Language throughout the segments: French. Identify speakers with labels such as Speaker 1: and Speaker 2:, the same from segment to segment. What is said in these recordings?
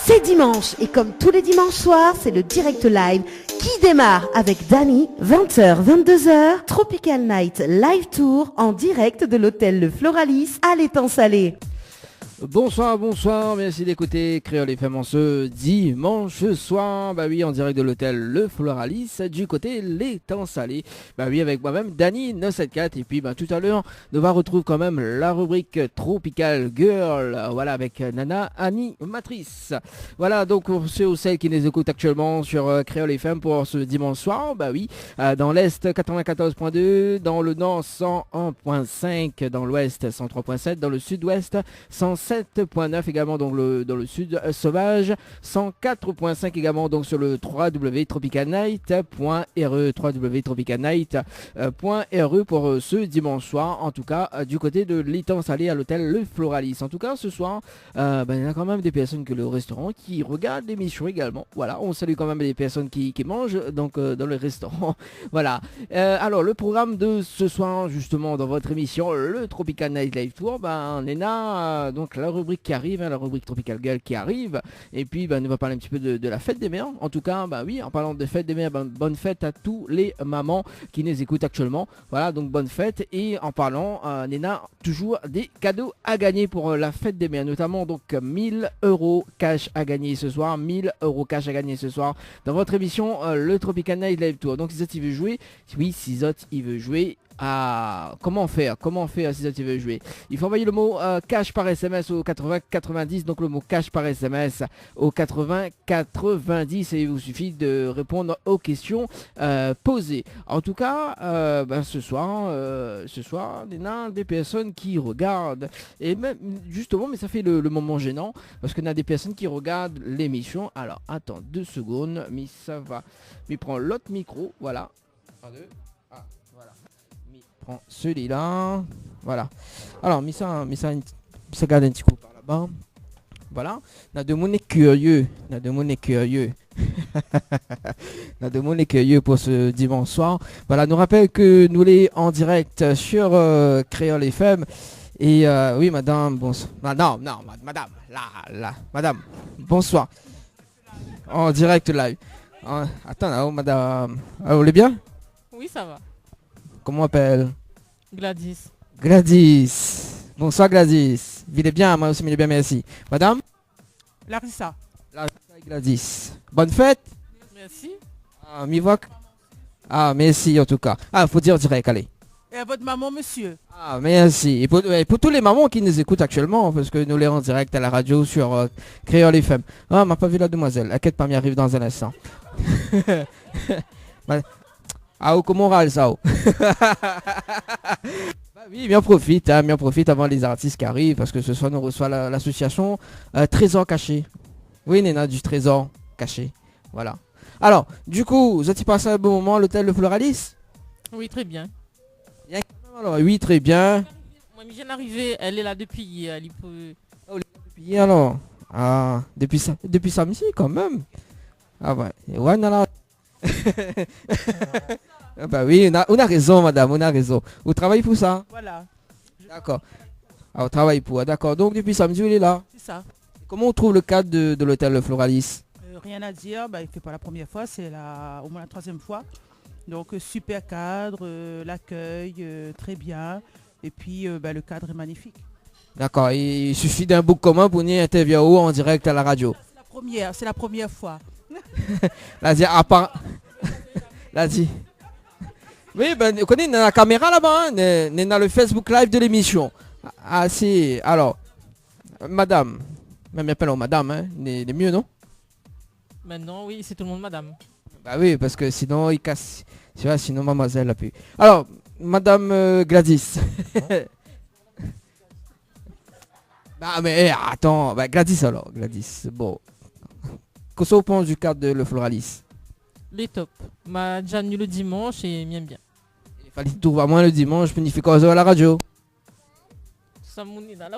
Speaker 1: C'est dimanche et comme tous les dimanches soirs, c'est le direct live qui démarre avec Dani, 20h, 22h, Tropical Night Live Tour en direct de l'hôtel Le Floralis à l'Étang Salé.
Speaker 2: Bonsoir, merci d'écouter Créole FM en ce dimanche soir, bah oui, en direct de l'hôtel Le Floralis, du côté l'Étang Salé, bah oui, avec moi-même, Dani 974, et puis bah tout à l'heure, nous va retrouver quand même la rubrique Tropical Girl, voilà, avec Nana Animatrice. Voilà, donc pour ceux ou celles qui nous écoutent actuellement sur Créole FM pour ce dimanche soir, bah oui, dans l'Est 94.2, dans le Nord 101.5, dans l'Ouest 103.7, dans le Sud-Ouest 107.9 également donc dans le sud sauvage, 104.5 également donc sur le www.tropicalnight.re www.tropicalnight.re pour ce dimanche soir, en tout cas du côté de l'Étang Salé à l'hôtel Le Floralis. En tout cas ce soir il y a quand même des personnes que le restaurant qui regardent l'émission également. Voilà, on salue quand même des personnes qui mangent donc dans le restaurant. Voilà. Alors le programme de ce soir justement dans votre émission le Tropical Night Live Tour, on est là donc la rubrique qui arrive, la rubrique Tropical Girl qui arrive, et puis nous va parler un petit peu de la fête des mères. En tout cas, oui, en parlant de fête des mères, bonne fête à tous les mamans qui nous écoutent actuellement. Voilà, donc bonne fête. Et en parlant, Néna, toujours des cadeaux à gagner pour la fête des mères, notamment donc 1000 € cash à gagner ce soir, 1000 € cash à gagner ce soir dans votre émission le Tropical Night Live Tour. Donc si il veut jouer, oui, si il veut jouer. Comment faire si ça tu veux jouer. Il faut envoyer le mot cash par SMS au 80 90, donc le mot cash par SMS au 80 90 et il vous suffit de répondre aux questions posées. En tout cas, ce soir, il y a des personnes qui regardent et même justement, mais ça fait le moment gênant parce qu'il y a des personnes qui regardent l'émission. Alors attends 2 secondes, mais ça va. Mais prends l'autre micro, voilà. 1, 2. Celui-là, voilà. Alors, mis ça garde un petit coup par là-bas. Voilà. On a de monde curieux. Pour ce dimanche soir. Voilà, nous rappelle que nous sommes en direct sur Créole FM. Et oui, madame, bonsoir. Non, madame, madame, bonsoir. En direct live. Attends, là, madame. Vous allez bien?
Speaker 3: Oui, ça va.
Speaker 2: Comment on appelle?
Speaker 3: Gladys.
Speaker 2: Bonsoir Gladys. Vivez bien, moi aussi, bien, merci. Madame?
Speaker 3: Larissa.
Speaker 2: Larissa et Gladys. Bonne fête?
Speaker 3: Merci.
Speaker 2: Merci en tout cas. Faut dire direct, allez.
Speaker 3: Et à votre maman, monsieur?
Speaker 2: Merci. Et pour tous les mamans qui nous écoutent actuellement, parce que nous les en direct à la radio sur Créole FM. M'a pas vu la demoiselle. Inquiète pas, m'y arrive dans un instant. Comment râle ça? Oui, bien profite avant les artistes qui arrivent, parce que ce soir nous reçoit l'association Trésor Caché. Oui, Néna, du Trésor Caché. Voilà. Alors, du coup, vous avez passé un bon moment à l'hôtel Le Floralis?
Speaker 3: Oui, très bien.
Speaker 2: Alors, oui, très bien.
Speaker 3: Moi, je viens d'arriver, elle est là depuis hier.
Speaker 2: Depuis hier, alors? Depuis samedi, quand même. Ouais, non. Oui, on a raison, madame, on a raison. Vous travaillez pour ça?
Speaker 3: Voilà.
Speaker 2: D'accord. On travaille pour, d'accord. Donc depuis samedi, il est là?
Speaker 3: C'est ça.
Speaker 2: Comment on trouve le cadre de l'hôtel Le Floralis?
Speaker 3: Rien à dire, il ne fait pas la première fois, c'est au moins la 3e fois. Donc super cadre, l'accueil, très bien. Et puis le cadre est magnifique.
Speaker 2: D'accord, il suffit d'un book commun pour venir interviewer en direct à la radio.
Speaker 3: C'est la première fois.
Speaker 2: Là, à part... Là, dit... Oui, vous connaissez, la caméra là-bas, on dans le Facebook Live de l'émission. Si, alors, madame, même appelle madame, hein, c'est mieux, non?
Speaker 3: Maintenant, oui, c'est tout le monde madame.
Speaker 2: Oui, parce que sinon, il casse, tu vois, sinon mademoiselle a pu. Alors, madame Gladys. Mais attends, Gladys alors, Gladys, bon. Qu'est-ce que vous pensez du cadre de Le Floralis?
Speaker 3: Les top. M'a déjà venu le dimanche et m'aime bien.
Speaker 2: Il fallait tout voir moi le dimanche, puis il fait quoi à la radio?
Speaker 3: Ça m'en est là.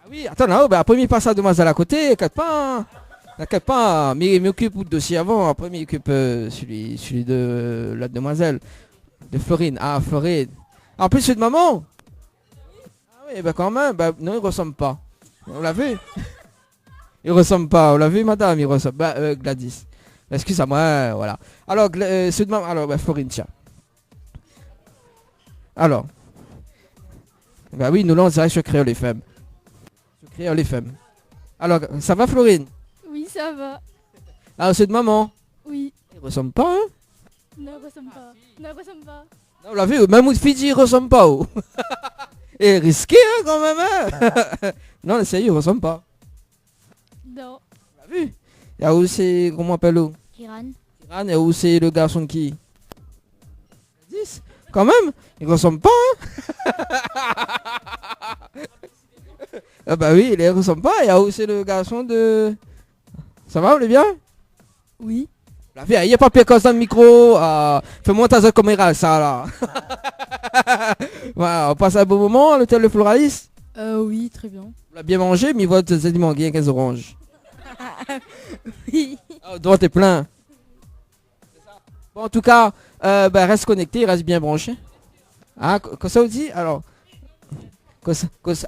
Speaker 2: Oui, attends, là, après il passe à demoiselle à côté, t'inquiète pas, mais il m'occupe du dossier avant, après il m'occupe celui de la demoiselle, de Florine. Florine. En plus, c'est de maman? Oui, quand même, non, il ressemble pas. On l'a vu? Il ressemble pas. Vous l'avez vu, madame? Il ressemble. Gladys. Excusez-moi, voilà. Alors, Florine, tiens. Alors. Bah oui, nous là, on dirait sur Créole FM. Sur Créole FM. Alors, ça va, Florine?
Speaker 4: Oui, ça va.
Speaker 2: Ah, c'est de maman.
Speaker 4: Oui.
Speaker 2: Il ressemble pas, hein?
Speaker 4: Ne ressemble pas. Ne ressemble pas.
Speaker 2: Non, vous l'avez vu, même Fidji, il ressemble pas. Oh. Et risqué, hein, quand même, hein? Non, sérieux, il ressemble pas.
Speaker 4: Non.
Speaker 2: Vous l'avez vu? Il y a où c'est, comment on appelle où?
Speaker 4: Kiran.
Speaker 2: Kiran, et où c'est le garçon qui? 10. Quand même, il ressemble pas, hein? Ah bah oui, il ressemble pas. Il y a où c'est le garçon de... Ça va, vous allez bien?
Speaker 4: Oui.
Speaker 2: La vie, il n'y a pas pire que ça, le micro. Fais-moi ta zone comme ça, là. Voilà, on passe un bon moment à l'hôtel Le Floralis.
Speaker 4: Oui, très bien.
Speaker 2: On l'a bien mangé, mais votre sédiment, il y a 15 oranges.
Speaker 4: Oui.
Speaker 2: Ah, toi, t'es plein. Bon, en tout cas, reste connecté, reste bien branché. Ah, comme ça, on dit, alors...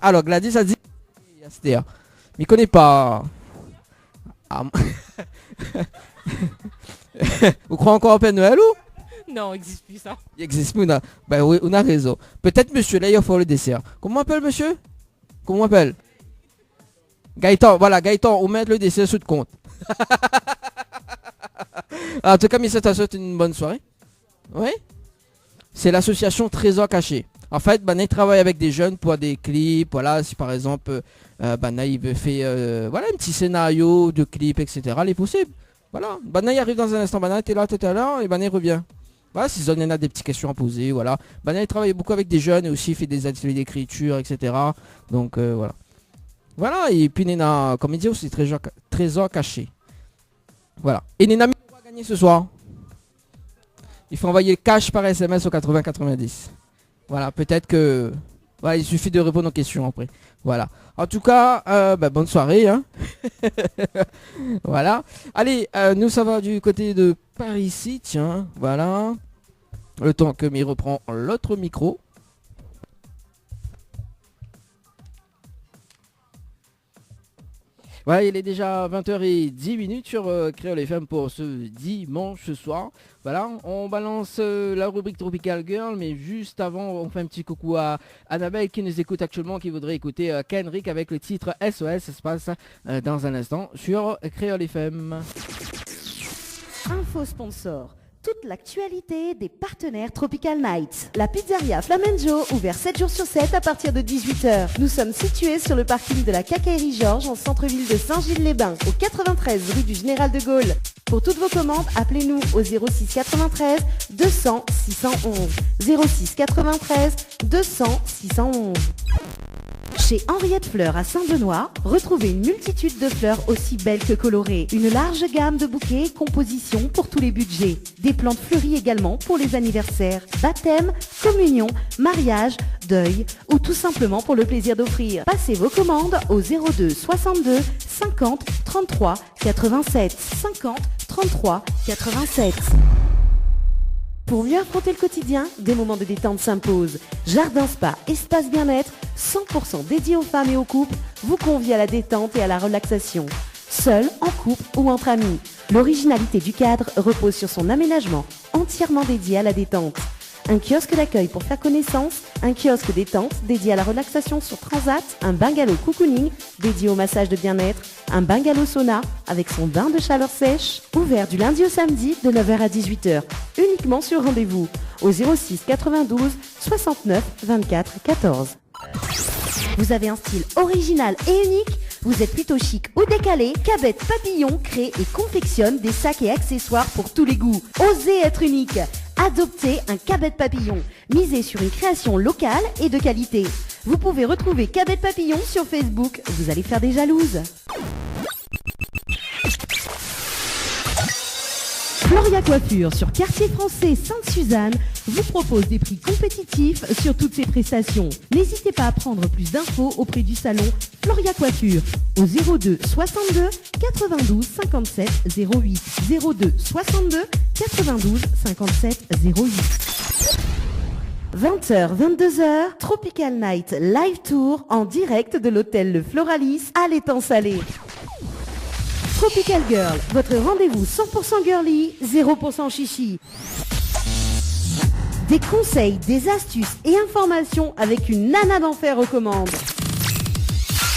Speaker 2: Alors, Gladys a dit... Mais il connaît pas... Ah, vous croyez encore au Père Noël ou?
Speaker 5: Non, il n'existe plus ça.
Speaker 2: Il existe plus, ben oui, on a raison. Peut-être monsieur, là il faut le dessert. Comment on appelle monsieur? Comment on appelle? Gaëtan, voilà, Gaëtan, on met le dessert sous de compte. En tout cas, mais ça te souhaite une bonne soirée. Oui. C'est l'association Trésor Caché. En fait, Banaï travaille avec des jeunes pour des clips. Voilà, si par exemple, Banaï veut faire voilà, un petit scénario de clip, etc. Les possibles. Voilà, Banaï arrive dans un instant. Banaï était là tout à l'heure et Banaï revient. Voilà, si il y en a des petites questions à poser, voilà. Banaï travaille beaucoup avec des jeunes et aussi fait des ateliers d'écriture, etc. Donc voilà. Voilà, et puis Nena, comme il dit aussi, trésor caché. Voilà. Et Nena, on va gagner ce soir. Il faut envoyer le cash par SMS au 80-90. Voilà, peut-être que... Voilà, il suffit de répondre aux questions après. Voilà. En tout cas, bonne soirée. Hein. Voilà. Allez, nous ça va du côté de par ici. Tiens, voilà. Le temps que m'y reprend l'autre micro. Ouais, il est déjà 20h10 sur Créole FM pour ce dimanche soir. Voilà, on balance la rubrique Tropical Girl, mais juste avant, on fait un petit coucou à Annabelle qui nous écoute actuellement, qui voudrait écouter Kendrick avec le titre SOS. Ça se passe dans un instant sur Créole FM.
Speaker 1: Info sponsor. Toute l'actualité des partenaires Tropical Nights. La pizzeria Flamenjo, ouvert 7 jours sur 7 à partir de 18h. Nous sommes situés sur le parking de la Quincaillerie Georges en centre-ville de Saint-Gilles-les-Bains, au 93 rue du Général de Gaulle. Pour toutes vos commandes, appelez-nous au 06 93 200 611. 06 93 200 611. Chez Henriette Fleurs à Saint-Benoît, retrouvez une multitude de fleurs aussi belles que colorées. Une large gamme de bouquets et compositions pour tous les budgets. Des plantes fleuries également pour les anniversaires, baptêmes, communions, mariages, deuil ou tout simplement pour le plaisir d'offrir. Passez vos commandes au 02 62 50 33 87 50 33 87. Pour mieux affronter le quotidien, des moments de détente s'imposent. Jardin Spa, espace bien-être, 100% dédié aux femmes et aux couples, vous convie à la détente et à la relaxation. Seul, en couple ou entre amis. L'originalité du cadre repose sur son aménagement, entièrement dédié à la détente. Un kiosque d'accueil pour faire connaissance, un kiosque détente dédié à la relaxation sur Transat, un bungalow cocooning dédié au massage de bien-être, un bungalow sauna avec son bain de chaleur sèche, ouvert du lundi au samedi de 9h à 18h, uniquement sur rendez-vous, au 06 92 69 24 14. Vous avez un style original et unique? Vous êtes plutôt chic ou décalé? Cabette Papillon crée et confectionne des sacs et accessoires pour tous les goûts. Osez être unique. Adoptez un Cabette Papillon. Misez sur une création locale et de qualité. Vous pouvez retrouver Cabette Papillon sur Facebook. Vous allez faire des jalouses. Floria Coiffure sur Quartier Français Sainte-Suzanne vous propose des prix compétitifs sur toutes ses prestations. N'hésitez pas à prendre plus d'infos auprès du salon Floria Coiffure au 02 62 92 57 08 02 62 92 57 08. 20h, 22h, Tropical Night Live Tour en direct de l'hôtel Le Floralis à l'Étang Salé. Tropical Girl, votre rendez-vous 100% girly, 0% chichi. Des conseils, des astuces et informations avec une nana d'enfer aux commandes.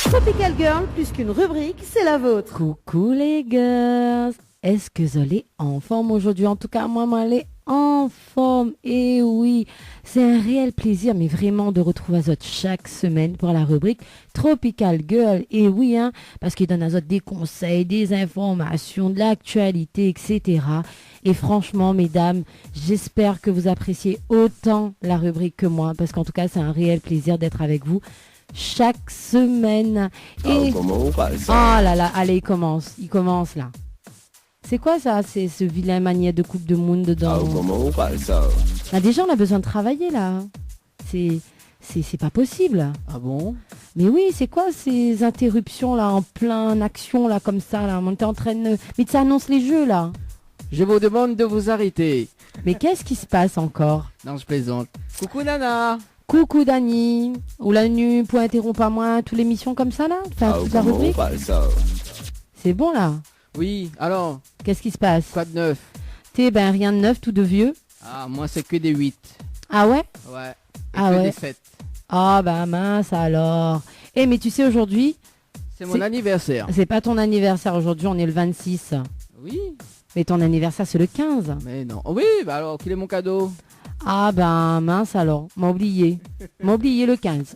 Speaker 1: Tropical Girl, plus qu'une rubrique, c'est la vôtre.
Speaker 5: Coucou les girls. Est-ce que vous allez en forme aujourd'hui? En tout cas, moi, elle est en forme. Et oui, c'est un réel plaisir, mais vraiment, de retrouver Azot chaque semaine pour la rubrique Tropical Girl. Et oui, parce qu'il donne à Azot des conseils, des informations, de l'actualité, etc. Et franchement, mesdames, j'espère que vous appréciez autant la rubrique que moi, parce qu'en tout cas, c'est un réel plaisir d'être avec vous chaque semaine. Et
Speaker 6: comment on parle
Speaker 5: oh
Speaker 6: ça?
Speaker 5: là là, allez, il commence là. C'est quoi ça? C'est ce vilain manière de coupe de monde dedans.
Speaker 6: Comment on parle ça?
Speaker 5: Là, déjà, on a besoin de travailler là. C'est pas possible.
Speaker 2: Ah bon?
Speaker 5: Mais oui, c'est quoi ces interruptions là en plein action là comme ça là? On était en train de... Mais ça annonce les jeux là.
Speaker 2: Je vous demande de vous arrêter.
Speaker 5: Mais qu'est-ce qui se passe encore?
Speaker 2: Non, je plaisante. Coucou Nana.
Speaker 5: Coucou Dani. Ou la nu pour interrompre à moi toutes les missions comme ça là? Enfin, toute la
Speaker 6: Comment on
Speaker 5: rubrique.
Speaker 6: parle ça?
Speaker 5: C'est bon là.
Speaker 2: Oui, alors,
Speaker 5: Qu'est-ce qui se passe?
Speaker 2: quoi de neuf?
Speaker 5: Ben rien de neuf, tout de vieux.
Speaker 2: Ah, moi c'est que des 8.
Speaker 5: Ah ouais?
Speaker 2: Ouais. Et
Speaker 5: Ah
Speaker 2: que
Speaker 5: ouais.
Speaker 2: des 7.
Speaker 5: Ah bah mince alors. Eh mais tu sais aujourd'hui,
Speaker 2: C'est mon
Speaker 5: C'est-
Speaker 2: anniversaire.
Speaker 5: c'est pas ton anniversaire aujourd'hui, on est le 26.
Speaker 2: Oui,
Speaker 5: Mais ton anniversaire c'est le 15.
Speaker 2: mais non. Oh oui, bah alors, quel est mon cadeau?
Speaker 5: Ah ben mince alors, m'a oublié le 15.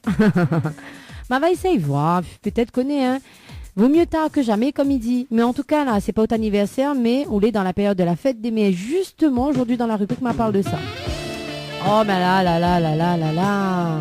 Speaker 5: Ma va essayer voir, peut-être connaît Vaut mieux tard que jamais comme il dit. Mais en tout cas là, c'est pas votre anniversaire, mais on est dans la période de la fête des mères. Justement aujourd'hui dans la rubrique m'a parle de ça. Oh mais là.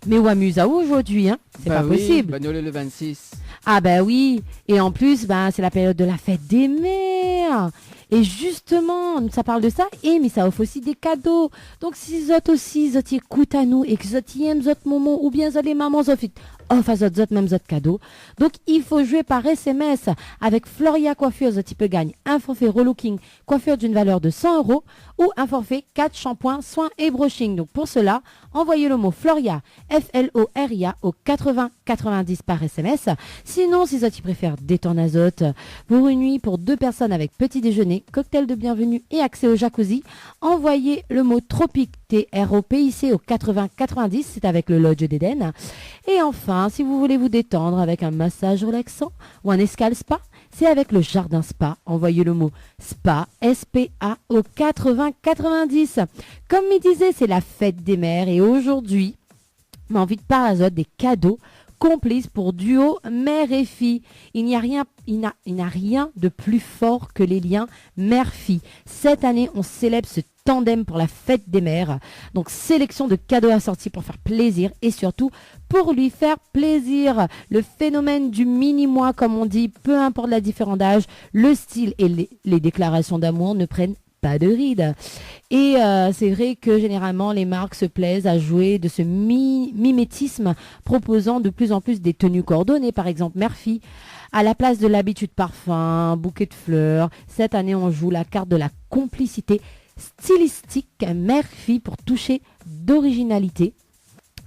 Speaker 5: Mais où amuse à où aujourd'hui C'est
Speaker 2: Bah
Speaker 5: pas
Speaker 2: oui,
Speaker 5: possible.
Speaker 2: bah nous, le 26.
Speaker 5: Ah ben oui, et en plus, c'est la période de la fête des mères. Et justement, ça parle de ça, mais ça offre aussi des cadeaux. Donc si vous aussi, vous écoutez à nous et que vous aimez votre moment, ou bien vous les mamans, vous offrent à vous même votre cadeau. Donc il faut jouer par SMS avec Floria Coiffure, vous peut gagner un forfait relooking coiffure d'une valeur de 100 € ou un forfait 4 shampoings, soins et brushing. Donc pour cela, envoyez le mot Floria, Floria au 80 90 par SMS. Sinon, si vous préfèrent détendre azote pour une nuit pour 2 personnes avec petit déjeuner, cocktail de bienvenue et accès au jacuzzi, envoyez le mot Tropic TROPIC au 80 90, c'est avec le Lodge d'Éden. Et enfin, si vous voulez vous détendre avec un massage relaxant ou un escale spa, c'est avec le Jardin Spa. Envoyez le mot SPA, SPA au 80 90. Comme il disait, c'est la fête des mères et aujourd'hui, m'a envie de parler azote des cadeaux complices pour duo mère et fille. Il n'y a rien de plus fort que les liens mère-fille. Cette année, on célèbre ce tandem pour la fête des mères. Donc, sélection de cadeaux assortis pour faire plaisir et surtout pour lui faire plaisir. Le phénomène du mini-moi, comme on dit, peu importe la différence d'âge, le style et les déclarations d'amour ne prennent pas de rides. Et c'est vrai que généralement les marques se plaisent à jouer de ce mimétisme, proposant de plus en plus des tenues coordonnées, par exemple Murphy. À la place de l'habitude parfum, bouquet de fleurs, cette année on joue la carte de la complicité stylistique Murphy pour toucher d'originalité.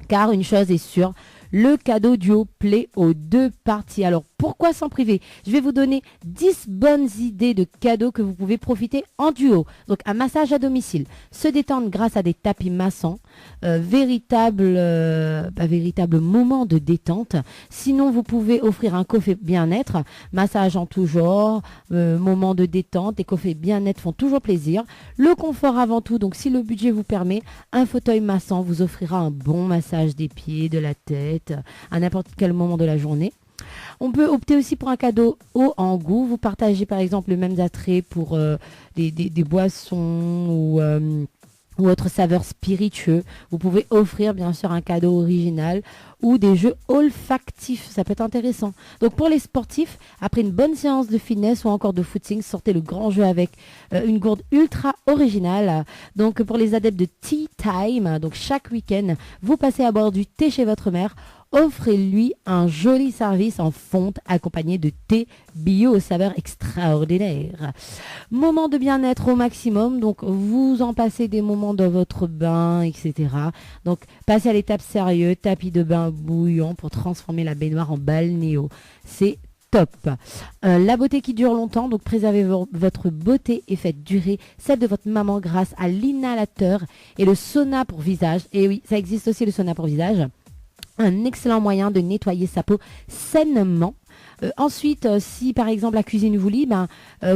Speaker 5: Car une chose est sûre, le cadeau duo plaît aux deux parties. Alors pourquoi s'en priver? Je vais vous donner 10 bonnes idées de cadeaux que vous pouvez profiter en duo. Donc un massage à domicile, se détendre grâce à des tapis massants, véritable moment de détente. Sinon vous pouvez offrir un coffret bien-être, massage en tout genre, moment de détente. Les coffrets bien-être font toujours plaisir. Le confort avant tout, donc si le budget vous permet, un fauteuil massant vous offrira un bon massage des pieds, de la tête, à n'importe quel moment de la journée. On peut opter aussi pour un cadeau haut en goût. Vous partagez par exemple le même attrait pour des boissons ou autres saveurs spiritueux. Vous pouvez offrir bien sûr un cadeau original ou des jeux olfactifs. Ça peut être intéressant. Donc pour les sportifs, après une bonne séance de fitness ou encore de footing, sortez le grand jeu avec une gourde ultra originale. Donc pour les adeptes de tea time, donc chaque week-end, vous passez à bord du thé chez votre mère. Offrez-lui un joli service en fonte accompagné de thé bio aux saveurs extraordinaires. Moment de bien-être au maximum, donc vous en passez des moments dans votre bain, etc. Donc passez à l'étape sérieuse, tapis de bain bouillant pour transformer la baignoire en balnéo. C'est top. La beauté qui dure longtemps, donc préservez votre beauté et faites durer celle de votre maman grâce à l'inhalateur et le sauna pour visage. Et oui, ça existe aussi le sauna pour visage. Un excellent moyen de nettoyer sa peau sainement. Ensuite, si par exemple la cuisine vous lie,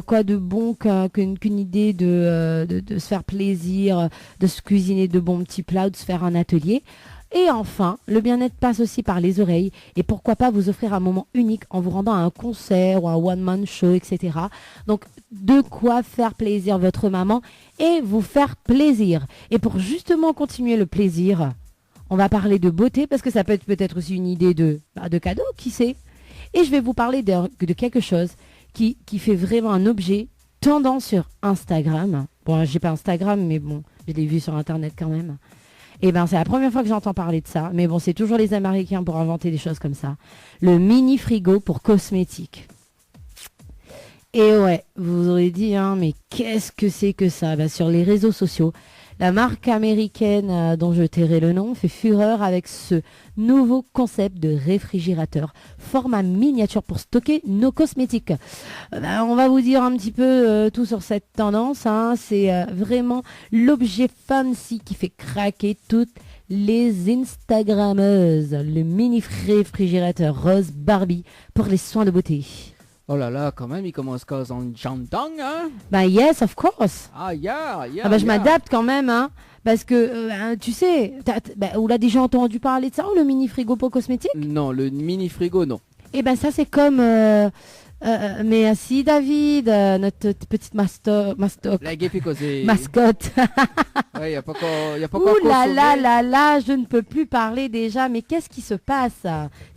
Speaker 5: quoi de bon qu'une idée de se faire plaisir, de se cuisiner de bons petits plats, ou de se faire un atelier. Et enfin, le bien-être passe aussi par les oreilles. Et pourquoi pas vous offrir un moment unique en vous rendant à un concert ou un one-man show, etc. Donc, de quoi faire plaisir votre maman et vous faire plaisir. Et pour justement continuer le plaisir, on va parler de beauté parce que ça peut être peut-être aussi une idée de cadeau, qui sait. Et je vais vous parler de quelque chose qui fait vraiment un objet tendance sur Instagram. Bon, j'ai pas Instagram, mais bon, je l'ai vu sur Internet quand même. Et ben, c'est la première fois que j'entends parler de ça. Mais bon, c'est toujours les Américains pour inventer des choses comme ça. Le mini frigo pour cosmétiques. Et ouais, vous aurez dit, hein, mais qu'est-ce que c'est que ça? Sur les réseaux sociaux, la marque américaine dont je tairai le nom fait fureur avec ce nouveau concept de réfrigérateur, format miniature pour stocker nos cosmétiques. On va vous dire un petit peu tout sur cette tendance. Hein. C'est vraiment l'objet fancy qui fait craquer toutes les Instagrammeuses. Le mini réfrigérateur rose Barbie pour les soins de beauté.
Speaker 2: Oh là là, quand même, il commence qu'à en chantant, hein?
Speaker 5: Yes, of course.
Speaker 2: Ah, yeah.
Speaker 5: Je m'adapte quand même, hein. Parce que, tu sais, on l'a déjà entendu parler de ça, le mini frigo pour cosmétiques?
Speaker 2: Non, le mini frigo, non.
Speaker 5: Eh ben, ça, c'est comme... mais si, David, notre petite
Speaker 2: La guépicosée.
Speaker 5: mascotte.
Speaker 2: Ouais, y a pas encore
Speaker 5: Ouh là, je ne peux plus parler déjà. Mais qu'est-ce qui se passe?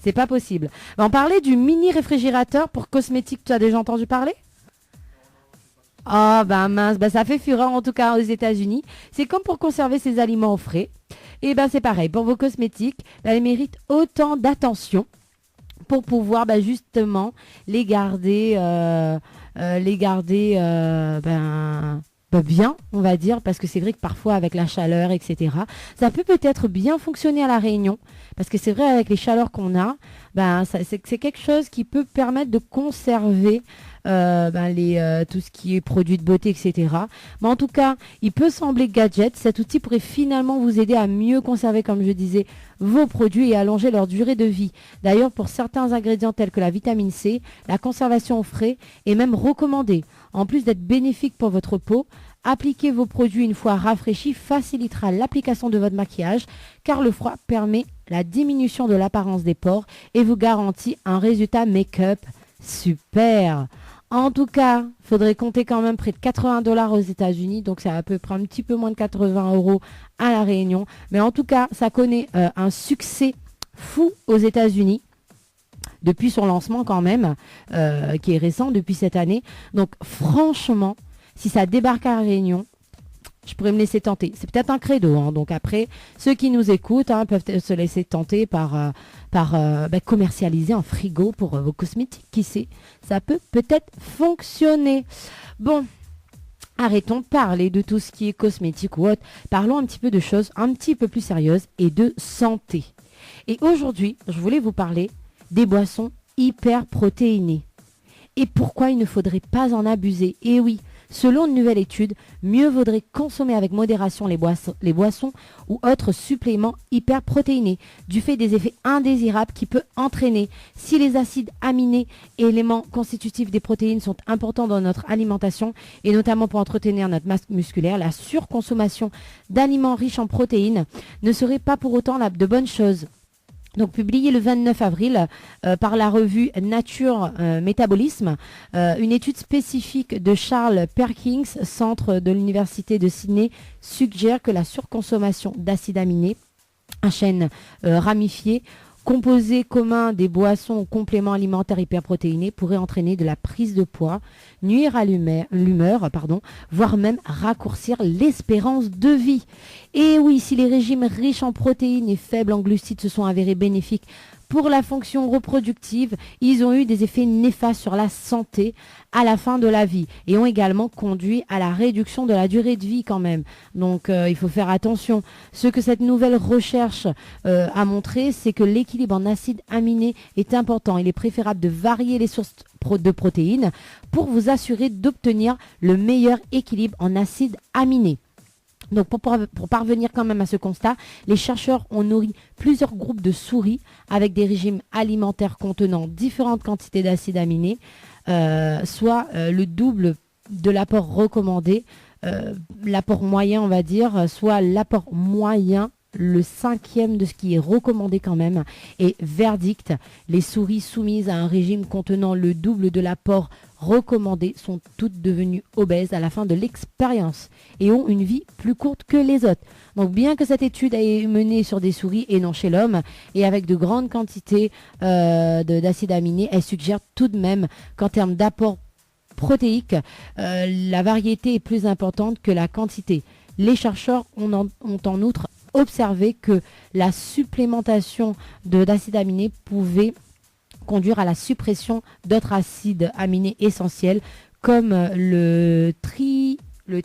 Speaker 5: C'est pas possible. On parlait du mini réfrigérateur pour cosmétiques. Tu as déjà entendu parler? Oh, mince. Ça fait fureur, en tout cas, aux États-Unis. C'est comme pour conserver ses aliments au frais. Et c'est pareil. Pour vos cosmétiques, ils méritent autant d'attention pour pouvoir justement les garder bien, on va dire, parce que c'est vrai que parfois avec la chaleur, etc., ça peut peut-être bien fonctionner à La Réunion, parce que c'est vrai avec les chaleurs qu'on a, c'est quelque chose qui peut permettre de conserver tout ce qui est produits de beauté, etc. Mais en tout cas, il peut sembler gadget. Cet outil pourrait finalement vous aider à mieux conserver, comme je disais, vos produits et allonger leur durée de vie. D'ailleurs, pour certains ingrédients tels que la vitamine C, la conservation au frais est même recommandée. En plus d'être bénéfique pour votre peau, appliquer vos produits une fois rafraîchis facilitera l'application de votre maquillage car le froid permet la diminution de l'apparence des pores et vous garantit un résultat make-up super. En tout cas, il faudrait compter quand même près de 80 $ aux États-Unis, donc c'est à peu près un petit peu moins de 80 € à La Réunion. Mais en tout cas, ça connaît un succès fou aux États-Unis depuis son lancement quand même, qui est récent depuis cette année. Donc franchement, si ça débarque à La Réunion, je pourrais me laisser tenter. C'est peut-être un credo. Hein. Donc après, ceux qui nous écoutent peuvent se laisser tenter par commercialiser un frigo pour vos cosmétiques. Qui sait, ça peut peut-être fonctionner. Bon, arrêtons de parler de tout ce qui est cosmétique ou autre. Parlons un petit peu de choses un petit peu plus sérieuses et de santé. Et aujourd'hui, je voulais vous parler des boissons hyper protéinées. Et pourquoi il ne faudrait pas en abuser? Et oui, selon une nouvelle étude, mieux vaudrait consommer avec modération les boissons ou autres suppléments hyperprotéinés, du fait des effets indésirables qui peut entraîner. Si les acides aminés, éléments constitutifs des protéines, sont importants dans notre alimentation, et notamment pour entretenir notre masse musculaire, la surconsommation d'aliments riches en protéines ne serait pas pour autant de bonnes choses. Donc publié le 29 avril par la revue Nature Métabolisme, une étude spécifique de Charles Perkins, centre de l'université de Sydney, suggère que la surconsommation d'acides aminés à chaîne ramifiée, composé commun des boissons ou compléments alimentaires hyperprotéinés, pourrait entraîner de la prise de poids, nuire à l'humeur, voire même raccourcir l'espérance de vie. Et oui, si les régimes riches en protéines et faibles en glucides se sont avérés bénéfiques pour la fonction reproductive, ils ont eu des effets néfastes sur la santé à la fin de la vie et ont également conduit à la réduction de la durée de vie quand même. Donc il faut faire attention. Ce que cette nouvelle recherche a montré, c'est que l'équilibre en acides aminés est important. Il est préférable de varier les sources de protéines pour vous assurer d'obtenir le meilleur équilibre en acides aminés. Donc pour parvenir quand même à ce constat, les chercheurs ont nourri plusieurs groupes de souris avec des régimes alimentaires contenant différentes quantités d'acides aminés, soit le double de l'apport recommandé, l'apport moyen on va dire, soit l'apport moyen, le 5e de ce qui est recommandé quand même. Et verdict, les souris soumises à un régime contenant le double de l'apport recommandé sont toutes devenues obèses à la fin de l'expérience et ont une vie plus courte que les autres. Donc bien que cette étude ait menée sur des souris et non chez l'homme et avec de grandes quantités d'acides aminés, elle suggère tout de même qu'en termes d'apport protéique, la variété est plus importante que la quantité. Les chercheurs ont en outre observé que la supplémentation d'acides aminés pouvait conduire à la suppression d'autres acides aminés essentiels comme le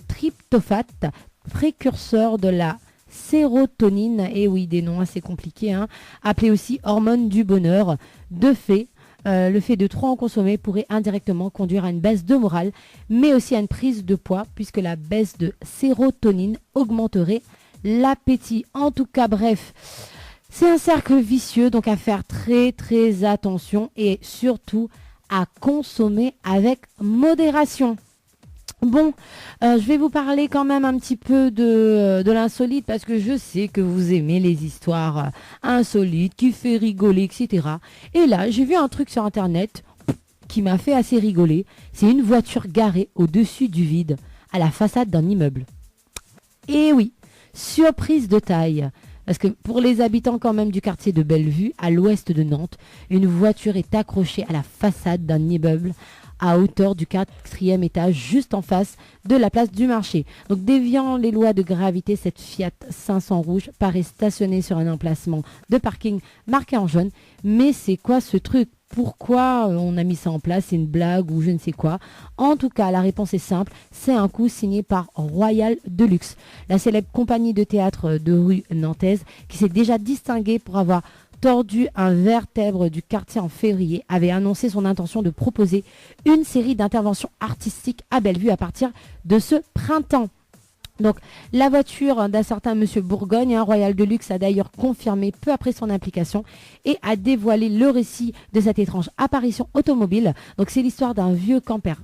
Speaker 5: tryptophate, précurseur de la sérotonine, et oui, des noms assez compliqués, appelé aussi hormone du bonheur. De fait, le fait de trop en consommer pourrait indirectement conduire à une baisse de morale, mais aussi à une prise de poids, puisque la baisse de sérotonine augmenterait l'appétit. En tout cas, bref, c'est un cercle vicieux, donc à faire très très attention et surtout à consommer avec modération. Bon, je vais vous parler quand même un petit peu de l'insolite parce que je sais que vous aimez les histoires insolites qui fait rigoler, etc. Et là, j'ai vu un truc sur internet qui m'a fait assez rigoler. C'est une voiture garée au-dessus du vide à la façade d'un immeuble. Et oui, surprise de taille. Parce que pour les habitants quand même du quartier de Bellevue, à l'ouest de Nantes, une voiture est accrochée à la façade d'un immeuble à hauteur du 4e étage, juste en face de la place du marché. Donc déviant les lois de gravité, cette Fiat 500 rouge paraît stationnée sur un emplacement de parking marqué en jaune. Mais c'est quoi ce truc ? Pourquoi on a mis ça en place? C'est une blague ou je ne sais quoi? En tout cas, la réponse est simple. C'est un coup signé par Royal Deluxe, la célèbre compagnie de théâtre de rue nantaise qui s'est déjà distinguée pour avoir tordu un vertèbre du quartier en février, avait annoncé son intention de proposer une série d'interventions artistiques à Bellevue à partir de ce printemps. Donc, la voiture d'un certain monsieur Bourgogne, Royal Deluxe, a d'ailleurs confirmé peu après son implication et a dévoilé le récit de cette étrange apparition automobile. Donc, c'est l'histoire d'un vieux campeur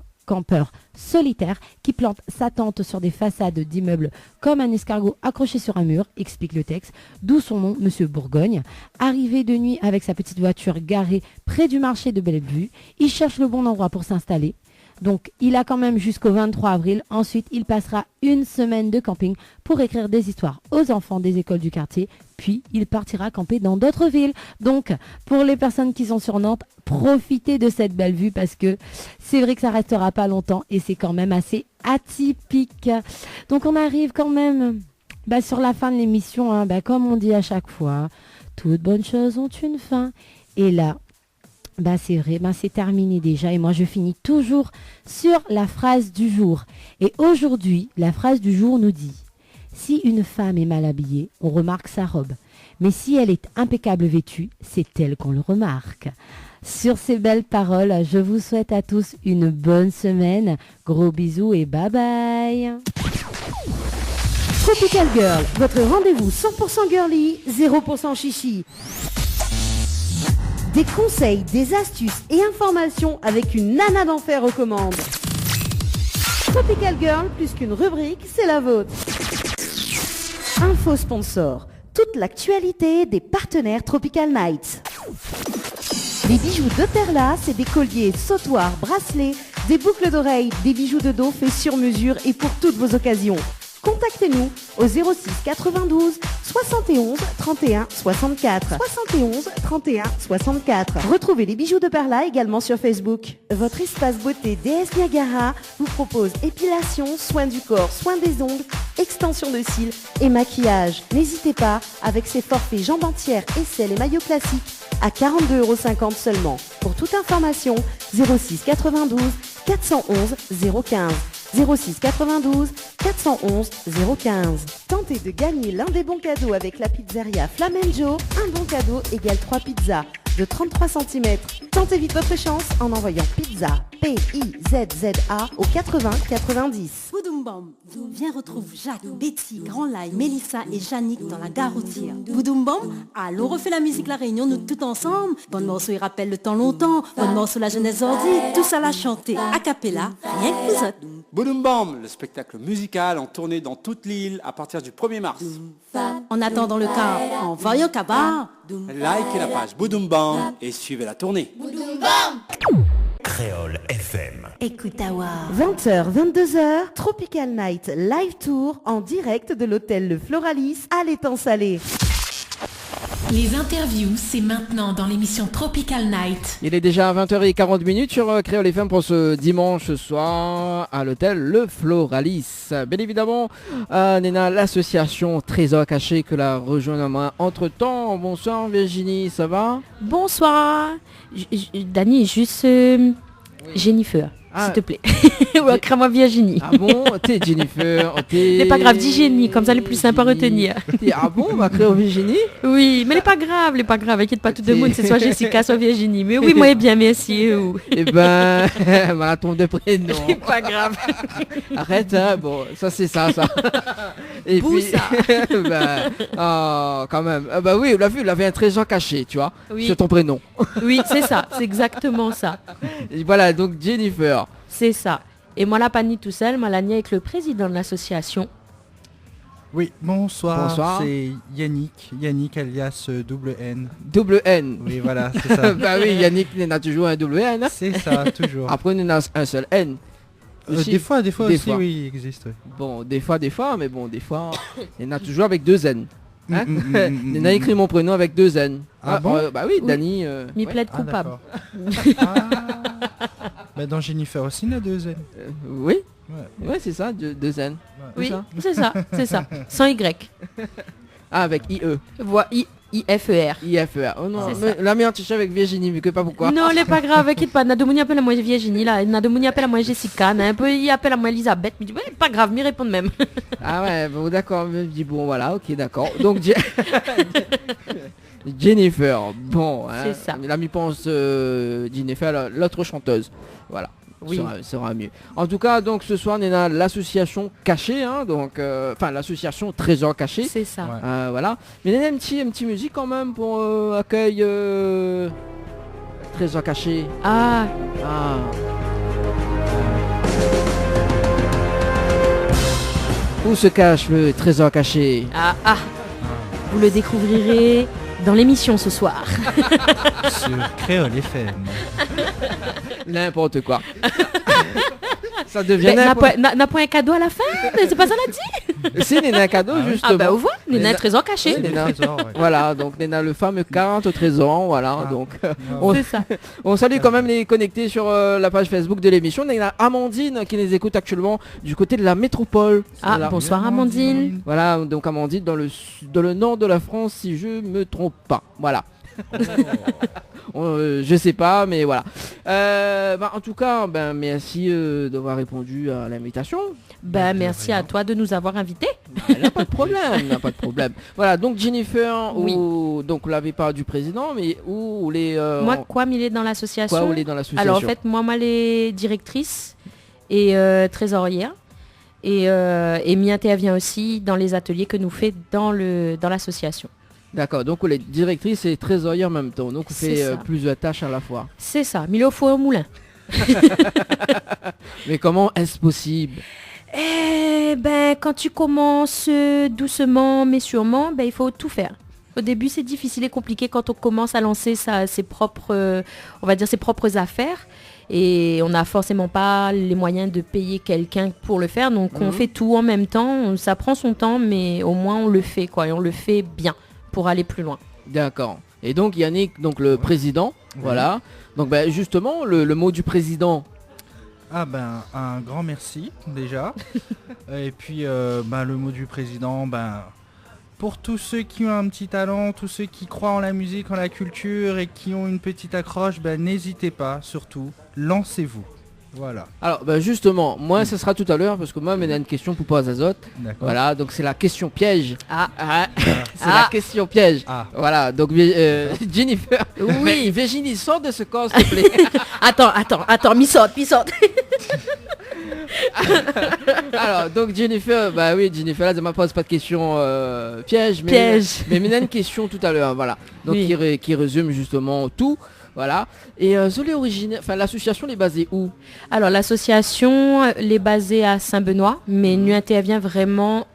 Speaker 5: solitaire qui plante sa tente sur des façades d'immeubles comme un escargot accroché sur un mur, explique le texte, d'où son nom, monsieur Bourgogne. Arrivé de nuit avec sa petite voiture garée près du marché de Bellevue, il cherche le bon endroit pour s'installer. Donc, il a quand même jusqu'au 23 avril. Ensuite, il passera une semaine de camping pour écrire des histoires aux enfants des écoles du quartier. Puis, il partira camper dans d'autres villes. Donc, pour les personnes qui sont sur Nantes, profitez de cette belle vue parce que c'est vrai que ça restera pas longtemps et c'est quand même assez atypique. Donc, on arrive quand même sur la fin de l'émission. Comme on dit à chaque fois, toutes bonnes choses ont une fin. Et là, c'est vrai, c'est terminé déjà et moi je finis toujours sur la phrase du jour. Et aujourd'hui, la phrase du jour nous dit: si une femme est mal habillée, on remarque sa robe. Mais si elle est impeccable vêtue, c'est elle qu'on le remarque. Sur ces belles paroles, je vous souhaite à tous une bonne semaine. Gros bisous et bye bye.
Speaker 1: Tropical Girl, votre rendez-vous 100% girly, 0% chichi. Des conseils, des astuces et informations avec une nana d'enfer aux commandes. Tropical Girl, plus qu'une rubrique, c'est la vôtre. Info sponsor, toute l'actualité des partenaires Tropical Nights. Les bijoux de Perla, c'est des colliers, sautoirs, bracelets, des boucles d'oreilles, des bijoux de dos faits sur mesure et pour toutes vos occasions. Contactez-nous au 06 92 71 31 64. 71 31 64. Retrouvez les bijoux de Perla également sur Facebook. Votre espace beauté DS Niagara vous propose épilation, soins du corps, soins des ongles, extension de cils et maquillage. N'hésitez pas, avec ses forfaits jambes entières, aisselles et maillots classiques, à 42,50 € seulement. Pour toute information, 06 92 411 015. 06 92 411 015. Tentez de gagner l'un des bons cadeaux avec la pizzeria Flamenjo. Un bon cadeau égale 3 pizzas de 33 cm. Tentez vite votre chance en envoyant pizza P-I-Z-Z-A au 80 90.
Speaker 6: Boudoum-bam, viens retrouve Jacques, Betty, Grand Lai, Mélissa et Yannick dans la gare routière. Boudoum-bam, allons refait la musique La Réunion, nous tout ensemble. Bonne morceau, il rappelle le temps longtemps. Bonne morceau, la jeunesse ordi. Tous à la chanter, a cappella, rien que vous autres.
Speaker 7: Boudoum Bam, le spectacle musical en tournée dans toute l'île à partir du 1er mars.
Speaker 6: En attendant le cas, en voyant Kabar.
Speaker 7: Likez la page Boudoum Bam et suivez la tournée.
Speaker 8: Créole FM.
Speaker 6: Écoute Awa.
Speaker 1: 20h, 22h, Tropical Night Live Tour en direct de l'hôtel Le Floralis à l'étang salé.
Speaker 9: Les interviews, c'est maintenant dans l'émission Tropical Night.
Speaker 2: Il est déjà 20h40 sur Créole FM pour ce dimanche soir à l'hôtel Le Floralis. Bien évidemment, Néna, l'association Trésor Caché que la rejoint entre temps. Bonsoir Virginie, ça va?
Speaker 5: Bonsoir. Dani, juste Jennifer, s'il te plaît. Ou crée-moi Virginie.
Speaker 2: Ah bon? T'es Jennifer, t'es...
Speaker 5: C'est pas grave, dis Jenny, comme ça, le plus simple à retenir.
Speaker 2: Ah bon, on va créer Virginie?
Speaker 5: Oui, mais elle est pas grave, inquiète pas tout le monde, c'est soit Jessica, soit Virginie. Mais oui, moi, bien, merci.
Speaker 2: Eh ben, voilà ton de prénom.
Speaker 5: C'est pas grave.
Speaker 2: Arrête, hein, bon, ça c'est ça. Et
Speaker 5: Bouh,
Speaker 2: puis,
Speaker 5: ça.
Speaker 2: quand même. Bah oui, on l'a vu, il avait un trésor caché, tu vois,
Speaker 5: Oui.
Speaker 2: sur ton prénom.
Speaker 5: Oui, c'est ça, c'est exactement ça.
Speaker 2: Et voilà, donc Jennifer.
Speaker 5: C'est ça. Et moi, la panie tout seul, moi, la niais avec le président de l'association.
Speaker 10: Oui, bonsoir.
Speaker 2: Bonsoir.
Speaker 10: C'est Yannick alias double N.
Speaker 2: Double N.
Speaker 10: Oui, voilà, c'est ça.
Speaker 2: Bah oui, Yannick il a toujours un double N.
Speaker 10: C'est ça, toujours.
Speaker 2: Après, on a un seul N. Aussi.
Speaker 10: Des fois aussi,
Speaker 2: fois.
Speaker 10: oui, il existe. Oui.
Speaker 2: Bon, des fois, mais bon, des fois, il y en a toujours avec deux N. Hein il a
Speaker 10: mm.
Speaker 2: écrit mon prénom avec deux N.
Speaker 10: Ah bon
Speaker 2: bah oui, Dani.
Speaker 5: M'y
Speaker 2: ouais.
Speaker 5: plaide coupable.
Speaker 10: Bah dans Jennifer aussi, il y a deux N.
Speaker 2: Oui.
Speaker 10: Ouais,
Speaker 2: C'est ça, deux N.
Speaker 5: Oui, c'est ça. Sans Y.
Speaker 2: Ah, avec IE.
Speaker 5: Voilà, IFER.
Speaker 2: IFER. Oh non,
Speaker 5: C'est
Speaker 2: mais la merde, tu sais avec Virginie, mais que pas pourquoi.
Speaker 5: Non, elle est pas grave, inquiète pas. Nadomouni appelle à moi Virginie, là. Nadomouni appelle à moi Jessica. Il appelle à moi Elisabeth. Mais ouais, pas grave, m'y répondre même.
Speaker 2: Ah ouais, bon d'accord, je dis bon voilà, ok d'accord. Donc Jennifer, bon, hein,
Speaker 5: C'est ça.
Speaker 2: l'ami pense Jennifer, l'autre chanteuse, voilà.
Speaker 5: Oui.
Speaker 2: Sera mieux. En tout cas, donc ce soir, on est dans l'association cachée, hein, donc, enfin l'association Trésor Caché.
Speaker 5: C'est ça.
Speaker 10: Ouais.
Speaker 2: Voilà. Mais il y a une petite musique quand même pour accueil Trésor Caché.
Speaker 5: Ah,
Speaker 2: Où se cache le trésor caché?
Speaker 5: vous le découvrirez dans l'émission ce soir.
Speaker 10: Sur Créole FM.
Speaker 2: N'importe quoi. Ça devient
Speaker 5: N'a pas un cadeau à la fin. C'est pas ça l'a dit.
Speaker 2: C'est Néna cadeau justement.
Speaker 5: Ah bah, on voit, Néna, un trésor caché.
Speaker 2: Oui, Néna.
Speaker 10: Trésor, ouais.
Speaker 2: Voilà, donc Néna, le fameux 40 trésor, voilà, donc on,
Speaker 5: C'est ça.
Speaker 2: on salue quand même les connectés sur la page Facebook de l'émission. Néna Amandine qui les écoute actuellement du côté de la métropole.
Speaker 5: Ah,
Speaker 2: Voilà.
Speaker 5: bonsoir Amandine.
Speaker 2: Voilà, donc Amandine dans le nord de la France si je me trompe pas. Voilà. Je sais pas, mais voilà. En tout cas, merci d'avoir répondu à l'invitation.
Speaker 5: Merci à toi de nous avoir invités.
Speaker 2: Il n'y a pas de problème, Voilà, donc Jennifer,
Speaker 5: Oui.
Speaker 2: donc vous l'avez pas du président, mais où les...
Speaker 5: Moi, quoi, il est dans l'association.
Speaker 2: Quoi, où il est dans l'association?
Speaker 5: Alors en fait, moi, les directrice et trésorière. Et m'y intervient aussi dans les ateliers que nous fait dans l'association.
Speaker 2: D'accord, donc vous êtes directrice et trésorière en même temps, donc vous
Speaker 5: C'est
Speaker 2: faites
Speaker 5: ça.
Speaker 2: plusieurs tâches à la fois.
Speaker 5: C'est ça, mais il faut un moulin.
Speaker 2: Mais comment est-ce possible?
Speaker 5: Quand tu commences doucement mais sûrement, il faut tout faire. Au début, c'est difficile et compliqué quand on commence à lancer ses propres affaires. Et on n'a forcément pas les moyens de payer quelqu'un pour le faire. Donc on fait tout en même temps. Ça prend son temps, mais au moins on le fait, quoi. Et on le fait bien pour aller plus loin.
Speaker 2: D'accord. Et donc Yannick, donc le président, voilà. Donc justement, le mot du président.
Speaker 10: Ah un grand merci déjà. Et puis le mot du président, pour tous ceux qui ont un petit talent, tous ceux qui croient en la musique, en la culture et qui ont une petite accroche, n'hésitez pas, surtout, lancez-vous. Voilà.
Speaker 2: Alors justement, moi ce sera tout à l'heure parce que moi j'ai une question pour pas Azote.
Speaker 10: D'accord.
Speaker 2: Voilà, donc c'est la question piège.
Speaker 5: Ah.
Speaker 2: C'est la question piège.
Speaker 10: Ah.
Speaker 2: Voilà, donc Jennifer.
Speaker 5: Oui.
Speaker 2: Virginie, sors de ce corps s'il te plaît.
Speaker 5: Attends, mi saute.
Speaker 2: Alors donc Jennifer, Jennifer là, ça m'a pose pas de question piège, mais
Speaker 5: Piège.
Speaker 2: mais il y a une question tout à l'heure, voilà. Donc
Speaker 5: Oui.
Speaker 2: qui résume justement tout. Voilà. Et l'association est basée où?
Speaker 5: Alors l'association est basée à Saint-Benoît, mais nous intervient vraiment,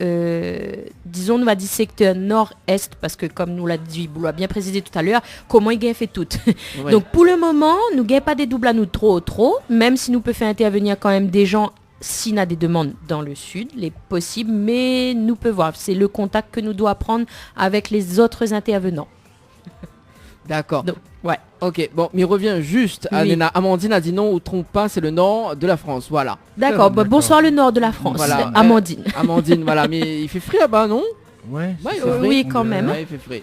Speaker 5: disons, nous va dire secteur nord-est, parce que comme nous l'a dit, vous l'a bien précisé tout à l'heure, comment il gagne fait tout.
Speaker 2: Ouais.
Speaker 5: Donc pour le moment, nous gagnons pas des doubles à nous trop, même si nous peut faire intervenir quand même des gens s'il y a des demandes dans le sud, les possibles, mais nous peut voir. C'est le contact que nous doit prendre avec les autres intervenants.
Speaker 2: D'accord.
Speaker 5: Donc, ouais.
Speaker 2: Ok, bon, mais il revient juste à
Speaker 5: Oui.
Speaker 2: Nena. Amandine a dit non, ou trompe pas, c'est le nord de la France, voilà.
Speaker 5: D'accord, bonsoir le nord de la France,
Speaker 2: Voilà.
Speaker 5: Amandine.
Speaker 2: Amandine, voilà, mais il fait frais là-bas, non?
Speaker 10: Ouais,
Speaker 2: Ouais,
Speaker 10: c'est
Speaker 2: ouais,
Speaker 10: vrai,
Speaker 5: oui,
Speaker 10: on
Speaker 5: quand
Speaker 10: dirait.
Speaker 5: même.
Speaker 2: Ouais, il fait frais.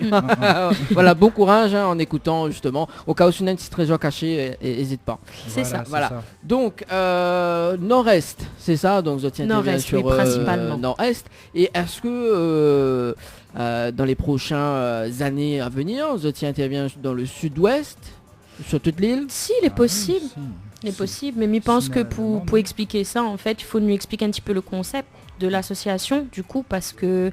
Speaker 2: Voilà, bon courage en écoutant justement. Au cas où tu as un petit trésor caché, n'hésite pas.
Speaker 5: C'est ça.
Speaker 2: Voilà. Donc, nord-est, c'est ça, donc je tiens
Speaker 5: Nord-est,
Speaker 2: sur
Speaker 5: oui, principalement.
Speaker 2: nord-est. Et est-ce que dans les prochaines années à venir, je tiens intervient dans le sud-ouest, sur toute l'île?
Speaker 5: Si, il est possible. Il est possible, mais je pense que pour expliquer ça, en fait, il faut nous expliquer un petit peu le concept de l'association, du coup, parce que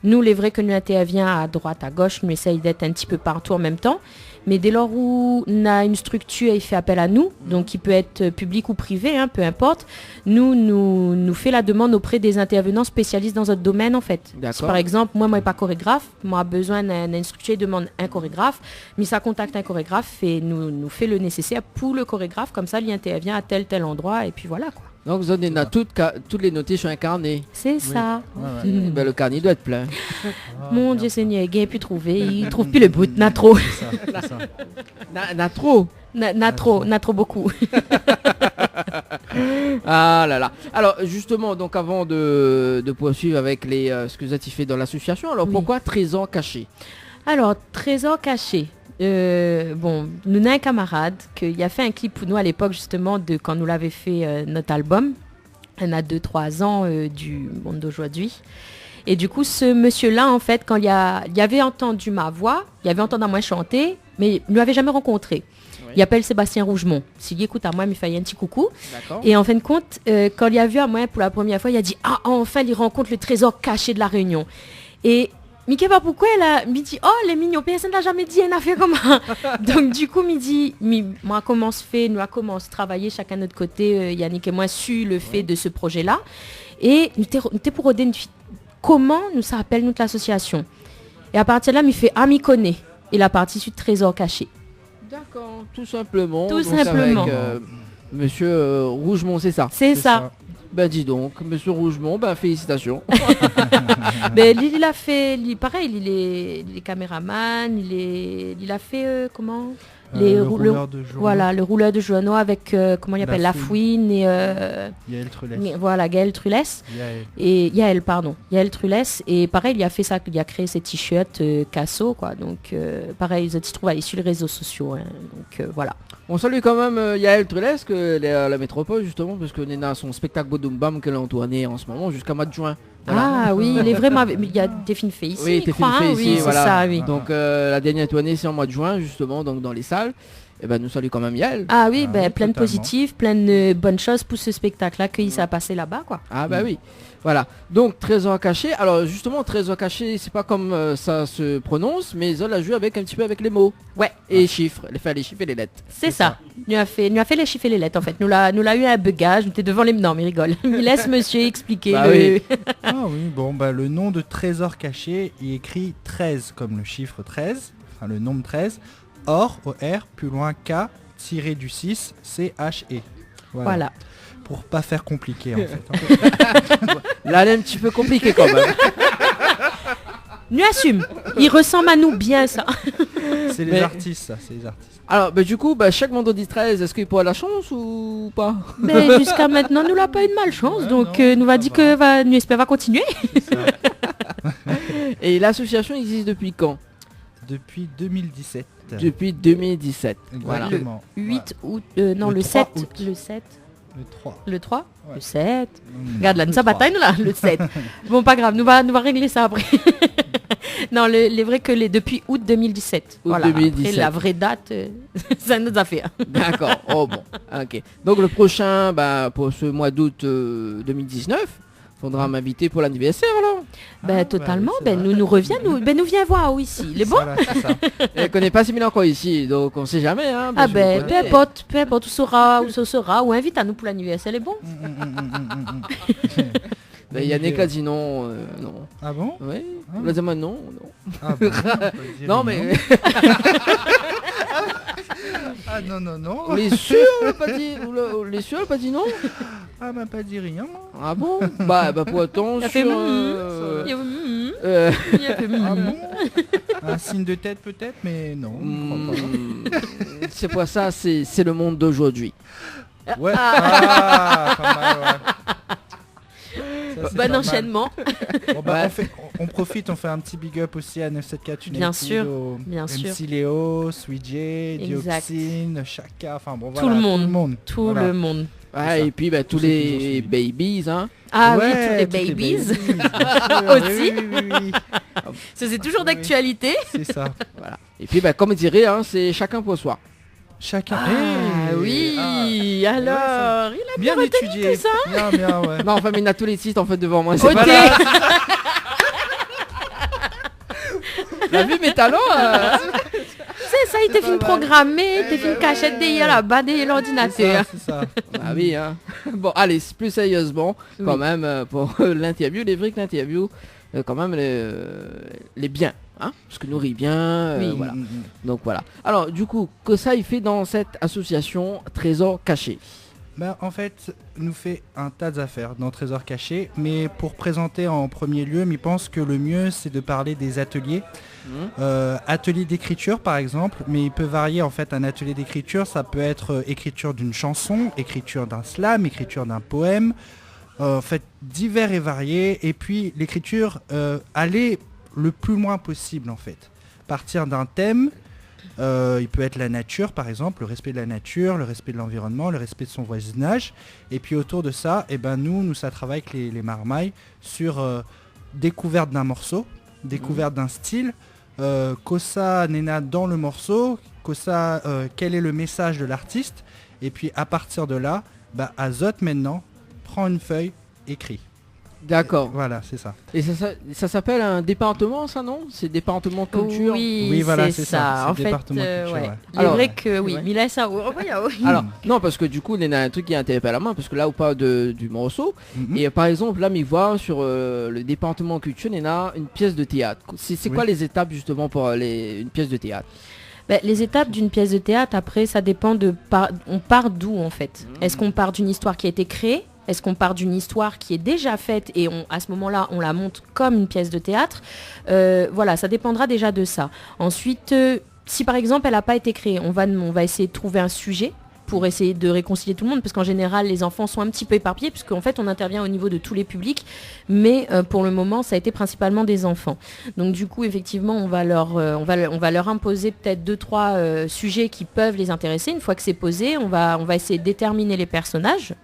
Speaker 5: nous, les vrais que nous intervient à droite, à gauche, nous essayons d'être un petit peu partout en même temps. Mais dès lors où on a une structure, il fait appel à nous, donc il peut être public ou privé, peu importe, nous fait la demande auprès des intervenants spécialistes dans notre domaine, en fait.
Speaker 2: D'accord.
Speaker 5: Si par exemple, moi, je suis pas chorégraphe, moi, j'ai besoin d'une structure, il demande un chorégraphe, mais ça contacte un chorégraphe et nous fait le nécessaire pour le chorégraphe, comme ça, il intervient à tel endroit, et puis voilà, quoi.
Speaker 2: Donc, vous en a toutes les notées sur un carnet.
Speaker 5: C'est ça.
Speaker 2: Ben, le carnet doit être plein.
Speaker 5: Mon Dieu Seigneur, il n'a pu trouver, il trouve plus le bout, n'a trop.
Speaker 2: N'a trop.
Speaker 5: N'a trop beaucoup.
Speaker 2: Ah là là. Alors justement, donc avant de poursuivre avec ce que vous avez fait dans l'association, alors
Speaker 5: Oui.
Speaker 2: pourquoi Trésor caché?
Speaker 5: Alors, trésor caché. Nous avons un camarade qui a fait un clip pour nous à l'époque justement de quand nous l'avait fait notre album. On a 2-3 ans du monde d'aujourd'hui. Et du coup, ce monsieur-là, en fait, quand il avait entendu ma voix, il avait entendu moi chanter, mais il ne l'avait jamais rencontré.
Speaker 2: Oui.
Speaker 5: Il appelle Sébastien Rougemont. S'il écoute à moi, il me fait un petit coucou.
Speaker 2: D'accord.
Speaker 5: Et en fin de compte, quand il a vu à moi pour la première fois, il a dit « Ah, enfin, il rencontre le trésor caché de la Réunion. » Et Mickey, pas pourquoi elle a dit « Oh, les mignons, personne n'a jamais dit une affaire comme ça. » Donc, du coup, moi, comment se fait, nous a commencé à travailler chacun de notre côté, Yannick et moi, sur le fait de ce projet-là. Et nous étions pour redire comment nous s'appelle notre association. Et à partir de là, il fait « Ah, m'y connaît. » Et la partie sur trésor caché.
Speaker 2: D'accord, tout simplement.
Speaker 5: Tout
Speaker 2: Donc,
Speaker 5: simplement.
Speaker 2: Avec, Monsieur Rougemont, c'est ça.
Speaker 5: C'est ça.
Speaker 2: Ben dis donc, Monsieur Rougemont, félicitations.
Speaker 5: Mais lui, il a fait, pareil, il est caméraman, il a fait comment
Speaker 10: le rouleur de journaux.
Speaker 5: Voilà, le rouleur de journaux avec comment il appelle Lafouine et
Speaker 10: Yael Trulès.
Speaker 5: voilà, Gaël Trulès. Et Yael Trulès. Et pareil, il a fait ça, il a créé ses t-shirts Casso, quoi. Donc pareil, ils se trouvent aller sur les réseaux sociaux. Donc voilà.
Speaker 2: On salue quand même Yael Trulès, que la métropole justement, parce que Nena a son spectacle Bodoum Bam qu'elle a tourné en ce moment jusqu'à mois de juin. Voilà.
Speaker 5: Ah oui, il est vraiment. Il y a des films faits ici.
Speaker 2: Oui,
Speaker 5: je crois,
Speaker 2: fait
Speaker 5: oui,
Speaker 2: ici,
Speaker 5: c'est
Speaker 2: voilà.
Speaker 5: ça, oui.
Speaker 2: Donc la dernière tournée c'est en mois de juin justement, donc dans les salles. Et ben nous saluons quand même Yael.
Speaker 5: Ah oui,
Speaker 10: Ah
Speaker 5: plein
Speaker 10: oui,
Speaker 5: de
Speaker 10: totalement.
Speaker 5: positifs, plein de bonnes choses pour ce spectacle-là qu'il s'est passé là-bas, quoi.
Speaker 2: Ah bah oui. Voilà. Donc Trésor caché. Alors justement Trésor caché, c'est pas comme ça se prononce, mais Zol a joué avec un petit peu avec les mots.
Speaker 5: Ouais.
Speaker 2: Et les chiffres, les chiffres et les lettres.
Speaker 5: C'est ça. Nous a fait les chiffres et les lettres, en fait. Nous l'a eu un bugage, nous étions devant les... Non, mais il rigole. Il laisse monsieur expliquer
Speaker 2: Bah
Speaker 5: le...
Speaker 2: oui.
Speaker 10: Ah oui, bon, le nom de Trésor caché, il écrit 13 comme le chiffre 13, enfin le nombre 13, or, O-R, plus loin K, tiré du 6, C-H-E.
Speaker 5: Voilà.
Speaker 10: Pour pas faire compliqué en fait.
Speaker 2: Là, elle est un petit peu compliquée quand même.
Speaker 5: Nous assume. Il ressemble à nous bien, ça.
Speaker 10: C'est les
Speaker 2: Mais-
Speaker 10: artistes, ça, c'est les artistes.
Speaker 2: Alors du coup, chaque vendredi 13, est-ce qu'il pourra la chance ou pas?
Speaker 5: Mais jusqu'à maintenant, nous l'a pas eu de malchance,
Speaker 10: Ouais,
Speaker 5: donc
Speaker 10: non,
Speaker 5: nous va
Speaker 10: ça
Speaker 5: dire
Speaker 10: va.
Speaker 5: que nous espère va continuer.
Speaker 2: Et l'association existe depuis quand?
Speaker 10: Depuis 2017.
Speaker 2: Depuis 2017. Voilà.
Speaker 10: Exactement.
Speaker 5: 8 août, non,
Speaker 10: Le
Speaker 5: le
Speaker 10: 3
Speaker 5: 7.
Speaker 10: août.
Speaker 5: Le 7.
Speaker 10: Le 3.
Speaker 5: Le 3
Speaker 10: Ouais.
Speaker 5: Le 7.
Speaker 10: Regarde
Speaker 5: Regarde là, ça bataille nous là, le 7. Bon, pas grave, nous va régler ça après. Non, les vrais que depuis août 2017.
Speaker 2: Août
Speaker 5: Voilà.
Speaker 2: 2017.
Speaker 5: Après, la vraie date, ça nous a fait.
Speaker 2: D'accord. Oh bon. Ok. Donc le prochain, pour ce mois d'août 2019, faudra m'inviter pour l'anniversaire alors.
Speaker 5: Totalement.
Speaker 10: oui, c'est vrai.
Speaker 5: Nous revient, nous viens voir ici. Les bons.
Speaker 10: Voilà, c'est ça.
Speaker 2: Elle connaît pas Simile encore ici, donc on sait jamais. Hein,
Speaker 5: Ah
Speaker 2: parce que vous
Speaker 5: peu
Speaker 2: connaissez.
Speaker 5: importe, où ce sera, ou invite à nous pour l'anniversaire, les bons.
Speaker 2: Yannick a dit non. Non.
Speaker 10: Ah bon?
Speaker 2: Oui.
Speaker 10: Ah.
Speaker 2: Il a dit non, non.
Speaker 10: Ah bon, on peut dire
Speaker 2: Non mais
Speaker 10: Ah non, non, non.
Speaker 2: on est sûr, elle a pas dit. On est sûr, elle a pas dit non.
Speaker 10: Ah m'a pas dit rien.
Speaker 2: Ah bon? Bah pour autant
Speaker 5: Il a fait
Speaker 2: sur.
Speaker 5: Il a fait
Speaker 2: euh,
Speaker 10: Ah bon? Un signe de tête peut-être, mais non. je crois
Speaker 2: c'est pas ça, c'est le monde d'aujourd'hui.
Speaker 10: pas. Ouais. Ah, pas mal, ouais. Ça, c'est pas
Speaker 5: Bon
Speaker 10: mal.
Speaker 5: enchaînement.
Speaker 10: Bon, bah,
Speaker 2: Ouais.
Speaker 10: on profite, on fait un petit big up aussi à 974 United,
Speaker 5: Bien sûr,
Speaker 10: au
Speaker 5: bien sûr.
Speaker 10: MC Léo, Sweet J,
Speaker 5: Exact.
Speaker 10: Dioxine, Chaka, enfin bon
Speaker 5: Tout
Speaker 10: voilà,
Speaker 5: le monde.
Speaker 10: Tout
Speaker 5: Tout
Speaker 10: Voilà.
Speaker 5: le monde.
Speaker 2: Ouais,
Speaker 10: ça.
Speaker 2: et puis tous
Speaker 10: Tous ceux qui nous ont
Speaker 2: les
Speaker 10: suivis.
Speaker 2: babies, hein.
Speaker 5: Ah
Speaker 10: Ouais,
Speaker 5: oui, tous les
Speaker 10: toutes les
Speaker 5: babies.
Speaker 10: bien sûr,
Speaker 5: Aussi.
Speaker 10: oui.
Speaker 5: C'est toujours
Speaker 10: Oui.
Speaker 5: d'actualité.
Speaker 10: C'est ça.
Speaker 2: Voilà. Et puis comme dirait, hein, c'est chacun pour soi.
Speaker 10: Chacun.
Speaker 5: Ah
Speaker 10: Hey.
Speaker 5: oui,
Speaker 10: Ah.
Speaker 5: alors, il a
Speaker 10: Bien étudié.
Speaker 5: tout ça.
Speaker 10: Bien, ouais.
Speaker 2: Non, enfin, mais il a tous les titres en fait devant moi. C'est
Speaker 5: Ok.
Speaker 2: pas la vue mes talents.
Speaker 5: Ça a été film programmé, des films cachette derrière là-bas, derrière l'ordinateur.
Speaker 10: C'est ça.
Speaker 2: Ah oui, hein. Bon, allez, plus sérieusement, quand
Speaker 5: Oui.
Speaker 2: même, pour l'interview, les vrais que l'interview, quand même, les biens, hein, parce que nourrit bien,
Speaker 5: Oui.
Speaker 2: voilà. Donc voilà. Alors, du coup, que ça il fait dans cette association Trésor Caché?
Speaker 10: Bah, en fait, nous fait un tas d'affaires dans Trésor Caché, mais pour présenter en premier lieu, il pense que le mieux c'est de parler des ateliers. Atelier d'écriture par exemple, mais il peut varier en fait. Un atelier d'écriture, ça peut être écriture d'une chanson, écriture d'un slam, écriture d'un poème, en fait divers et variés. Et puis l'écriture, aller le plus loin possible en fait. Partir d'un thème. Il peut être la nature par exemple, le respect de la nature, le respect de l'environnement, le respect de son voisinage. Et puis autour de ça, nous ça travaille avec les marmailles sur découverte d'un morceau, découverte d'un style, Kosa Nena dans le morceau, Kosa quel est le message de l'artiste. Et puis à partir de là, Azot maintenant prend une feuille, écrit.
Speaker 2: D'accord.
Speaker 10: Voilà, c'est ça.
Speaker 2: Et ça s'appelle un département, ça, non? C'est département culture.
Speaker 5: Oui,
Speaker 10: voilà,
Speaker 5: c'est
Speaker 10: c'est ça.
Speaker 5: ça.
Speaker 10: C'est
Speaker 5: En
Speaker 10: le
Speaker 5: fait,
Speaker 10: département culture, ouais.
Speaker 5: Il est
Speaker 2: Alors,
Speaker 5: vrai que oui,
Speaker 10: ouais.
Speaker 5: mais là ça.
Speaker 2: Alors, non, parce que du coup, il y a un truc qui interpelle à moi, parce que là, on parle du morceau.
Speaker 10: Mhm.
Speaker 2: Et par exemple, là, mais voir sur le département culture, il y en a une pièce de théâtre. C'est quoi les étapes justement pour une pièce de théâtre?
Speaker 5: Les étapes d'une pièce de théâtre, après, ça dépend on part d'où en fait. Est-ce qu'on part d'une histoire qui a été créée? Est-ce qu'on part d'une histoire qui est déjà faite et à ce moment-là, on la monte comme une pièce de théâtre? Voilà, ça dépendra déjà de ça. Ensuite, si par exemple, elle n'a pas été créée, on va essayer de trouver un sujet pour essayer de réconcilier tout le monde, parce qu'en général, les enfants sont un petit peu éparpillés, puisqu'en fait, on intervient au niveau de tous les publics, mais pour le moment, ça a été principalement des enfants. Donc du coup, effectivement, on va leur imposer peut-être 2-3 sujets qui peuvent les intéresser. Une fois que c'est posé, on va essayer de déterminer les personnages,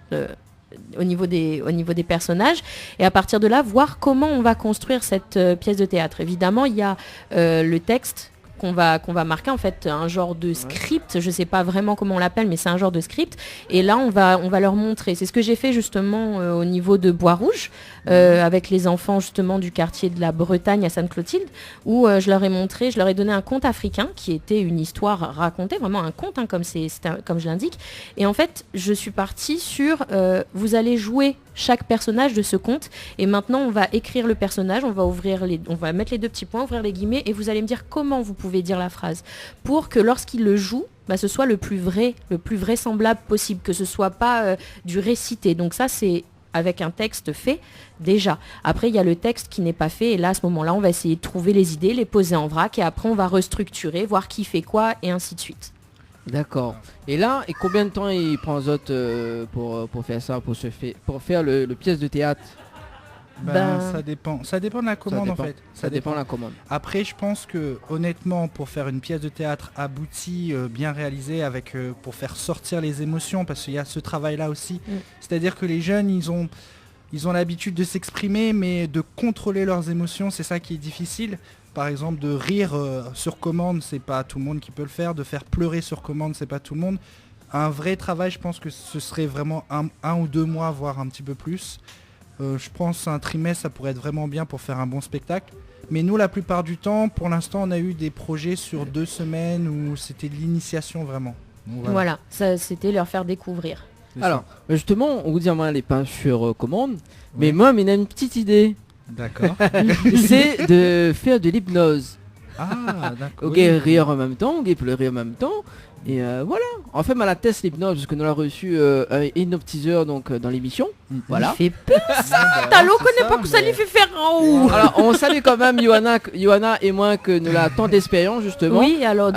Speaker 5: au niveau des personnages, et à partir de là voir comment on va construire cette pièce de théâtre. Évidemment, il y a le texte qu'on va marquer, en fait un genre de script, je sais pas vraiment comment on l'appelle, mais c'est un genre de script, et là on va leur montrer. C'est ce que j'ai fait justement au niveau de Bois-Rouge, avec les enfants justement du quartier de la Bretagne à Sainte-Clotilde, où je leur ai donné un conte africain qui était une histoire racontée, vraiment un conte, hein, comme je l'indique, et en fait je suis partie sur vous allez jouer chaque personnage de ce conte, et maintenant on va écrire le personnage, on va mettre les 2 petits points, ouvrir les guillemets, et vous allez me dire comment vous pouvez dire la phrase, pour que lorsqu'il le joue, ce soit le plus vraisemblable possible, que ce soit pas du récité. Donc ça, c'est avec un texte fait déjà. Après, il y a le texte qui n'est pas fait, et là à ce moment-là, on va essayer de trouver les idées, les poser en vrac, et après on va restructurer, voir qui fait quoi, et ainsi de suite.
Speaker 2: D'accord. Et là, et combien de temps il prend Zot pour faire ça, pour faire le pièce de théâtre?
Speaker 10: Ça dépend de la commande en fait.
Speaker 2: Ça dépend de la commande.
Speaker 10: Après, je pense que honnêtement, pour faire une pièce de théâtre aboutie, bien réalisée, avec pour faire sortir les émotions, parce qu'il y a ce travail-là aussi. C'est-à-dire que les jeunes, ils ont l'habitude de s'exprimer, mais de contrôler leurs émotions, c'est ça qui est difficile. Par exemple, de rire sur commande, c'est pas tout le monde qui peut le faire. De faire pleurer sur commande, c'est pas tout le monde. Un vrai travail, je pense que ce serait vraiment un ou 2 mois, voire un petit peu plus. Je pense un trimestre, ça pourrait être vraiment bien pour faire un bon spectacle. Mais nous, la plupart du temps, pour l'instant, on a eu des projets sur 2 semaines où c'était de l'initiation vraiment. Donc,
Speaker 8: voilà, ça, c'était leur faire découvrir.
Speaker 2: Alors, justement, on vous dit, moi, elle n'est pas sur commande, mais moi, il y a une petite idée.
Speaker 10: D'accord.
Speaker 2: C'est de faire de l'hypnose.
Speaker 10: Ah, d'accord.
Speaker 2: Ok, rire en même temps, ok, pleurer en même temps. Et voilà. En fait, la test l'hypnose, parce que nous l'avons reçu un hypnotiseur donc, dans l'émission. Voilà.
Speaker 8: Il fait peur ça. T'as connaît pas que ça lui fait faire en haut.
Speaker 2: Alors, on salue quand même Johanna et moi que nous avons tant d'expérience justement.
Speaker 8: Oui, alors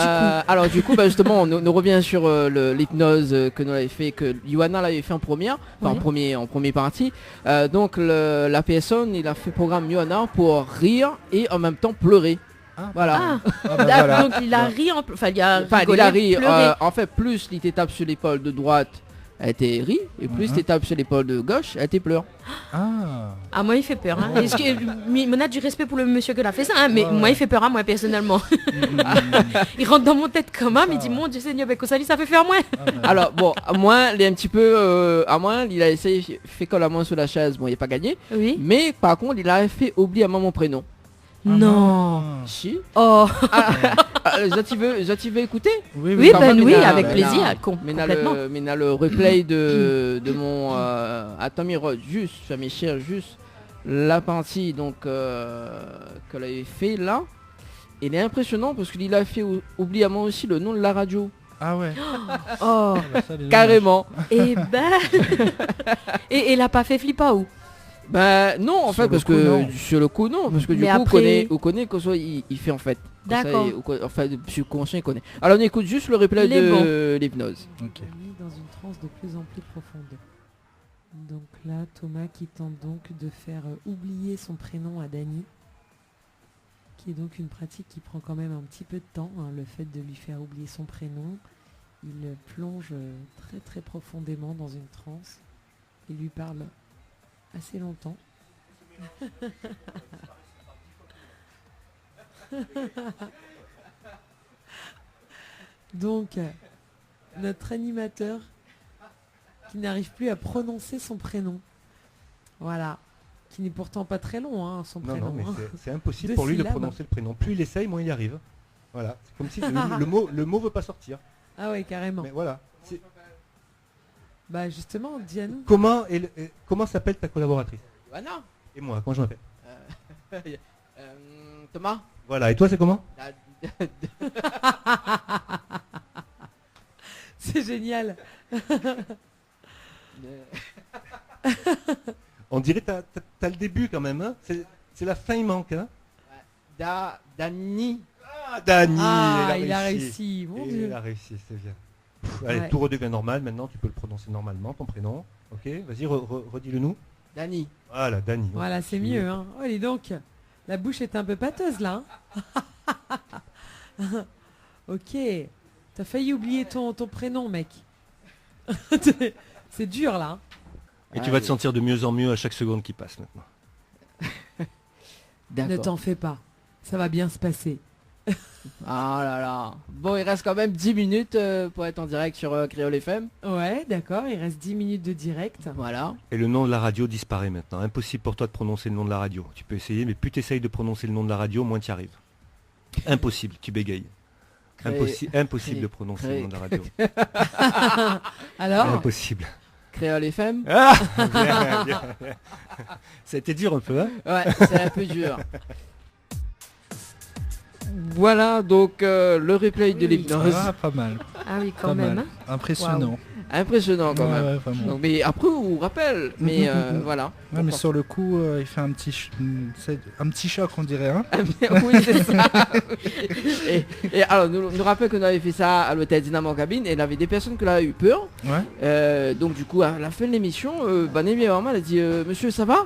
Speaker 8: du coup.
Speaker 2: Justement, nous revient sur l'hypnose que nous l'avons fait, que Johanna l'avait fait en première, en première partie. Donc, la personne, il a fait programme Johanna pour rire et en même temps pleurer. Voilà.
Speaker 8: Voilà. Donc il a ri il a ri.
Speaker 2: En fait, plus il t'étape sur l'épaule de droite, elle était ri, et plus il t'étape sur l'épaule de gauche, elle était pleure.
Speaker 8: Ah, moi il fait peur. Hein. On a du respect pour le monsieur qui l'a fait ça, hein, mais moi il fait peur à moi personnellement. Il rentre dans mon tête comme ça, il dit mon Dieu Seigneur, ça fait faire moi.
Speaker 2: Alors bon, à moins il est un petit peu, à moins il a essayé fait coller la main sur la chaise, bon il n'a pas gagné.
Speaker 8: Oui.
Speaker 2: Mais par contre il a fait oublier à moi mon prénom.
Speaker 8: Non.
Speaker 2: Si.
Speaker 8: Oh.
Speaker 2: Tu veux écouter?
Speaker 8: Oui, avec plaisir.
Speaker 2: Mais il y a le replay de mon Tommy Rod, juste, mes chers, juste la partie donc qu'elle avait fait là. Il est impressionnant parce qu'il a fait oublier à moi aussi le nom de la radio.
Speaker 10: Ah ouais.
Speaker 8: Oh.
Speaker 2: Carrément.
Speaker 8: Et il a pas fait flipper ou?
Speaker 2: Non en fait parce que sur le coup non parce que du coup après... on connaît que soit il fait en fait.
Speaker 8: D'accord.
Speaker 2: Enfin subconscient il connaît. Alors on écoute juste le replay de l'hypnose.
Speaker 5: Okay. Dans une transe de plus en plus profonde. Donc là Thomas qui tente donc de faire oublier son prénom à Dany, qui est donc une pratique qui prend quand même un petit peu de temps, hein, le fait de lui faire oublier son prénom. Il plonge très très profondément dans une transe et lui parle assez longtemps. Donc, notre animateur qui n'arrive plus à prononcer son prénom. Voilà. Qui n'est pourtant pas très long, hein, son prénom.
Speaker 11: Non, mais c'est impossible pour lui de prononcer le prénom. Plus il essaye, moins il y arrive. Voilà. C'est comme si le mot veut pas sortir.
Speaker 5: Ah ouais, carrément.
Speaker 11: Mais voilà.
Speaker 5: Bah justement, Diane.
Speaker 11: Comment s'appelle ta collaboratrice?
Speaker 2: Johanna.
Speaker 11: Et moi, comment je m'appelle?
Speaker 2: Thomas.
Speaker 11: Voilà, et toi c'est comment?
Speaker 5: C'est génial.
Speaker 11: On dirait que t'as le début quand même, hein. C'est la fin, il manque, hein.
Speaker 2: Dany.
Speaker 11: Ah, Dany.
Speaker 5: Il a réussi, mon Dieu.
Speaker 11: Il a réussi, c'est bien. Allez, tout redevient normal, maintenant tu peux le prononcer normalement, ton prénom. Ok, vas-y, redis-le nous.
Speaker 2: Dany.
Speaker 11: Voilà, Dany.
Speaker 5: Voilà, c'est mieux. Hein. Oh, dis donc, la bouche est un peu pâteuse là. Hein. Ok, t'as failli oublier ton prénom, mec. C'est dur là. Hein.
Speaker 11: Et tu vas te sentir de mieux en mieux à chaque seconde qui passe maintenant.
Speaker 5: Ne t'en fais pas, ça va bien se passer.
Speaker 2: Ah là là. Bon, il reste quand même 10 minutes pour être en direct sur Créole FM.
Speaker 5: Ouais, d'accord, il reste 10 minutes de direct.
Speaker 2: Voilà.
Speaker 11: Et le nom de la radio disparaît maintenant. Impossible pour toi de prononcer le nom de la radio. Tu peux essayer, mais plus tu essayes de prononcer le nom de la radio, moins tu y arrives. Impossible, tu bégayes. Impossible de prononcer le nom de la radio.
Speaker 5: Alors
Speaker 11: impossible.
Speaker 2: Créole FM.
Speaker 11: Ah bien. Ça a été dur un peu, hein?
Speaker 2: Ouais, c'est un peu dur. Voilà donc le replay de l'hypnose.
Speaker 10: Ah, pas mal.
Speaker 8: Ah oui, quand
Speaker 10: Pas
Speaker 8: même.
Speaker 10: mal.
Speaker 8: Hein.
Speaker 10: Impressionnant.
Speaker 2: Impressionnant quand
Speaker 10: Ouais,
Speaker 2: même.
Speaker 10: ouais, vraiment.
Speaker 2: Donc, mais après, on vous rappelle. Mais voilà.
Speaker 10: Ouais, mais sur le coup, il fait un petit choc, on dirait. Hein.
Speaker 2: Oui, c'est ça. et alors, nous rappelle que nous avions fait ça à l'hôtel Dynamo Cabine et il y avait des personnes qui avaient eu peur.
Speaker 10: Ouais.
Speaker 2: Donc du coup, à la fin de l'émission, Némi vraiment, elle a dit monsieur, ça va?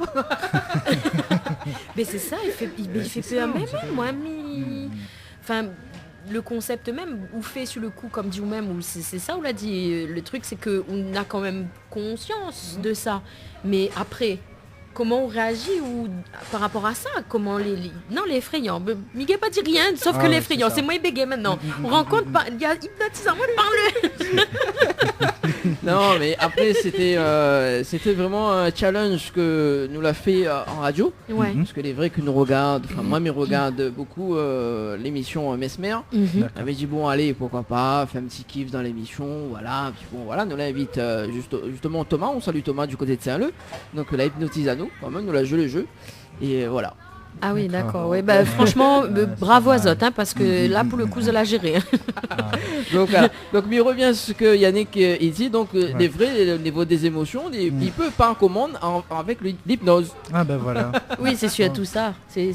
Speaker 8: Mais c'est ça, il fait peur même. Moi, enfin, le concept même, ou fait sur le coup, comme dit ou même, ou c'est ça, on l'a dit. Le truc, c'est qu'on a quand même conscience de ça. Mais après, comment on réagit ou par rapport à ça, comment non, les effrayants. Miguel pas dit rien, sauf que l'effrayant, c'est moi et bégay maintenant. On rencontre, il y a hypnotisant, moi de parler.
Speaker 2: Non, mais après, c'était vraiment un challenge que nous l'a fait en radio.
Speaker 8: Ouais.
Speaker 2: Parce que les vrais que nous regardent, enfin moi, me regarde beaucoup l'émission Mesmer. Avait dit bon, allez, pourquoi pas, faire un petit kiff dans l'émission, voilà. Puis bon, voilà, nous l'invite justement Thomas, on salue Thomas du côté de Saint-Leu. Donc la hypnotise à nous, quand même, nous l'a joué le jeu. Et voilà.
Speaker 8: Ah oui, d'accord. Ouais, bah, franchement, bravo à Zot, hein, parce que là, pour le coup, je l'ai géré.
Speaker 2: Donc, mais il revient à ce que Yannick il dit. Donc, les vrais, au niveau des émotions, il peut pas en commande avec l'hypnose.
Speaker 10: Ah ben voilà.
Speaker 8: Oui, c'est surtout ça. C'est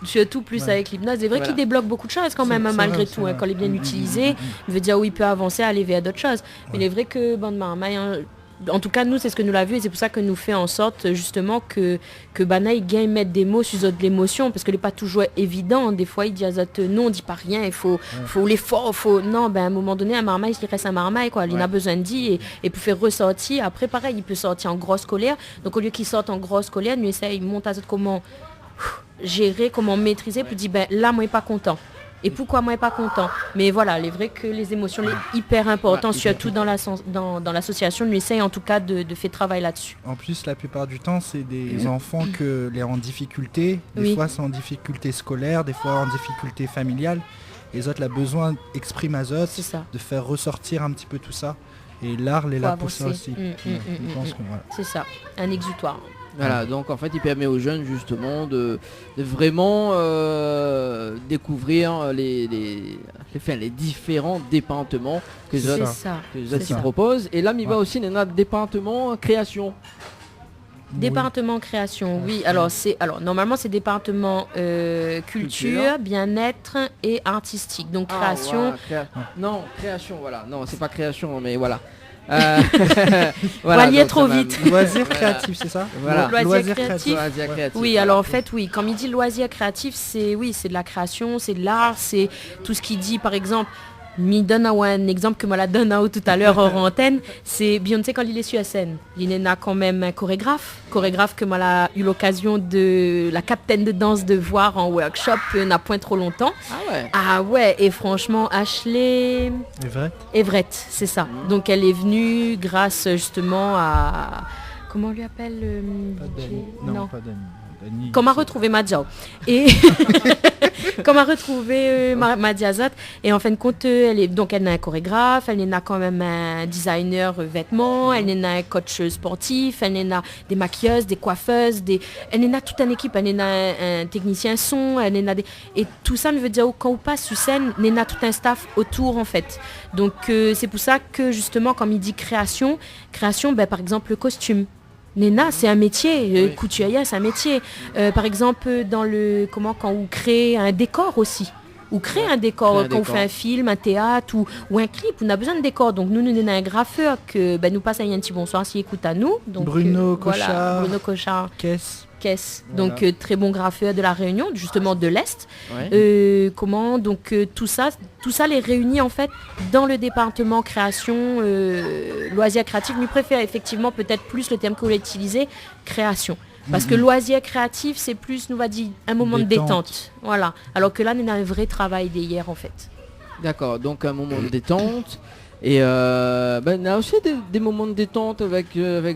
Speaker 8: surtout plus avec l'hypnose. C'est vrai qu'il débloque beaucoup de choses quand même, hein, malgré tout. Hein, quand il est bien utilisé, il veut dire où il peut avancer, aller vers d'autres choses. Mais il est vrai que Bande Marmaille... En tout cas, nous, c'est ce que nous l'avons vu et c'est pour ça que nous fait en sorte justement que Banaï gagne mettre des mots sur l'émotion parce que n'est pas toujours évident. Des fois, il dit à Zot, non, on dit pas rien, il faut l'effort, non, ben à un moment donné, un marmaille, il reste un marmaille, quoi. Il a besoin de dire et pour faire ressortir. Après, pareil, il peut sortir en grosse colère. Donc, au lieu qu'il sorte en grosse colère, nous essaye, il monte à Zot comment gérer, comment maîtriser, puis dit, ben là, moi, je suis pas content. Et pourquoi moi, je suis pas content? Mais voilà, il est vrai que les émotions sont hyper importantes, surtout dans l'association. Nous essaye en tout cas de faire travail là-dessus.
Speaker 10: En plus, la plupart du temps, c'est des enfants que les en difficulté. Des fois, c'est en difficulté scolaire, des fois en difficulté familiale. Et Zot a besoin, exprime à Zot, de faire ressortir un petit peu tout ça. Et l'art les là pour ça aussi.
Speaker 8: C'est ça, un exutoire.
Speaker 2: Voilà, donc en fait il permet aux jeunes justement de vraiment découvrir les différents départements que Zot propose. Et là il va aussi dans notre département création.
Speaker 8: Département création, oui. Alors normalement c'est département culture, bien-être et artistique. Donc création.
Speaker 2: Non, création, voilà. Non, c'est pas création, mais voilà.
Speaker 8: Voilà, donc trop vite.
Speaker 10: Loisirs créatifs, c'est ça?
Speaker 8: Voilà. Loisirs créatifs. Oui, alors en fait, oui, quand il dit loisirs créatifs, c'est de la création, c'est de l'art, c'est tout ce qu'il dit, par exemple. Me donne un exemple que moi donne tout à l'heure hors antenne, c'est Beyoncé quand il est sur la scène. Il a quand même un chorégraphe que moi a eu l'occasion de la capitaine de danse de voir en workshop n'a point trop longtemps. Ah ouais, et franchement Ashley Everett, c'est ça. Donc elle est venue grâce justement à comment on lui appelle
Speaker 10: non, pas Dani.
Speaker 8: Qu'on m'a retrouvé Madiao. Et qu'on m'a retrouvé Madiazat. Et en fin de compte, elle a un chorégraphe, elle a quand même un designer vêtements, elle a un coach sportif, elle a des maquilleuses, des coiffeuses, elle a toute une équipe, elle a un technicien son, et tout ça me veut dire quand on passe sur scène, elle a tout un staff autour en fait. Donc c'est pour ça que justement, comme il dit création, par exemple le costume. Néna, c'est un métier, couturière, c'est un métier. Par exemple, quand on crée un décor aussi. Ou créer un décor, quand on fait un film, un théâtre ou un clip, on a besoin de décor. Donc nous avons un graffeur que nous passe un petit bonsoir s'il écoute à nous. Donc,
Speaker 10: Bruno Cochard.
Speaker 8: Bruno Cochard.
Speaker 10: Caisse.
Speaker 8: Voilà. Donc très bon graffeur de la Réunion, justement de l'Est. Tout ça les réunit en fait dans le département création, loisirs créatifs. Nous préfère effectivement peut-être plus le terme que vous voulez utiliser, création. Parce que loisirs créatifs, c'est plus, nous va dire, un moment de détente. Voilà. Alors que là, on a un vrai travail d'hier en fait.
Speaker 2: D'accord, donc un moment de détente. Et on a aussi des moments de détente avec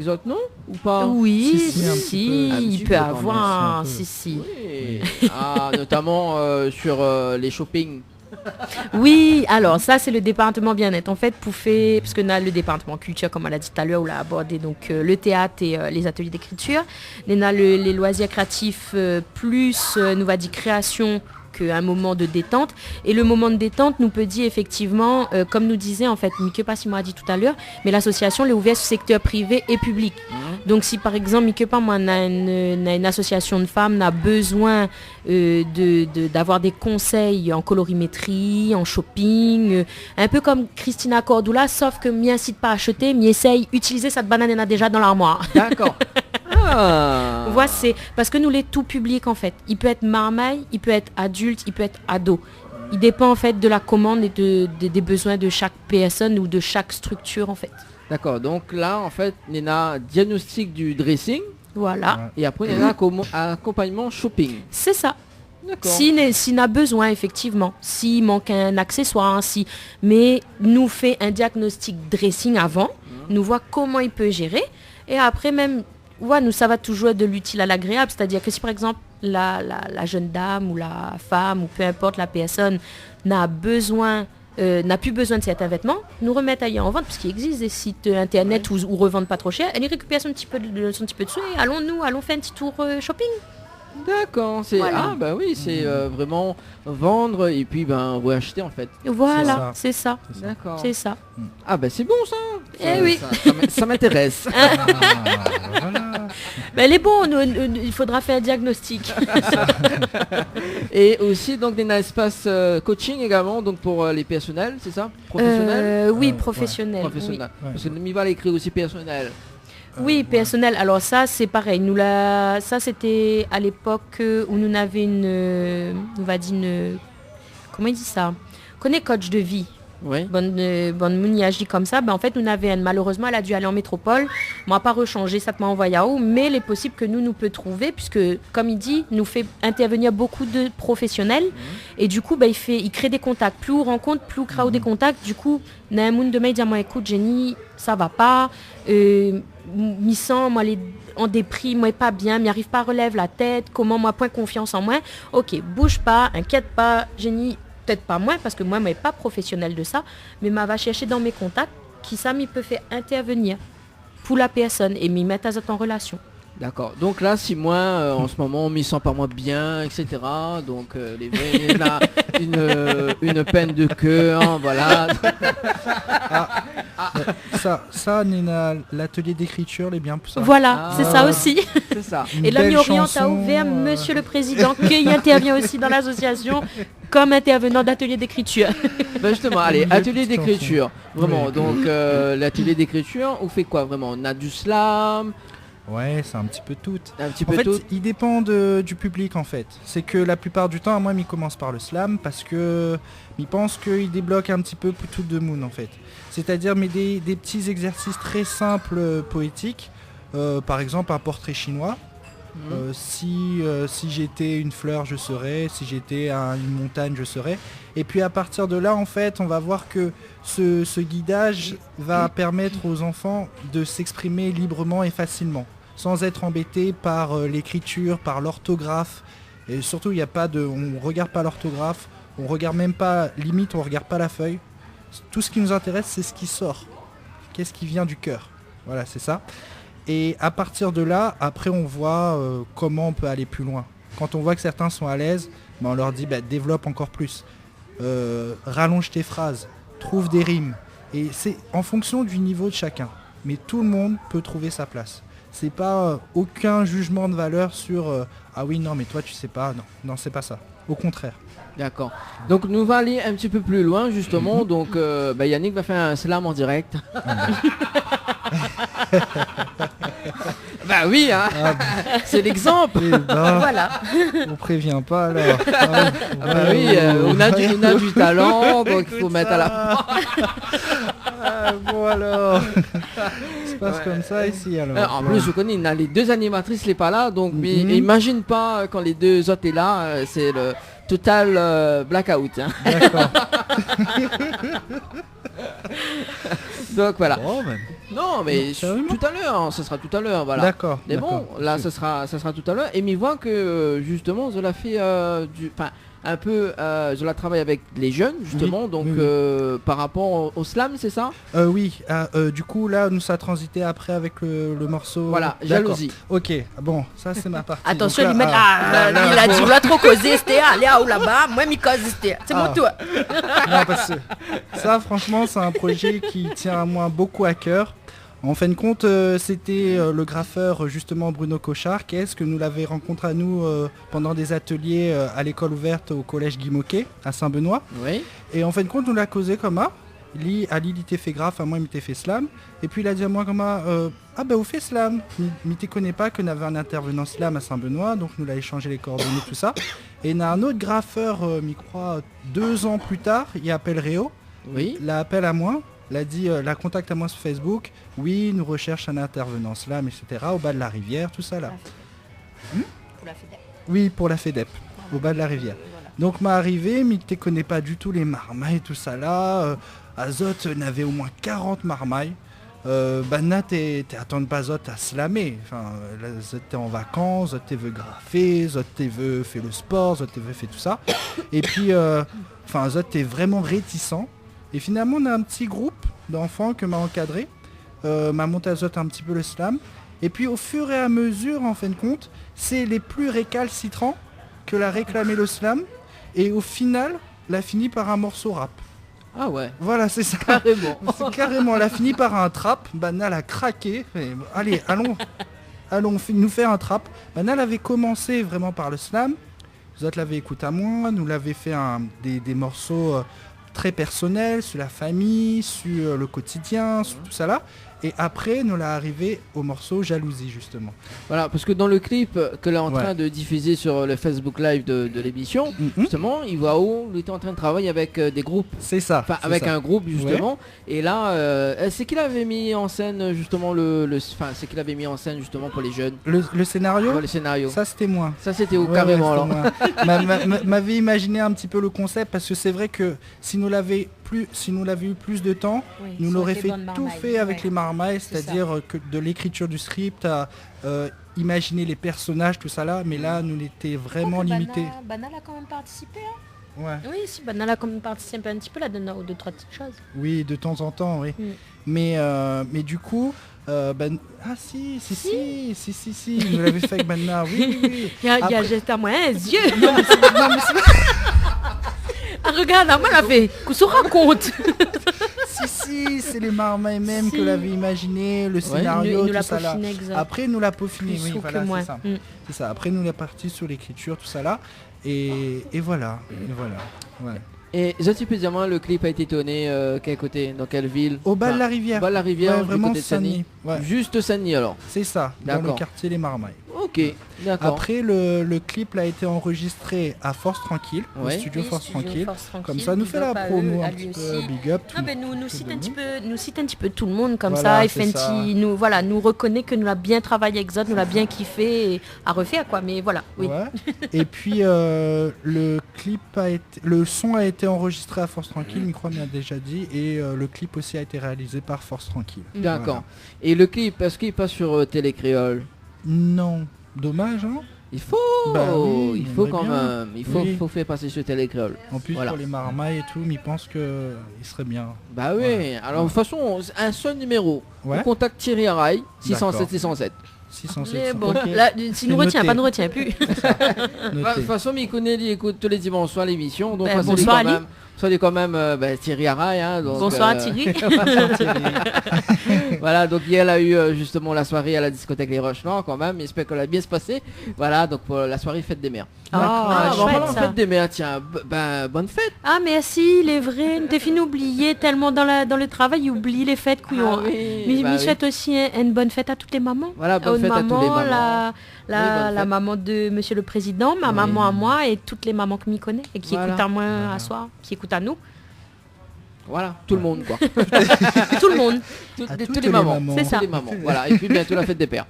Speaker 2: Zot, non? Ou pas?
Speaker 8: Oui, si, il peut avoir, si.
Speaker 2: Oui. Notamment sur les shopping.
Speaker 8: Oui, alors ça c'est le département bien-être. En fait, parce qu'on a le département culture, comme on l'a dit tout à l'heure, on l'a abordé, donc le théâtre et les ateliers d'écriture. On a les loisirs créatifs plus, nous va dire création un moment de détente. Et le moment de détente nous peut dire effectivement, comme nous disait en fait, Mike Passimo a dit tout à l'heure, mais l'association est ouverte sur le secteur privé et public. Donc si par exemple, Mike Pas, moi, on a une association de femmes, n'a besoin d'avoir des conseils en colorimétrie, en shopping, un peu comme Christina Cordula, sauf que m'y incite pas à acheter, m'y essaye utiliser cette banane elle a déjà dans l'armoire.
Speaker 2: D'accord. Ah.
Speaker 8: Voilà, c'est parce que nous les tout public en fait. Il peut être marmaille, il peut être adulte, il peut être ado. Il dépend en fait de la commande et des besoins de chaque personne ou de chaque structure en fait.
Speaker 2: D'accord, donc là en fait, il y a diagnostic du dressing.
Speaker 8: Voilà.
Speaker 2: Et après, il y a accompagnement shopping.
Speaker 8: C'est ça.
Speaker 2: D'accord.
Speaker 8: S'il n'a besoin, effectivement. S'il manque un accessoire, mais nous fait un diagnostic dressing avant, nous voit comment il peut gérer. Et après même, nous, ça va toujours de l'utile à l'agréable. C'est-à-dire que si par exemple, la jeune dame ou la femme ou peu importe la personne n'a plus besoin de certains vêtements, nous remettre ailleurs en vente, parce qu'il existe des sites internet où revendent pas trop cher. Elle y récupère son petit peu de sous et allons faire un petit tour shopping.
Speaker 2: D'accord, c'est c'est vraiment vendre et puis reacheter en fait.
Speaker 8: Voilà, c'est ça.
Speaker 2: D'accord.
Speaker 8: C'est ça.
Speaker 2: Ah c'est bon ça.
Speaker 8: Oui.
Speaker 2: Ça m'intéresse.
Speaker 8: Voilà. Elle est bon, il faudra faire un diagnostic.
Speaker 2: Et aussi donc il y a un espace coaching également donc pour les personnels, c'est ça? Professionnels?
Speaker 8: Oui, professionnel.
Speaker 2: Professionnel.
Speaker 8: Oui.
Speaker 2: Parce que Mival écrit aussi personnel.
Speaker 8: Oui, personnel. Alors ça, c'est pareil. Ça, c'était à l'époque où nous avions comment il dit ça? Qu'on est coach de vie.
Speaker 2: Oui.
Speaker 8: Bonne Mouni agit comme ça. En fait, nous avions malheureusement, elle a dû aller en métropole. Moi, pas rechanger, ça te m'a envoyé à où. Mais il est possible que nous peut trouver, puisque, comme il dit, nous fait intervenir beaucoup de professionnels. Et du coup, il crée des contacts. Plus on rencontre, plus on crée des contacts. Du coup, Namoun demain, il dit à moi, écoute, Jenny, ça va pas. M'y sens, moi, en déprime, moi, pas bien, m'y arrive pas à relever la tête. Comment, moi, point confiance en moi. Ok, bouge pas, inquiète pas, Jenny. Peut-être pas moi, parce que moi, je ne suis pas professionnelle de ça, mais je vais chercher dans mes contacts qui ça m'y peut faire intervenir pour la personne et m'y mettre en relation.
Speaker 2: D'accord. Donc là, si moi, en ce moment, on m'y sent pas moi bien, etc. Donc il y a une peine de cœur, voilà.
Speaker 10: Ça, Nina, l'atelier d'écriture, est bien pour ça.
Speaker 8: Voilà, c'est ça aussi.
Speaker 2: C'est ça.
Speaker 8: Et l'homme oriente a ouvert Monsieur le Président, qui intervient aussi dans l'association comme intervenant d'atelier d'écriture.
Speaker 2: Justement, allez, atelier d'écriture. Vraiment, donc l'atelier d'écriture, on fait quoi vraiment? On a du slam.
Speaker 10: Ouais, c'est un petit peu tout.
Speaker 2: En fait,
Speaker 10: il dépend du public en fait. C'est que la plupart du temps, moi, il commence par le slam parce que il pense qu'il débloque un petit peu pour tout de moon en fait. C'est-à-dire mais des petits exercices très simples poétiques. Par exemple, un portrait chinois. Si j'étais une fleur, je serais. Si j'étais une montagne, je serais. Et puis à partir de là, en fait, on va voir que ce guidage va permettre aux enfants de s'exprimer librement et facilement, sans être embêtés par l'écriture, par l'orthographe. Et surtout, on regarde pas l'orthographe, on regarde même pas, limite, on regarde pas la feuille. Tout ce qui nous intéresse, c'est ce qui sort. Qu'est-ce qui vient du cœur? Voilà, c'est ça. Et à partir de là, après, on voit comment on peut aller plus loin. Quand on voit que certains sont à l'aise, on leur dit développe encore plus. Rallonge tes phrases, trouve des rimes. Et c'est en fonction du niveau de chacun. Mais tout le monde peut trouver sa place. C'est pas aucun jugement de valeur sur ah oui, non, mais toi, tu sais pas. Non, c'est pas ça. Au contraire.
Speaker 2: D'accord. Donc nous va aller un petit peu plus loin justement. Donc Yannick va faire un slam en direct. Oui, hein. C'est l'exemple.
Speaker 8: Voilà.
Speaker 10: On prévient pas alors.
Speaker 2: On a du talent, donc il faut mettre à la.
Speaker 10: Bon alors. Ça se passe comme ça ici alors.
Speaker 2: En plus, je connais, il y a les deux animatrices n'est pas là, donc mais imagine pas quand les deux autres est là, c'est le total blackout. Hein.
Speaker 10: D'accord.
Speaker 2: Donc voilà.
Speaker 10: Oh,
Speaker 2: non mais tout à l'heure, ce sera tout à l'heure, voilà.
Speaker 10: D'accord.
Speaker 2: Mais bon, là ça sera tout à l'heure. Et m'y voit que justement, cela fait un peu, je la travaille avec les jeunes justement,
Speaker 10: Oui,
Speaker 2: donc
Speaker 10: oui.
Speaker 2: par rapport au slam, c'est ça?
Speaker 10: Oui, du coup là nous ça a transité après avec le morceau.
Speaker 2: Voilà,
Speaker 10: D'accord.
Speaker 2: Jalousie.
Speaker 10: Ok, bon, ça c'est ma partie.
Speaker 8: Attention,
Speaker 10: Donc
Speaker 8: il
Speaker 10: là,
Speaker 8: met
Speaker 10: là,
Speaker 8: il a dit, on a trop causé, c'était allez où là-bas, moi mi cause c'était. C'est mon tour.
Speaker 10: Non, parce que ça franchement c'est un projet qui tient à moi beaucoup à cœur. En fin de compte, c'était le graffeur justement Bruno Cochard, qu'est-ce que nous l'avait rencontré à nous pendant des ateliers à l'école ouverte au collège Guy Moquet à Saint-Benoît.
Speaker 2: Oui.
Speaker 10: Et en fin de compte, nous l'a causé comme ça. Ali il était fait graphe, à moi il m'était fait slam. Et puis il a dit à moi comme ça, ah ben vous fait slam. Mais tu connais pas qu'on avait un intervenant slam à Saint-Benoît, donc nous l'a échangé les coordonnées, tout ça. Et il y a un autre graffeur, je crois 2 ans plus tard, il appelle Réo.
Speaker 2: Oui.
Speaker 10: L'a appelle à moi. L'a dit, la contacte à moi sur Facebook. Oui, nous recherche un intervenant slam, etc. Au bas de la rivière, tout ça là.
Speaker 8: Pour la FEDEP.
Speaker 10: Oui, pour la FEDEP, au bas de la rivière. Donc m'a arrivé, mais tu connais pas du tout les marmailles, tout ça là. Azote n'avait au moins 40 marmailles. Là, t'es attendre pas Zot à slammer. Enfin, là, Zot t'es en vacances, Zot t'es veut graffer, Zot t'es veut faire le sport, Zot t'es veut faire tout ça. Et puis, Zot t'es vraiment réticent. Et finalement, on a un petit groupe d'enfants que m'a encadré, m'a monté à Zot un petit peu le slam. Et puis, au fur et à mesure, en fin de compte, c'est les plus récalcitrants que l'a réclamé le slam. Et au final, l'a fini par un morceau rap.
Speaker 2: Ah ouais.
Speaker 10: Voilà, c'est ça.
Speaker 2: Carrément.
Speaker 10: C'est carrément, elle a fini par un trap. Banal a craqué. Et, allez, allons nous faire un trap. Banal avait commencé vraiment par le slam. Vous autres l'avez écouté à moi. Nous l'avez fait des morceaux très personnels sur la famille, sur le quotidien, sur tout ça là. Et après, nous l'a arrivé au morceau Jalousie, justement.
Speaker 2: Voilà, parce que dans le clip que l'on est en train de diffuser sur le Facebook Live de l'émission, justement, il voit où il était en train de travailler avec des groupes.
Speaker 10: C'est ça.
Speaker 2: Enfin, avec un groupe, justement. Ouais. Et là, c'est qu'il avait mis en scène, justement, c'est qu'il avait mis en scène, justement, pour les jeunes.
Speaker 10: Le scénario?
Speaker 2: Ouais, le scénario.
Speaker 10: Ça, c'était moi.
Speaker 2: Ça, c'était carrément, alors.
Speaker 10: M'avait imaginé un petit peu le concept, parce que c'est vrai que si nous l'avions eu plus de temps, nous l'aurait fait tout fait avec les marmailles, c'est-à-dire que de l'écriture du script à imaginer les personnages, tout ça là, mais là nous était vraiment limité.
Speaker 8: Banal a quand même participé. Hein.
Speaker 10: Ouais.
Speaker 8: Oui, si Banal a quand même participé un petit peu là-dedans, 2-3 petites choses.
Speaker 10: Oui, de temps en temps, oui. Mais du coup, si, nous l'avait fait avec Banal, oui.
Speaker 8: Il y a juste à moi un yeux. Ah, regarde, moi l'a fait, qu'on se raconte.
Speaker 10: Si, c'est les marmailles même que l'avait imaginé, le scénario, tout ça là. Après, nous l'a peaufiné, oui, voilà, c'est ça. C'est ça. Après, nous l'a parti sur l'écriture, tout ça là. Et voilà. Ouais.
Speaker 2: Et tu peux dire, le clip a été tourné quel côté, dans quelle ville?
Speaker 10: Au bas de la rivière.
Speaker 2: Au bas de la rivière,
Speaker 10: vraiment
Speaker 2: côté de Saint-Denis.
Speaker 10: Ouais.
Speaker 2: Juste Saint-Denis alors.
Speaker 10: C'est ça, dans le quartier Les Marmailles.
Speaker 2: Ok, d'accord.
Speaker 10: Après, le clip a été enregistré à Force Tranquille, au studio Force Tranquille. Comme ça, nous fait la promo un petit peu, big up.
Speaker 8: Nous cite un petit peu tout le monde comme ça. Et Fenty nous reconnaît que nous l'a bien travaillé avec Zot, nous l'a bien kiffé et à refaire quoi. Mais voilà, oui.
Speaker 10: Ouais. Et puis le son a été enregistré à Force Tranquille, je crois, on a déjà dit, et le clip aussi a été réalisé par Force Tranquille.
Speaker 2: D'accord.
Speaker 10: Voilà.
Speaker 2: Et le clip, est-ce qu'il passe sur Télé Créole?
Speaker 10: Non. Dommage, hein?
Speaker 2: Il faut quand même. Il faut faire passer sur Télé Créole.
Speaker 10: En plus, pour les marmailles et tout, mais il pense qu'il serait bien.
Speaker 2: Bah oui. Voilà. Alors, de toute façon, un seul numéro. On contacte Thierry Araille, 607.
Speaker 10: 607.
Speaker 8: Bon, là, s'il ne nous retient pas, ne retient plus.
Speaker 2: De toute façon, il connaît, il écoute tous les dimanches soir l'émission. Donc,
Speaker 8: bonsoir Ali.
Speaker 2: Soyez quand même Thierry Araille. Hein, donc,
Speaker 8: bonsoir Thierry.
Speaker 2: Voilà, donc hier elle a eu justement la soirée à la discothèque Les Roches Noirs quand même. J'espère qu'elle a bien se passer. Voilà, donc pour la soirée Fête des Mères. Fête des Mères, tiens, bonne fête.
Speaker 8: Ah merci, il est vrai, t'es fini oublié tellement dans le travail, il oublie les fêtes couillon. Mais souhaite aussi une bonne fête à toutes les mamans.
Speaker 2: Voilà, bonne fête à toutes les mamans.
Speaker 8: La maman de Monsieur le Président, ma maman à moi et toutes les mamans que m'y connaît et qui écoutent à moi à soir, qui écoutent à nous.
Speaker 2: Voilà, tout le monde quoi.
Speaker 8: Tout le monde.
Speaker 2: Tous les mamans.
Speaker 8: C'est ça.
Speaker 2: Les mamans. Voilà, et puis bientôt la fête des pères.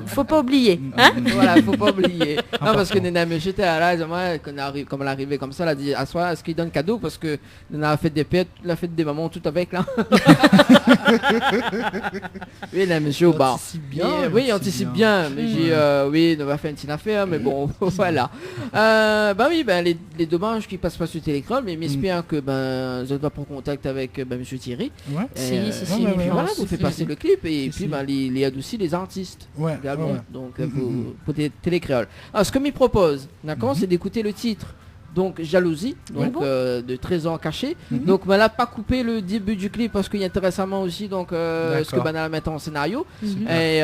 Speaker 8: Faut pas oublier. Hein
Speaker 2: voilà, faut pas oublier. Non, parce que Nena j'étais à là, comme elle arrivait comme ça, elle a dit à soi, est-ce qu'il donne cadeau parce que on a la fête des pères, la fête des mamans, tout avec là. Oui, là, monsieur, bah. Oui, anticipe bien. Mais oui, on va faire une petite affaire, mais bon, voilà. Les dommages qui passent pas sur Télécrol, mais j'espère que vous êtes pas pour contact avec monsieur Thierry.
Speaker 5: Ouais.
Speaker 2: Voilà, vous faites passer le clip et puis il aide aussi les artistes également. Donc pour Télécréole. Alors ce que m'y propose, d'accord, c'est d'écouter le titre. Donc Jalousie, donc de Trésor caché. Donc là pas couper le début du clip parce qu'il y a intéressant aussi donc ce que Banal met en scénario. Et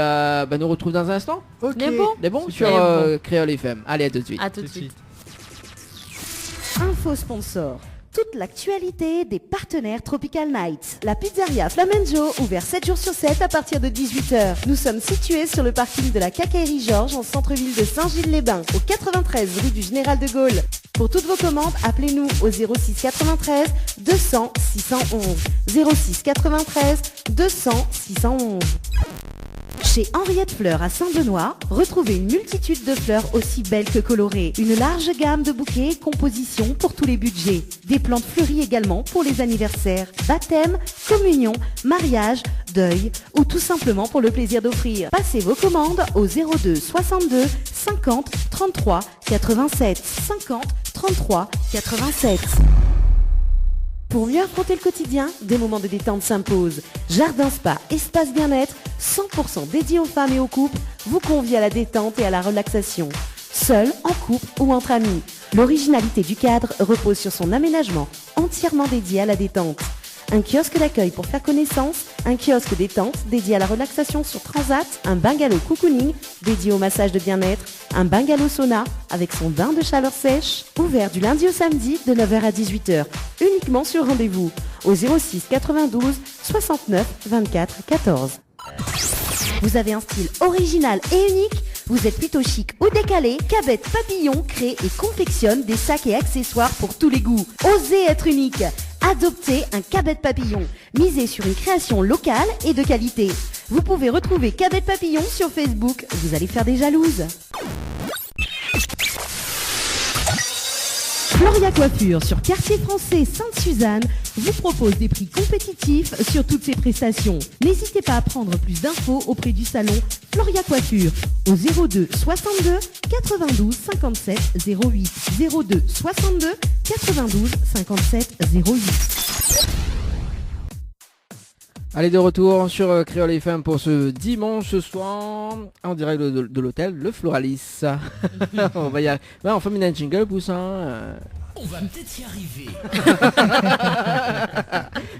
Speaker 2: nous retrouve dans un instant.
Speaker 8: C'est
Speaker 2: bon sur Créole FM. Allez, à tout de suite.
Speaker 8: À tout de suite.
Speaker 1: Info sponsor. Toute l'actualité des partenaires Tropical Nights. La pizzeria Flamenjo, ouvert 7 jours sur 7 à partir de 18h. Nous sommes situés sur le parking de la Quincaillerie Georges en centre-ville de Saint-Gilles-les-Bains, au 93 rue du Général de Gaulle. Pour toutes vos commandes, appelez-nous au 06 93 200 611. 06 93 200 611. Chez Henriette Fleurs à Saint-Benoît, retrouvez une multitude de fleurs aussi belles que colorées. Une large gamme de bouquets et compositions pour tous les budgets. Des plantes fleuries également pour les anniversaires, baptêmes, communions, mariages, deuil ou tout simplement pour le plaisir d'offrir. Passez vos commandes au 02 62 50 33 87 50 33 87. Pour mieux affronter le quotidien, des moments de détente s'imposent. Jardin Spa, espace bien-être, 100% dédié aux femmes et aux couples, vous convie à la détente et à la relaxation. Seul, en couple ou entre amis. L'originalité du cadre repose sur son aménagement, entièrement dédié à la détente. Un kiosque d'accueil pour faire connaissance, un kiosque détente dédié à la relaxation sur Transat, un bungalow cocooning dédié au massage de bien-être, un bungalow sauna avec son bain de chaleur sèche, ouvert du lundi au samedi de 9h à 18h, uniquement sur rendez-vous, au 06 92 69 24 14. Vous avez un style original et unique? Vous êtes plutôt chic ou décalé? Cabette Papillon crée et confectionne des sacs et accessoires pour tous les goûts. Osez être unique. Adoptez un Cabette Papillon. Misez sur une création locale et de qualité. Vous pouvez retrouver Cabette Papillon sur Facebook. Vous allez faire des jalouses. Floria Coiffure sur Quartier Français Sainte-Suzanne vous propose des prix compétitifs sur toutes ses prestations. N'hésitez pas à prendre plus d'infos auprès du salon Floria Coiffure au 02 62 92 57 08 02 62 92 57 08.
Speaker 2: Allez, de retour sur Créole FM pour ce dimanche soir en direct de l'hôtel Le Floralis. On va y arriver. Ouais, on fait une jingle pour ça.
Speaker 12: On va peut-être y arriver.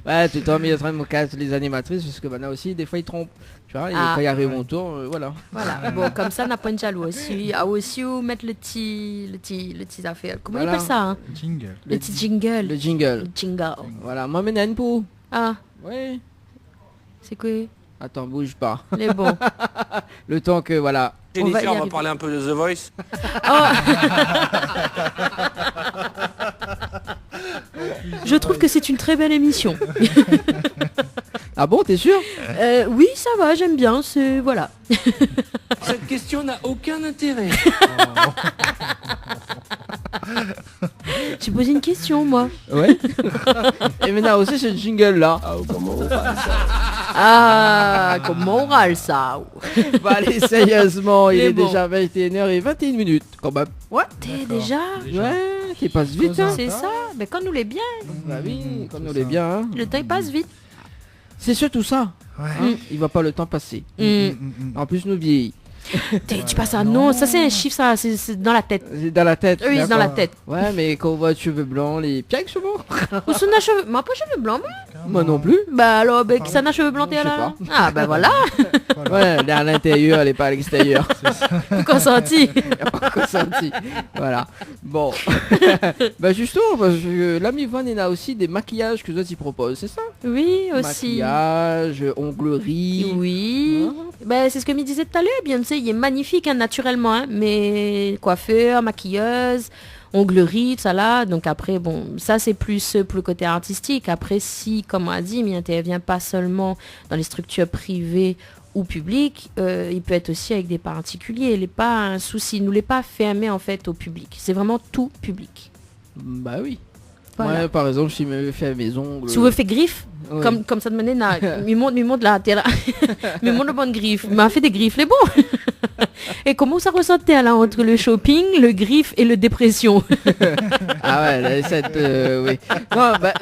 Speaker 2: Ouais, tout le temps, il est en train de me casser les animatrices parce que maintenant aussi, des fois, ils trompent. Tu vois, et quand il arrive mon tour, voilà.
Speaker 8: Voilà. Bon, comme ça, on n'a pas une jaloux aussi. À aussi mettre le petit affaire. Comment on appelle ça hein?
Speaker 10: Jingle.
Speaker 8: Le petit jingle.
Speaker 2: Le jingle.
Speaker 8: Le jingle.
Speaker 2: Voilà, moi, maintenant, pour.
Speaker 8: Ah.
Speaker 2: Oui.
Speaker 8: C'est quoi?
Speaker 2: Attends, bouge pas.
Speaker 8: Les bons.
Speaker 2: Le temps que, voilà.
Speaker 13: On va parler un peu de The Voice.
Speaker 8: Je trouve que c'est une très belle émission.
Speaker 2: Ah bon, t'es sûr?
Speaker 8: Oui, ça va, j'aime bien. Voilà.
Speaker 13: Cette question n'a aucun intérêt.
Speaker 8: J'ai posé une question, moi.
Speaker 2: Ouais. Et maintenant aussi, ce jingle là.
Speaker 8: Comment on râle ça?
Speaker 2: Bah allez, sérieusement, il est déjà 21h21 quand même.
Speaker 8: Ouais, t'es déjà?
Speaker 2: Ouais, qui passe vite. Hein.
Speaker 8: C'est ça, mais quand nous l'est bien.
Speaker 2: Bah oui, quand nous l'est bien. Hein.
Speaker 8: Le temps il passe vite.
Speaker 2: C'est surtout ça. Ouais. Hein, il va pas le temps passer. En plus, nous vieillit.
Speaker 8: Tu passes à non, ça c'est un chiffre, ça c'est dans la tête.
Speaker 2: C'est dans la tête.
Speaker 8: Oui, c'est dans la tête.
Speaker 2: Ouais, mais quand on voit cheveux blancs, les pierres cheveux.
Speaker 8: Ou ça n'a cheveux, moi pas cheveux blancs.
Speaker 2: Moi non plus.
Speaker 8: Bah alors, ça n'a cheveux blancs, t'es là. Ah bah voilà.
Speaker 2: Ouais, elle est à l'intérieur, elle est pas à l'extérieur.
Speaker 8: Consenti.
Speaker 2: Consenti. Voilà. Bon. Bah justement, parce que l'ami Van il a aussi des maquillages que toi tu proposes, c'est ça?
Speaker 8: Oui, aussi.
Speaker 2: Maquillage, onglerie.
Speaker 8: Oui. Bah c'est ce que me disait tout à l'heure, bien tu sais, il est magnifique hein, naturellement, hein, mais coiffeur, maquilleuse, onglerie, tout ça là. Donc après, bon, ça c'est plus pour le côté artistique. Après, si, comme on a dit, il n'intervient pas seulement dans les structures privées ou publiques, il peut être aussi avec des particuliers. Il n'est pas un souci, il ne l'est pas fermé en fait au public. C'est vraiment tout public.
Speaker 2: Bah oui.
Speaker 8: Voilà.
Speaker 2: Moi, par exemple, si je me fais mes ongles.
Speaker 8: Si vous faites griffe,
Speaker 2: Ouais.
Speaker 8: comme ça de manière, il monte là, t'es là. Il monte de bonnes griffes. Il m'a fait des griffes, les bons. Et comment ça ressentait là entre le shopping, le griffe et le dépression?
Speaker 2: Ah ouais, oui. Non, bah,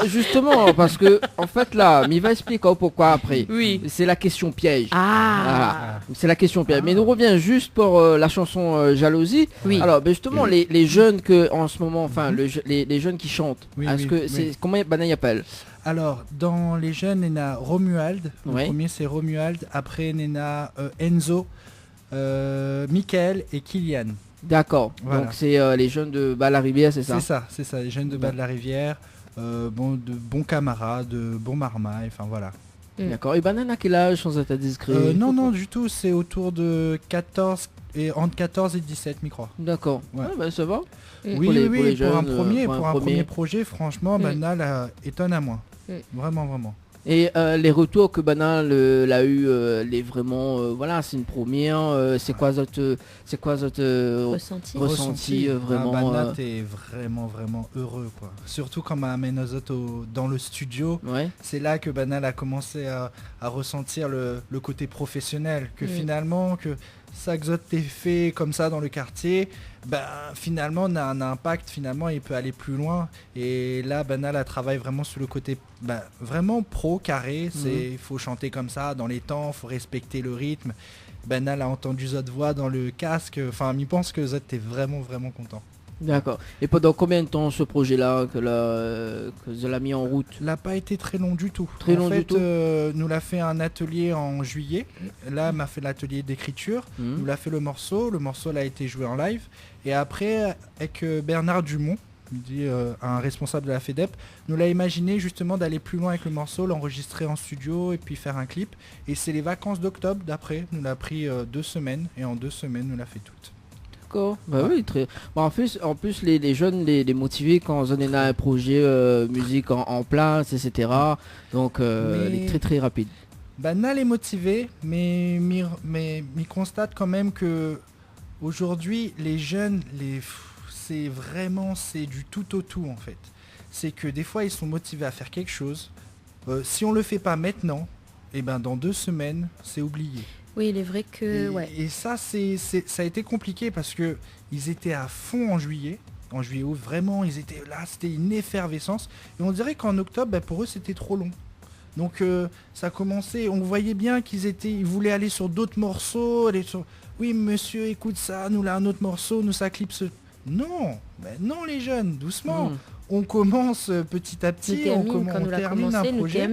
Speaker 2: justement, parce que, en fait, là, il va expliquer pourquoi après.
Speaker 8: Oui.
Speaker 2: C'est la question piège.
Speaker 8: Ah.
Speaker 2: Voilà. C'est la question piège. Mais nous revient juste pour la chanson Jalousie.
Speaker 8: Oui.
Speaker 2: Alors, ben, justement, les jeunes que, en ce moment, enfin, les jeunes qui chantent,
Speaker 10: Oui,
Speaker 2: est-ce
Speaker 10: oui,
Speaker 2: que
Speaker 10: oui.
Speaker 2: c'est, comment Banane y appelle?
Speaker 10: Alors, dans les jeunes, il y a Romuald. Le
Speaker 2: Ouais.
Speaker 10: premier, c'est Romuald. Après, il y a Enzo, Michael et Kylian.
Speaker 2: D'accord.
Speaker 10: Voilà.
Speaker 2: Donc, c'est les jeunes de Bas-la-Rivière, c'est ça?
Speaker 10: C'est ça, les jeunes de Bas de la Rivière. De bons camarades, de bons marmailles, enfin voilà.
Speaker 2: D'accord. Et Banane à quel âge, sans être discret?
Speaker 10: Non, du tout, c'est autour de 14 et entre 14 et 17, je crois.
Speaker 2: D'accord.
Speaker 10: Ouais.
Speaker 2: Ah, ben, ça va.
Speaker 10: Oui,
Speaker 2: Pour les
Speaker 10: pour
Speaker 2: jeunes,
Speaker 10: un premier,
Speaker 2: pour un
Speaker 10: premier projet, franchement, Banal étonne à moi. Vraiment, vraiment.
Speaker 2: Et les retours que Banal l'a eu, les vraiment, voilà, c'est une première. C'est quoi votre ressenti vraiment?
Speaker 10: Banal, t'es vraiment, vraiment heureux, quoi. Surtout quand m'a amené nos autres dans le studio.
Speaker 2: Ouais.
Speaker 10: C'est là que Banal a commencé à ressentir le côté professionnel, que finalement, que ça que t'es fait comme ça dans le quartier, ben finalement on a un impact, finalement il peut aller plus loin. Et là Banal a travaillé vraiment sur le côté vraiment pro, carré. C'est il faut chanter comme ça dans les temps, faut respecter le rythme. Banal a entendu Zot voix dans le casque, enfin il pense que Zot était vraiment vraiment content.
Speaker 2: D'accord. Et pendant combien de temps ce projet-là que vous l'avez mis en route?
Speaker 10: L'a pas été très long du tout.
Speaker 2: Très
Speaker 10: en
Speaker 2: long
Speaker 10: fait,
Speaker 2: du tout.
Speaker 10: nous l'a fait un atelier en juillet. Là, m'a fait l'atelier d'écriture. Nous l'a fait le morceau. Le morceau l'a été joué en live. Et après, avec Bernard Dumont, un responsable de la FEDEP, nous l'a imaginé justement d'aller plus loin avec le morceau, l'enregistrer en studio et puis faire un clip. Et c'est les vacances d'octobre d'après. Nous l'a pris 2 semaines. Et en 2 semaines, nous l'a fait toutes.
Speaker 2: D'accord. Bah oui, très. Bon, en plus les jeunes, les motivés quand on a un projet musique en place, etc. Donc il est très très rapide.
Speaker 10: Banal est motivé, mais constate quand même que aujourd'hui les jeunes, c'est du tout au tout en fait. C'est que des fois ils sont motivés à faire quelque chose. Si on le fait pas maintenant, et ben dans 2 semaines c'est oublié.
Speaker 8: Oui, il est vrai que...
Speaker 10: Et ça, ça a été compliqué parce que ils étaient à fond en juillet août, vraiment, ils étaient là, c'était une effervescence. Et on dirait qu'en octobre, pour eux, c'était trop long. Donc ça commençait, on voyait bien ils voulaient aller sur d'autres morceaux, oui monsieur, écoute ça, nous là un autre morceau, nous ça clipse. Non, non les jeunes, doucement. On commence petit à petit, on termine un projet,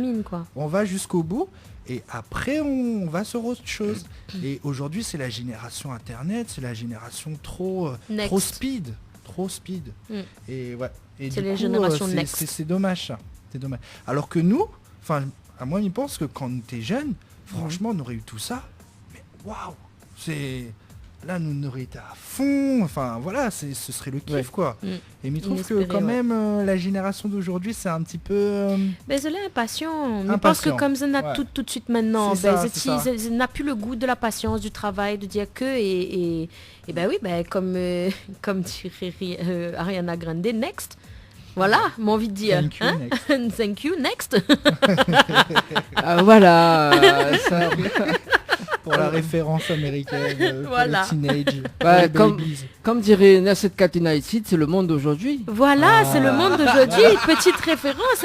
Speaker 10: on va jusqu'au bout. Et après, on va sur autre chose. Et aujourd'hui, c'est la génération Internet, c'est la génération trop speed. Trop speed. Et ouais. Et
Speaker 8: c'est
Speaker 10: du
Speaker 8: les
Speaker 10: coup,
Speaker 8: générations next.
Speaker 10: C'est dommage ça. C'est dommage. Alors que nous, à moi, je pense que quand on était jeunes, franchement, on aurait eu tout ça. Mais waouh, là, nous on aurait été à fond. Enfin, voilà, ce serait le kiff, quoi. Et je trouve que quand même, la génération d'aujourd'hui, c'est un petit peu...
Speaker 8: Mais c'est impatient. Je pense que comme ça n'a tout de suite maintenant, ça n'a plus le goût de la patience, du travail, de dire que... Et ben oui, comme dirait Ariana Grande, next. Voilà, mon envie de dire. Thank you, next.
Speaker 2: Voilà. Ça...
Speaker 10: Pour la référence américaine,
Speaker 8: voilà.
Speaker 10: Teenage,
Speaker 2: comme dirait Nasset United, c'est le monde d'aujourd'hui.
Speaker 8: Voilà, c'est le monde d'aujourd'hui. Petite référence,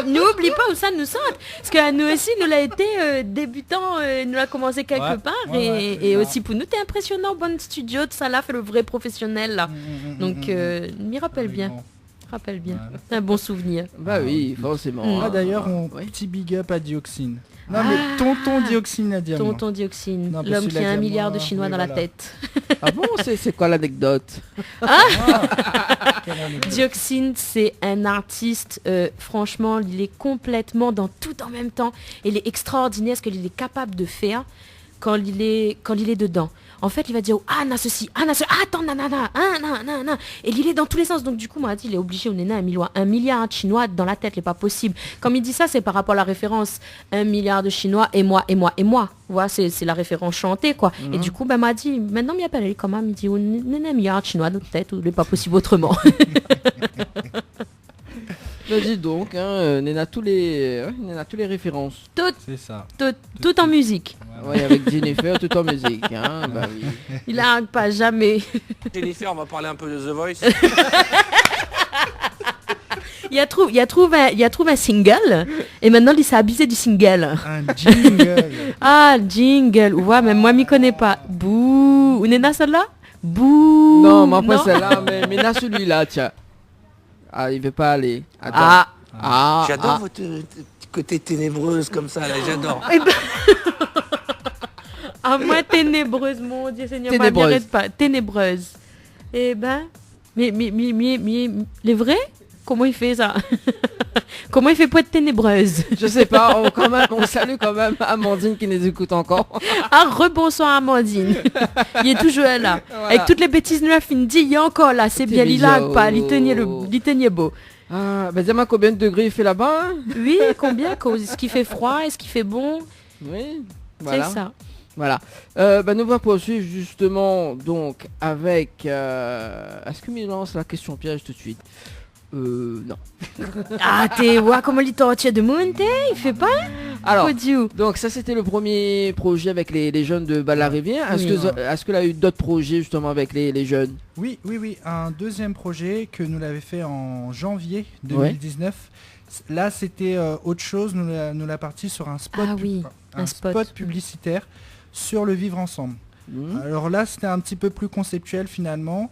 Speaker 8: n'oublie pas où ça nous sort. Parce qu'à nous aussi, nous l'a été débutant, nous l'a commencé quelque part. Et aussi pour nous, t'es impressionnant, bon studio, tout ça là, fait le vrai professionnel là. Donc, m'y rappelle bien. C'est un bon souvenir.
Speaker 2: Bah oui, forcément.
Speaker 10: D'ailleurs, petit big up à Dioxine. Non mais tonton Dioxine à dire.
Speaker 8: Tonton Dioxine, l'homme qui a 1 milliard de Chinois dans la tête.
Speaker 2: Ah bon, c'est quoi l'anecdote?
Speaker 8: Dioxine, c'est un artiste, franchement, il est complètement dans tout en même temps. Il est extraordinaire ce qu'il est capable de faire quand il est dedans. En fait, il va dire Anna ceci, Anna ceci, attends, nanana, nanana. Et il est dans tous les sens. Donc du coup, moi, il est obligé, on est né 1 milliard de Chinois dans la tête, c'est pas possible. Comme il dit ça, c'est par rapport à la référence 1 milliard de Chinois et moi. Voilà, c'est la référence chantée, quoi. Et du coup, m'a dit, maintenant, il appelle comment? Il dit, on est 1 milliard de Chinois dans notre tête, ou n'est pas possible autrement.
Speaker 2: Bah, dis donc, hein, Nena tous les références.
Speaker 10: C'est ça.
Speaker 8: Tout en musique.
Speaker 2: Ouais, avec Jennifer, tout en musique. Hein, bah oui.
Speaker 8: Il n'arrête pas jamais.
Speaker 13: Jennifer, on va parler un peu de The Voice.
Speaker 8: Il a trouvé un single et maintenant il s'est abusé du single.
Speaker 10: Un jingle.
Speaker 8: Ah, jingle. Ouais, mais moi, je m'y connais pas. Bouh. Ou Nena, celle-là? Bouh.
Speaker 2: Non, mais après celle-là, mais là, celui-là, tiens. Ah, il veut pas aller. Attends.
Speaker 13: J'adore votre côté ténébreuse comme ça, là, j'adore.
Speaker 8: Ah, moi, ténébreuse, mon Dieu Seigneur.
Speaker 2: Ténébreuse.
Speaker 8: M'arrête pas. Ténébreuse. Eh ben, mais, les vrais? Comment il fait ça? Comment il fait pour être ténébreuse?
Speaker 2: Je sais pas, on salue quand même Amandine qui nous écoute encore.
Speaker 8: Ah, rebonsoir Amandine. Il est toujours là.
Speaker 2: Voilà.
Speaker 8: Avec toutes les bêtises nous a fini dit, il est encore là. C'est bien, il lag pas, il tenait beau.
Speaker 2: Ah, bah dis-moi combien de degrés il fait là-bas, hein?
Speaker 8: Oui, combien? Est-ce qu'il fait froid? Est-ce qu'il fait bon?
Speaker 2: Oui, voilà.
Speaker 8: C'est ça.
Speaker 2: Voilà. Nous allons poursuivre justement donc avec... Est-ce que me lance la question piège tout de suite? Non.
Speaker 8: Ah, t'es ouais, comment il t'en de monte? Il fait pas?
Speaker 2: Alors, donc ça c'était le premier projet avec les jeunes de Bas-de-la-Rivière. Est-ce que là a eu d'autres projets justement avec les jeunes?
Speaker 10: Oui. Un deuxième projet que nous l'avons fait en janvier 2019. Ouais. Là c'était autre chose. Nous l'a parti sur un spot, un spot publicitaire sur le vivre ensemble. Alors là c'était un petit peu plus conceptuel finalement.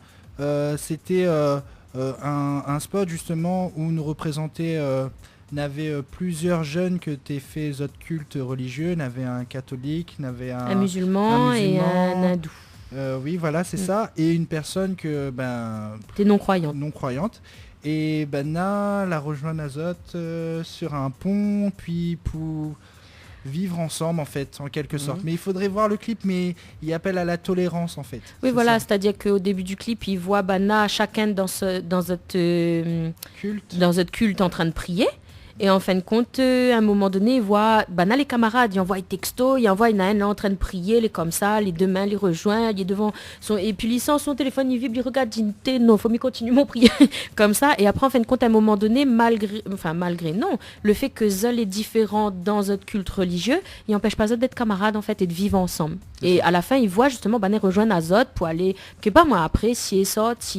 Speaker 10: C'était un spot justement où nous représentait n'avait plusieurs jeunes que t'es fait autres cultes religieux, n'avait un catholique, n'avait un
Speaker 8: musulman et un hindou.
Speaker 10: Oui voilà c'est ça, et une personne que
Speaker 8: t'es non-croyante.
Speaker 10: Et Banna la rejoint Azote sur un pont, puis pour vivre ensemble en fait, en quelque sorte. Mais il faudrait voir le clip, mais il appelle à la tolérance en fait.
Speaker 8: Oui voilà, c'est-à-dire qu'au début du clip, il voit Banna chacun dans notre culte en train de prier. Et en fin de compte, à un moment donné, il voit Banna les camarades, il envoie un texto, il envoie un en train de prier, il est comme ça, les deux mains les rejoint, il est devant et puis il sent son téléphone, il vibre, il regarde, il dit non, faut mieux continuer mon prière comme ça. Et après en fin de compte, à un moment donné, malgré non, le fait que Zol est différent dans notre culte religieux, il n'empêche pas Zol d'être camarades en fait et de vivre ensemble. Et à la fin, il voit justement Banna rejoindre Azot pour aller, que pas moi après, s'y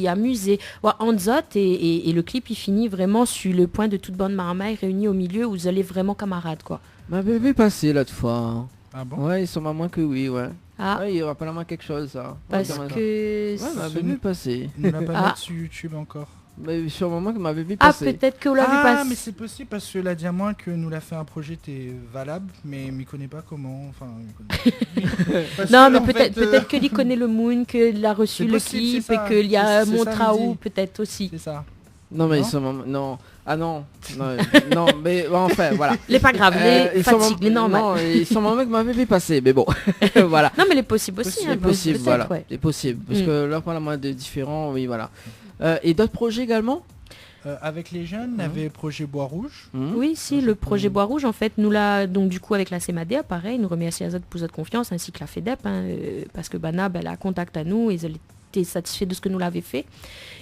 Speaker 8: amuser, en Zot et le clip il finit vraiment sur le point de toute bonne marmaille réunis au milieu où vous allez vraiment camarades quoi.
Speaker 2: Ma bébé passé l'autre fois.
Speaker 10: Ah bon?
Speaker 2: Ouais, ils sont maman que oui, ouais.
Speaker 8: Ah.
Speaker 2: Ouais, il rappelle à moi quelque chose ça.
Speaker 8: Parce que...
Speaker 2: Ouais, ma bébé passé.
Speaker 10: On l'a pas mis sur YouTube encore.
Speaker 2: Mais sur le moment que ma bébé passé.
Speaker 8: Ah peut-être que vous l'avez passé.
Speaker 10: Ah mais c'est possible parce que la diamant que nous l'a fait un projet était valable, mais il connaît pas comment. Enfin.
Speaker 8: Non mais peut-être que lui connaît le moon, qu'il a reçu le clip et qu'il y a Montraou peut-être aussi.
Speaker 10: C'est ça.
Speaker 2: Non mais ils sont non. Ah non, non, mais enfin voilà.
Speaker 8: Il est pas grave, les fatigues, les normal.
Speaker 2: Non, ils sont maman que ma bébé passé, mais bon, voilà.
Speaker 8: Non mais il est possible aussi.
Speaker 2: C'est possible, voilà. Ouais. C'est possible, parce que là, par la moins de différents, oui, voilà. Et d'autres projets également?
Speaker 10: Avec les jeunes, on avait le projet Bois Rouge.
Speaker 8: Oui, si, le projet Bois Rouge, en fait, nous l'a, donc du coup, avec la CMADA, pareil, nous remercions Azot pour votre confiance, ainsi que la FEDEP, parce que Banna, elle a contact à nous, et elle était satisfaite de ce que nous l'avons fait.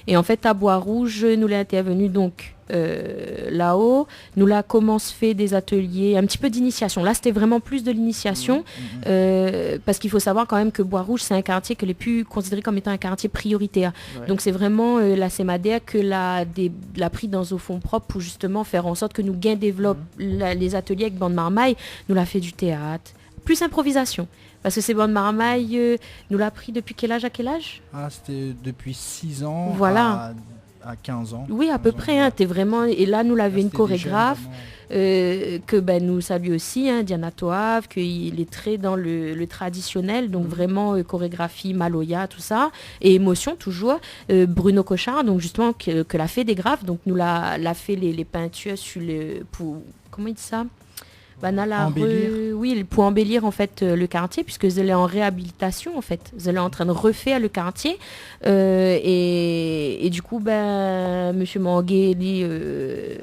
Speaker 8: Et en fait, à Bois Rouge, nous l'avons intervenu donc là-haut. Nous l'avons commencé fait des ateliers, un petit peu d'initiation. Là, c'était vraiment plus de l'initiation, parce qu'il faut savoir quand même que Bois Rouge, c'est un quartier que les plus considéré comme étant un quartier prioritaire. Ouais. Donc, c'est vraiment la CMADR que l'a pris dans nos fonds propres pour justement faire en sorte que nous développent les ateliers avec Bande Marmaille. Nous l'a fait du théâtre, plus improvisation. Parce que ces bandes marmaille, nous l'a pris depuis quel âge à quel âge?
Speaker 10: Ah, c'était depuis 6 ans à 15 ans.
Speaker 8: Oui, à peu près. Hein, t'es vraiment... Et là, nous l'avons une chorégraphe que nous salue aussi, Diana Toave, qu'il est très dans le traditionnel, donc vraiment chorégraphie, maloya, tout ça, et émotion toujours. Bruno Cochard, donc justement, que l'a fait des graphes, donc nous l'a fait les peintures sur le... comment il dit ça? oui, pour embellir en fait le quartier, puisque elle est en réhabilitation en fait. Elle est en train de refaire le quartier. Et du coup, Monsieur Mangué,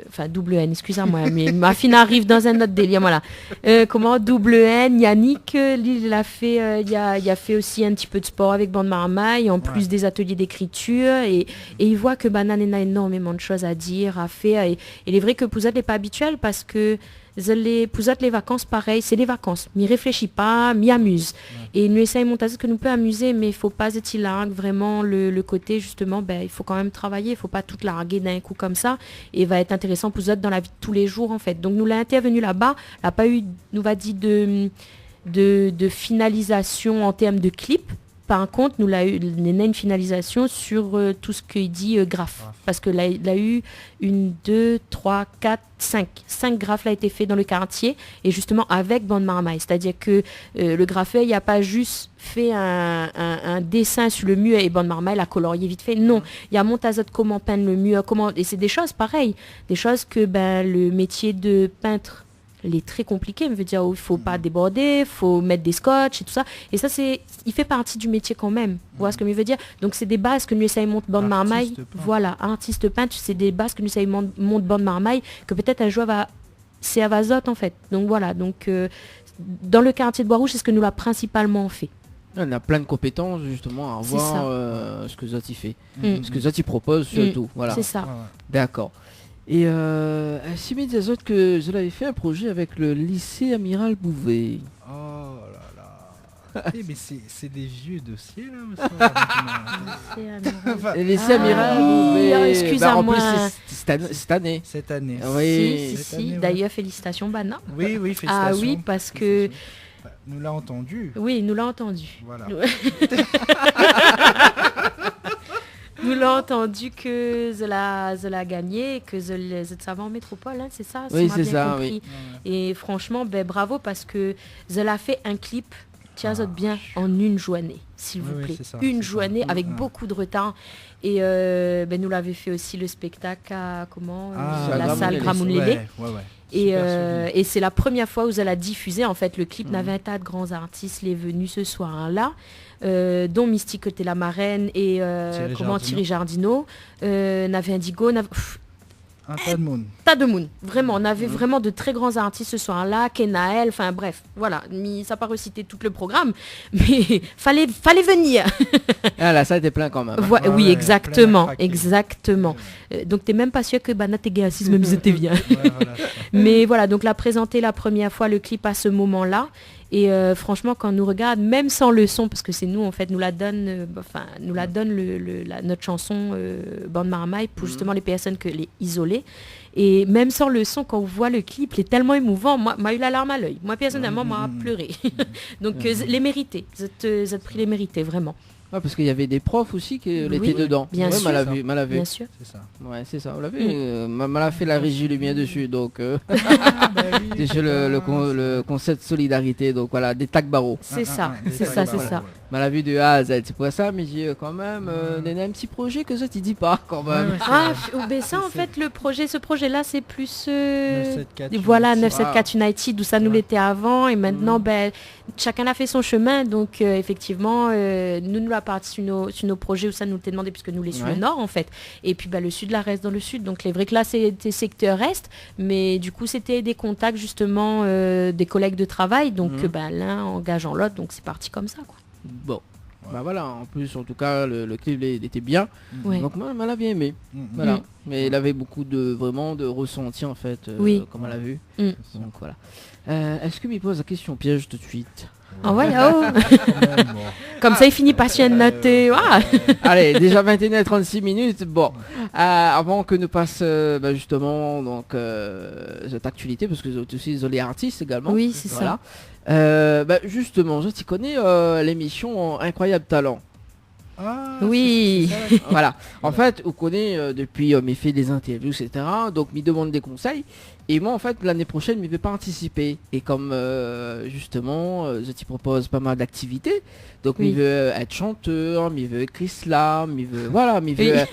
Speaker 8: enfin double N, excusez-moi, mais ma fille arrive dans un autre délire, voilà. Double N, Yannick, il a fait, il a fait aussi un petit peu de sport avec Bande Marmaille, en plus des ateliers d'écriture, et il voit que Banane a énormément de choses à dire, à faire, et il est vrai que Pouzette n'est pas habituel parce que Pouzette les vacances, pareil, c'est les vacances. M'y réfléchit pas, m'y amuse. Et nous essayons de monter ce que nous peut amuser, mais il faut pas être largue, vraiment le côté justement, il faut quand même travailler, il faut pas tout larguer d'un coup comme ça. Et va être intéressant Pouzette dans la vie de tous les jours en fait. Donc nous l'a intervenu là-bas, n'a pas eu, nous va dire de finalisation en termes de clip. Par contre, nous a eu une finalisation sur tout ce qu'il dit graphe. Parce que là, il a eu 1, 2, 3, 4, 5. 5 graphes a été fait dans le quartier et justement avec Bande Marmaille. C'est-à-dire que le grapheur, il n'a pas juste fait un dessin sur le mur et Bande Marmaille l'a colorié vite fait. Non, il y a Montazot comment peindre le mur, et c'est des choses pareilles. Des choses que le métier de peintre, il est très compliqué, il veut dire il faut pas déborder, il faut mettre des scotch et tout ça. Et ça, il fait partie du métier quand même. Vous voyez ce que je veux dire? Donc c'est des bases que nous essayons de Bande Marmaille. Voilà, artiste peintre, c'est des bases que nous essayons de Bande Marmaille, que peut-être un jour c'est à Vazot en fait. Donc voilà, dans le quartier de Bois-Rouge, c'est ce que nous l'a principalement fait.
Speaker 2: On a plein de compétences justement à voir ce que Zoti fait. Ce que Zoti propose surtout. Voilà.
Speaker 8: C'est ça.
Speaker 2: D'accord. Et si mes des autres que je l'avais fait un projet avec le lycée Amiral Bouvet.
Speaker 10: Oh là là. Mais c'est des vieux dossiers là.
Speaker 2: Le lycée Amiral Bouvet.
Speaker 8: Excusez-moi.
Speaker 2: Cette année.
Speaker 10: Cette année.
Speaker 8: Oui. Si. D'ailleurs, félicitations Bana.
Speaker 10: Oui, félicitations.
Speaker 8: Ah oui, parce que
Speaker 10: nous l'a entendu.
Speaker 8: Oui, nous l'a entendu.
Speaker 10: Voilà.
Speaker 8: Nous l'avons entendu que Zola a gagné, que Zola savant en métropole, hein, c'est ça?
Speaker 2: Oui, c'est ça, oui.
Speaker 8: Et franchement, bravo parce que Zola a fait un clip, tiens bien, en une journée, s'il vous plaît. Une journée avec beaucoup de retard. Et nous l'avait fait aussi le spectacle à la salle Gramoun-Lélé. Et c'est la première fois où elle a diffusé en fait le clip. N'avait un tas de grands artistes les venus ce soir-là, dont Mystique était la marraine et Thierry Jardineau, n'avait Indigo,
Speaker 10: un
Speaker 8: tas de monde. Vraiment, on avait vraiment de très grands artistes ce soir-là, Kenaël, enfin bref, voilà. Ça n'a pas recité tout le programme, mais fallait venir.
Speaker 2: Ah là, ça était plein quand même.
Speaker 8: Oui, exactement. Donc t'es même pas sûr que Banat et Gaassis même c'était bien. Mais voilà, donc l'a présenté la première fois le clip à ce moment-là. Et franchement, quand on nous regarde, même sans le son, parce que c'est nous en fait, nous la donne notre chanson Bande Marmaille pour justement les personnes que les isolées. Et même sans le son, quand on voit le clip, il est tellement émouvant. Moi, m'a eu la larme à l'œil. Moi personnellement, m'a pleuré. Donc les mérités, vous êtes pris les mérités vraiment.
Speaker 2: Ouais, parce qu'il y avait des profs aussi qui étaient dedans.
Speaker 8: Bien sûr.
Speaker 2: Mal vu.
Speaker 8: Bien sûr.
Speaker 2: C'est ça. Ouais, c'est ça. On l'a vu. Mal a fait la régie lumière dessus. Donc, déjà le concept de solidarité. Donc voilà, des tacs barreaux.
Speaker 8: C'est ça.
Speaker 2: Mal a vu de A à Z. C'est pour ça, mais j'ai quand même un petit projet que ça tu dis pas quand même.
Speaker 8: Ça en fait ce projet-là c'est plus
Speaker 10: 974
Speaker 8: United où ça nous l'était avant et maintenant chacun a fait son chemin. Donc effectivement nous la partie sur nos projets où ça nous était demandé puisque nous les sur le nord en fait. Et puis le sud là reste dans le sud. Donc c'est vrai que là c'était secteur est, mais du coup c'était des contacts justement des collègues de travail. Donc l'un engageant l'autre. Donc c'est parti comme ça quoi.
Speaker 2: Bon. Voilà, en plus en tout cas le clip était bien. Donc moi elle a bien aimé. Voilà. Mais il avait beaucoup de ressenti en fait comme elle a vu. Donc voilà. Est-ce que me pose la question piège tout de suite?
Speaker 8: Comme ça il finit par se noter.
Speaker 2: Allez, déjà 21h36 minutes. Bon, avant que nous passe justement donc cette actualité, parce que c'est aussi les artistes également.
Speaker 8: Oui, c'est ça.
Speaker 2: Justement, tu connais l'émission Incroyable Talent.
Speaker 8: Oui.
Speaker 2: Voilà. En fait, on connaît depuis mes fait des interviews, etc. Donc, me demande des conseils. Et moi en fait l'année prochaine je vais participer. Et comme justement je t'y propose pas mal d'activités. Donc il veut être chanteur, il veut écrire slam, il veut faire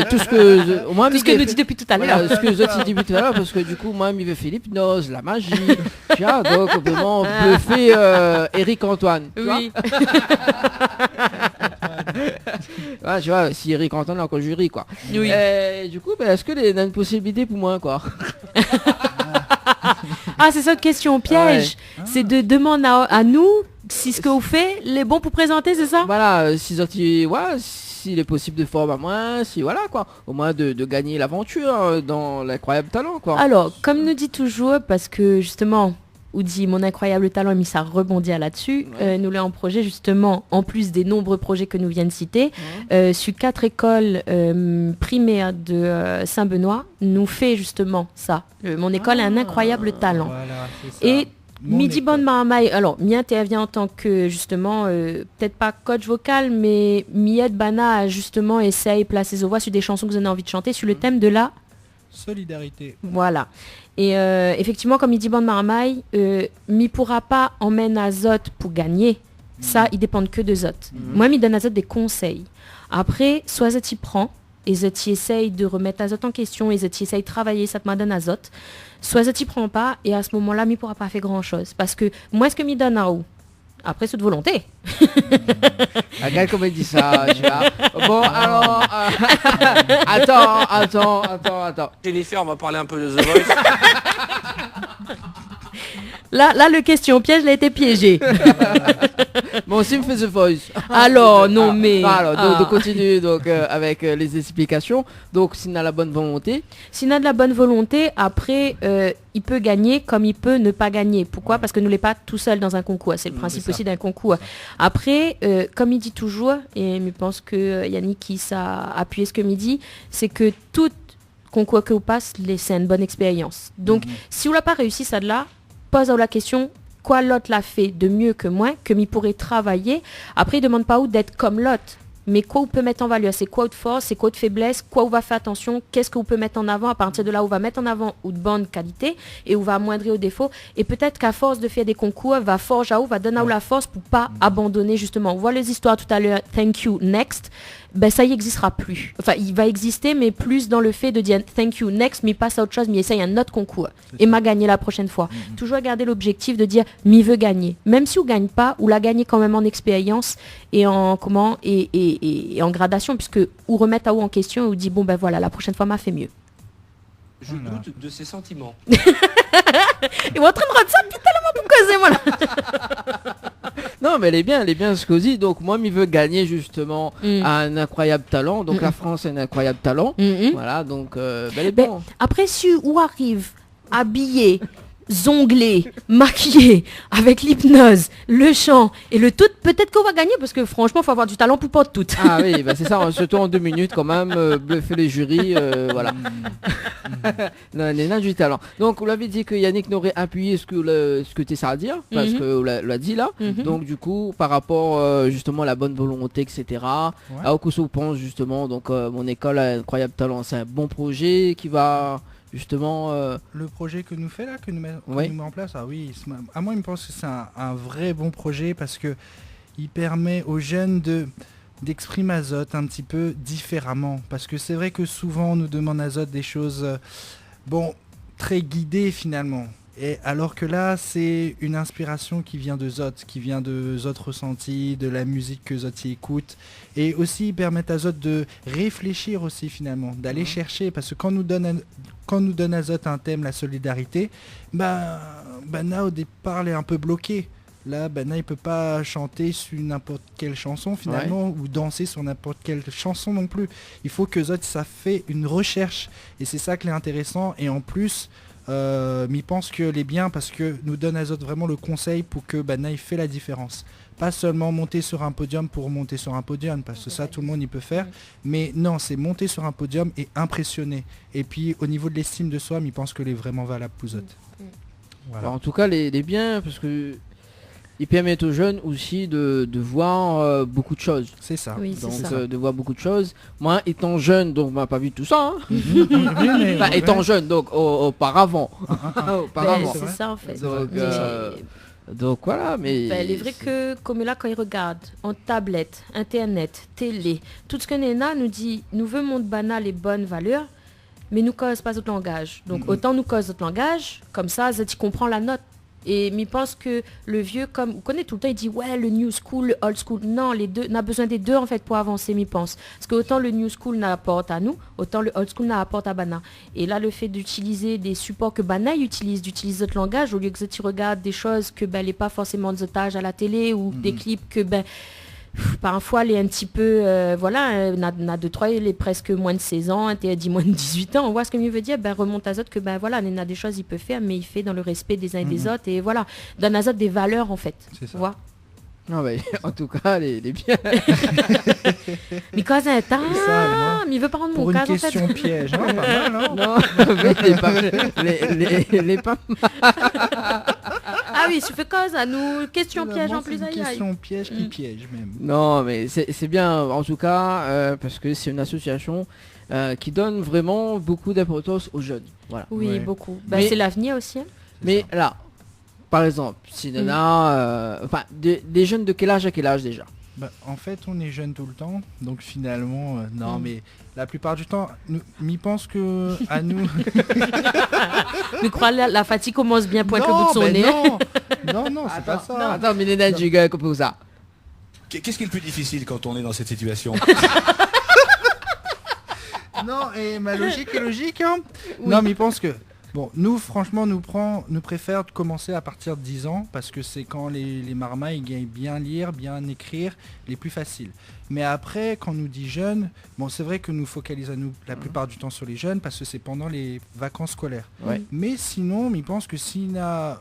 Speaker 2: tout ce que moi
Speaker 8: tout ce que nous dit depuis tout à l'heure.
Speaker 2: Voilà, ce que je dis depuis tout à l'heure parce que du coup moi il veut faire l'hypnose, la magie. Tu vois, donc vraiment bluffer Eric Antoine. Tu vois ouais, tu vois, si Eric Antoine est encore jury quoi.
Speaker 8: Oui.
Speaker 2: Du coup, est-ce que il y a une possibilité pour moi quoi?
Speaker 8: Ah, c'est ça une question piège. Ouais. C'est de demander à nous si ce que vous faites les bons pour présenter, c'est ça?
Speaker 2: Voilà, s'il est possible de former à moi, si voilà quoi, au moins de gagner l'aventure dans l'incroyable talent quoi.
Speaker 8: Alors, comme nous dit toujours, parce que justement, ou dit mon incroyable talent, mais ça rebondit là-dessus. Nous l'avons en projet justement, en plus des nombreux projets que nous viens de citer, sur 4 écoles primaires de Saint-Benoît, nous fait justement ça. Mon école a un incroyable talent.
Speaker 10: Voilà,
Speaker 8: et Midi Bonne Maramaille, alors m'y intervient en tant que justement, peut-être pas coach vocal, mais Miette Bana justement essaye de placer ses voix sur des chansons que vous avez envie de chanter sur le thème de la
Speaker 10: solidarité.
Speaker 8: Voilà. Et effectivement, comme il dit Bonne Maramaille, m'y pourra pas emmener Azote pour gagner. Ça, il dépend que de Zot. Moi, m'y donne Azote des conseils. Après, soit Zot y prend, et Zot y essaye de remettre Azote en question, et Zot y essaye de travailler, ça te m'a donné Azote. Soit Zot y prend pas, et à ce moment-là, m'y pourra pas faire grand-chose. Parce que moi, ce que m'y donne à où? Après, c'est de volonté.
Speaker 2: Regarde comment il dit ça, tu vois. Bon, alors... Attends.
Speaker 13: Jennifer, on va parler un peu de The Voice.
Speaker 8: Là, le question piège, il a été piégé.
Speaker 2: Moi aussi, me fait The Voice.
Speaker 8: Alors, non, mais...
Speaker 2: Alors, de continuer donc, avec les explications. Donc, s'il a la bonne volonté.
Speaker 8: S'il a de la bonne volonté, après, il peut gagner comme il peut ne pas gagner. Pourquoi? Parce que nous n'est pas tout seul dans un concours. C'est le principe aussi d'un concours. Après, comme il dit toujours, et je pense que Yannick qui a appuyé ce que il dit, c'est que tout concours que vous passe, c'est une bonne expérience. Donc, si vous n'avez pas réussi ça de là, pose-vous la question, quoi l'autre l'a fait de mieux que moi, que m'y pourrait travailler. Après, il ne demande pas où d'être comme l'autre, mais quoi vous peut mettre en valeur, c'est quoi votre force, c'est quoi votre faiblesse, quoi vous va faire attention, qu'est-ce que vous peut mettre en avant, à partir de là où va mettre en avant ou de bonne qualité et où va amoindrir aux défauts. Et peut-être qu'à force de faire des concours, va forger à où, va donner à où la force pour pas abandonner justement. On voit les histoires tout à l'heure, thank you, next. Ben ça y existera plus. Enfin, il va exister, mais plus dans le fait de dire thank you, next, mais passe à autre chose, mais essaye un autre concours. Et m'a gagné la prochaine fois. Toujours garder l'objectif de dire m'y veut gagner. Même si on gagne pas, ou la gagner quand même en expérience et en et en gradation, puisque ou remettre à où en question ou dit bon ben voilà, la prochaine fois m'a fait mieux.
Speaker 13: Je doute de ses sentiments.
Speaker 8: Il est en train de rendre ça depuis tellement pour causer, moi là.
Speaker 2: Non, mais elle est bien ce que dit. Donc moi, il veut gagner justement un incroyable talent. Donc la France a un incroyable talent. Voilà, donc elle est bon.
Speaker 8: Après, si où arrive habillé, zonglé, maquillé, avec l'hypnose, le chant et le tout, peut-être qu'on va gagner parce que franchement, il faut avoir du talent pour pas tout.
Speaker 2: Ah oui, bah c'est ça, surtout en 2 minutes quand même, bluffer les jurys, voilà. Non, du talent. Donc, vous l'avez dit que Yannick n'aurait appuyé ce que tu essaies à dire, parce que vous l'a dit là. Donc, du coup, par rapport justement à la bonne volonté, etc., à Okuso pense justement, donc mon école a un incroyable talent, c'est un bon projet qui va... Justement,
Speaker 10: le projet que nous fait là, que nous mettons en place, à moi il me pense que c'est un vrai bon projet parce que il permet aux jeunes d'exprimer Azote un petit peu différemment. Parce que c'est vrai que souvent on nous demande Azote des choses très guidées finalement. Et alors que là, c'est une inspiration qui vient de Zot, qui vient de Zot ressenti, de la musique que Zot y écoute. Et aussi, ils permettent à Zot de réfléchir aussi finalement, d'aller chercher. Parce que quand nous donne à Zot un thème, la solidarité, là au départ, elle est un peu bloquée. Là, il ne peut pas chanter sur n'importe quelle chanson finalement, ou danser sur n'importe quelle chanson non plus. Il faut que Zot, ça fait une recherche. Et c'est ça qui est intéressant. Et en plus... mais pense qu'elle est bien parce que nous donne à Zot vraiment le conseil pour que Naï fait la différence. Pas seulement monter sur un podium pour monter sur un podium, parce que ça tout le monde y peut faire, mais non, c'est monter sur un podium et impressionner. Et puis au niveau de l'estime de soi, il pense qu'elle est vraiment valable pour Zot.
Speaker 2: Voilà. Alors, en tout cas, elle est bien parce que ils permettent aux jeunes aussi de voir beaucoup de choses.
Speaker 10: C'est ça.
Speaker 8: Oui,
Speaker 2: Donc
Speaker 8: c'est ça.
Speaker 2: de voir beaucoup de choses. Moi, étant jeune, donc on m'a pas vu tout ça. Hein.
Speaker 10: mais
Speaker 2: étant jeune, donc auparavant.
Speaker 8: Ben, c'est ça en fait.
Speaker 2: Donc voilà, mais...
Speaker 8: Ben, il est vrai que comme là, quand il regarde en tablette, internet, télé, tout ce que Nena nous dit, nous veut monde banal et bonnes valeurs, mais nous cause pas notre langage. Donc autant nous cause notre langage, comme ça, tu comprends la note. Et je pense que le vieux, comme vous connaissez tout le temps, il dit ouais le new school, le old school. Non, les deux, on a besoin des deux en fait pour avancer, je pense. Parce que autant le new school n'apporte à nous, autant le old school n'apporte à Bana. Et là, le fait d'utiliser des supports que Bana utilise, d'utiliser notre langage, au lieu que tu regardes des choses que n'est pas forcément des otages à la télé ou des clips que parfois elle est un petit peu n'a de 3 il est presque moins de 16 ans, t'es dit moins de 18 ans, on voit ce que mieux veut dire, remonte à Zot que voilà, il y a des choses il peut faire mais il fait dans le respect des uns et des autres et voilà, donne à Zot des valeurs en fait.
Speaker 10: C'est ça.
Speaker 2: Non, mais, en tout cas, elle est bien.
Speaker 8: Mais quoi ça mais il veut pas rendre mon cas en fait.
Speaker 10: Pour une question piège, hein, pas mal, hein.
Speaker 2: Non, mais les pas
Speaker 8: Ah oui, tu fais cause à nous, question piège en plus.
Speaker 10: Question piège qui piège même.
Speaker 2: Non, mais c'est bien en tout cas parce que c'est une association qui donne vraiment beaucoup d'importance aux jeunes. Voilà.
Speaker 8: Oui, beaucoup. C'est l'avenir aussi. Hein.
Speaker 2: Mais là, par exemple, si Nana, des jeunes de quel âge à quel âge déjà?
Speaker 10: En fait, on est jeunes tout le temps, donc finalement, non, mais la plupart du temps, m'y pense que à nous.
Speaker 8: Mais crois la fatigue commence bien pointe le bout de son nez.
Speaker 10: Non, c'est pas ça.
Speaker 2: Non, attends, mais Nena, tu gagnes comme ça.
Speaker 12: Qu'est-ce qui est le plus difficile quand on est dans cette situation?
Speaker 10: Non, et ma logique est logique. Hein. Oui. Non, mais il pense que... Bon, nous, franchement, nous préfère de commencer à partir de 10 ans, parce que c'est quand les marmailles ils gagnent bien lire, bien écrire, les plus faciles. Mais après, quand on nous dit jeunes, bon, c'est vrai que nous focalisons nous la plupart du temps sur les jeunes, parce que c'est pendant les vacances scolaires.
Speaker 2: Ouais.
Speaker 10: Mais sinon, il pense que s'il y a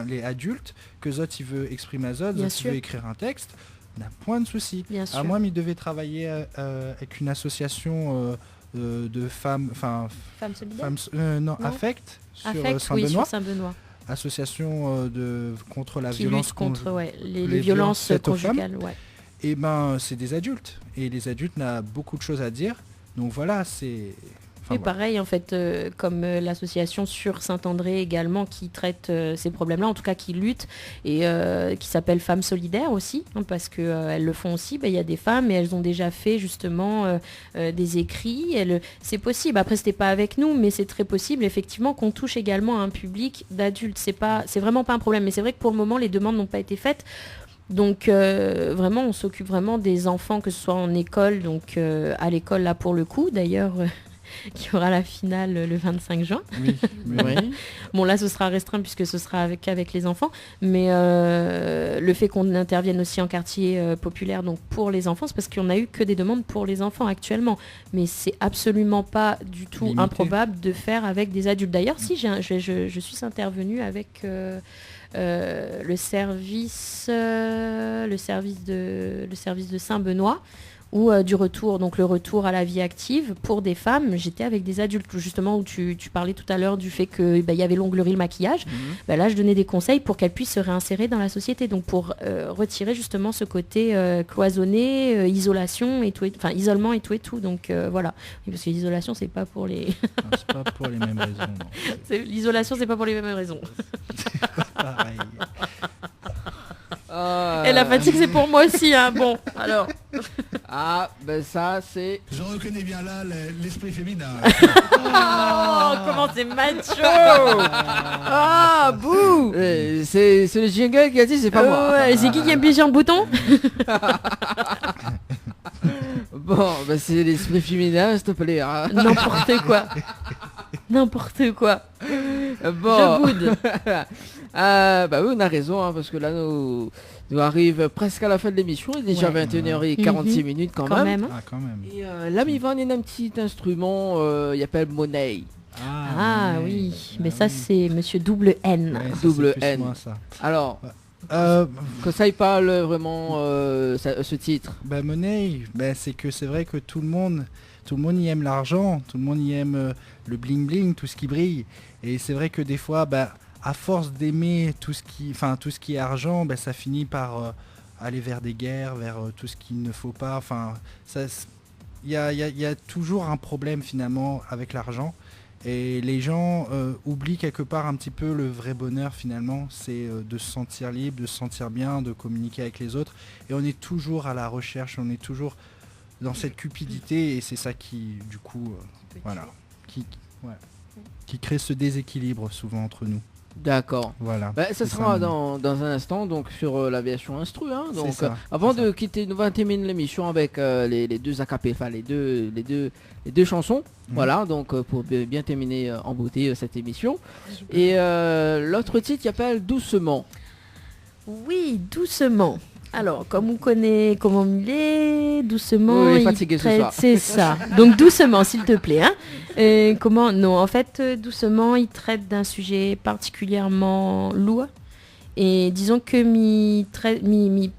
Speaker 10: les adultes, que Zot, il veut exprimer à Zot, il veut écrire un texte, n'a point de souci. À moi, il devait travailler avec une association... de femmes Affect sur
Speaker 8: Saint-Benoît.
Speaker 10: Association contre la violence
Speaker 8: les violences conjugales.
Speaker 10: Et c'est des adultes et les adultes n'ont beaucoup de choses à dire, donc voilà, c'est
Speaker 8: pareil en fait comme l'association sur Saint-André également qui traite ces problèmes-là, en tout cas qui lutte et qui s'appelle Femmes Solidaires aussi, hein, parce qu'elles le font aussi, il y a des femmes et elles ont déjà fait justement des écrits, c'est possible, après c'était pas avec nous mais c'est très possible effectivement qu'on touche également à un public d'adultes, c'est vraiment pas un problème, mais c'est vrai que pour le moment les demandes n'ont pas été faites. Donc vraiment on s'occupe vraiment des enfants, que ce soit en école, donc à l'école là pour le coup d'ailleurs qui aura la finale le 25 juin.
Speaker 10: Oui.
Speaker 8: Bon là ce sera restreint puisque ce sera avec les enfants, mais le fait qu'on intervienne aussi en quartier populaire donc pour les enfants, c'est parce qu'on n'a eu que des demandes pour les enfants actuellement, mais c'est absolument pas du tout limité. Improbable de faire avec des adultes. D'ailleurs si je suis intervenue avec le service de Saint-Benoît ou du retour, donc le retour à la vie active pour des femmes. J'étais avec des adultes justement où tu parlais tout à l'heure du fait que y avait l'onglerie, le maquillage. Là je donnais des conseils pour qu'elles puissent se réinsérer dans la société, donc pour retirer justement ce côté cloisonné, isolation et tout, isolement et tout, donc voilà. Parce que l'isolation c'est pas pour les
Speaker 10: c'est pas pour les mêmes raisons.
Speaker 8: L'isolation c'est pas pour les mêmes raisons.
Speaker 10: Pareil.
Speaker 8: Et la fatigue c'est pour moi aussi, hein. Bon, alors.
Speaker 2: Ça c'est...
Speaker 12: Je reconnais bien là l'esprit féminin.
Speaker 8: Oh, comment c'est macho. Bouh.
Speaker 2: C'est le jingle qui a dit, c'est pas moi.
Speaker 8: Ouais, c'est qui aime piger en bouton?
Speaker 2: Bon, c'est l'esprit féminin, s'il te plaît. Hein.
Speaker 8: N'importe quoi.
Speaker 2: Bon.
Speaker 8: Je boude.
Speaker 2: Oui, on a raison, hein, parce que là, nous arrive presque à la fin de l'émission. Il est déjà 21h46 minutes quand même.
Speaker 10: Quand même.
Speaker 2: Et là, Mivan, il y a un petit instrument, il appelle Money.
Speaker 8: Oui, mais ça, c'est Monsieur Double N.
Speaker 10: Ouais,
Speaker 2: Double N.
Speaker 10: Moi, ça.
Speaker 2: Alors, que ça, il parle vraiment ce titre.
Speaker 10: Money, c'est que c'est vrai que tout le monde y aime l'argent, tout le monde y aime le bling bling, tout ce qui brille. Et c'est vrai que des fois, à force d'aimer tout ce qui est argent, ben, ça finit par aller vers des guerres, vers tout ce qu'il ne faut pas. Enfin, il y a toujours un problème finalement avec l'argent. Et les gens oublient quelque part un petit peu le vrai bonheur finalement, c'est de se sentir libre, de se sentir bien, de communiquer avec les autres. Et on est toujours à la recherche, on est toujours dans cette cupidité et c'est ça qui, du coup, qui crée ce déséquilibre souvent entre nous.
Speaker 2: D'accord.
Speaker 10: Voilà.
Speaker 2: Ça sera dans un instant donc sur l'aviation instru. Hein, donc avant de quitter, nous allons terminer l'émission avec les deux acapés, enfin les deux chansons. Voilà, donc pour bien terminer en beauté cette émission. Et l'autre titre qui s'appelle Doucement.
Speaker 8: Oui, Doucement. Alors, comme on connaît comment il est, doucement,
Speaker 2: oui, fatigué ce soir.
Speaker 8: C'est ça. Donc doucement, s'il te plaît. Hein. Comment? Non, en fait, doucement, il traite d'un sujet particulièrement lourd. Et disons que mi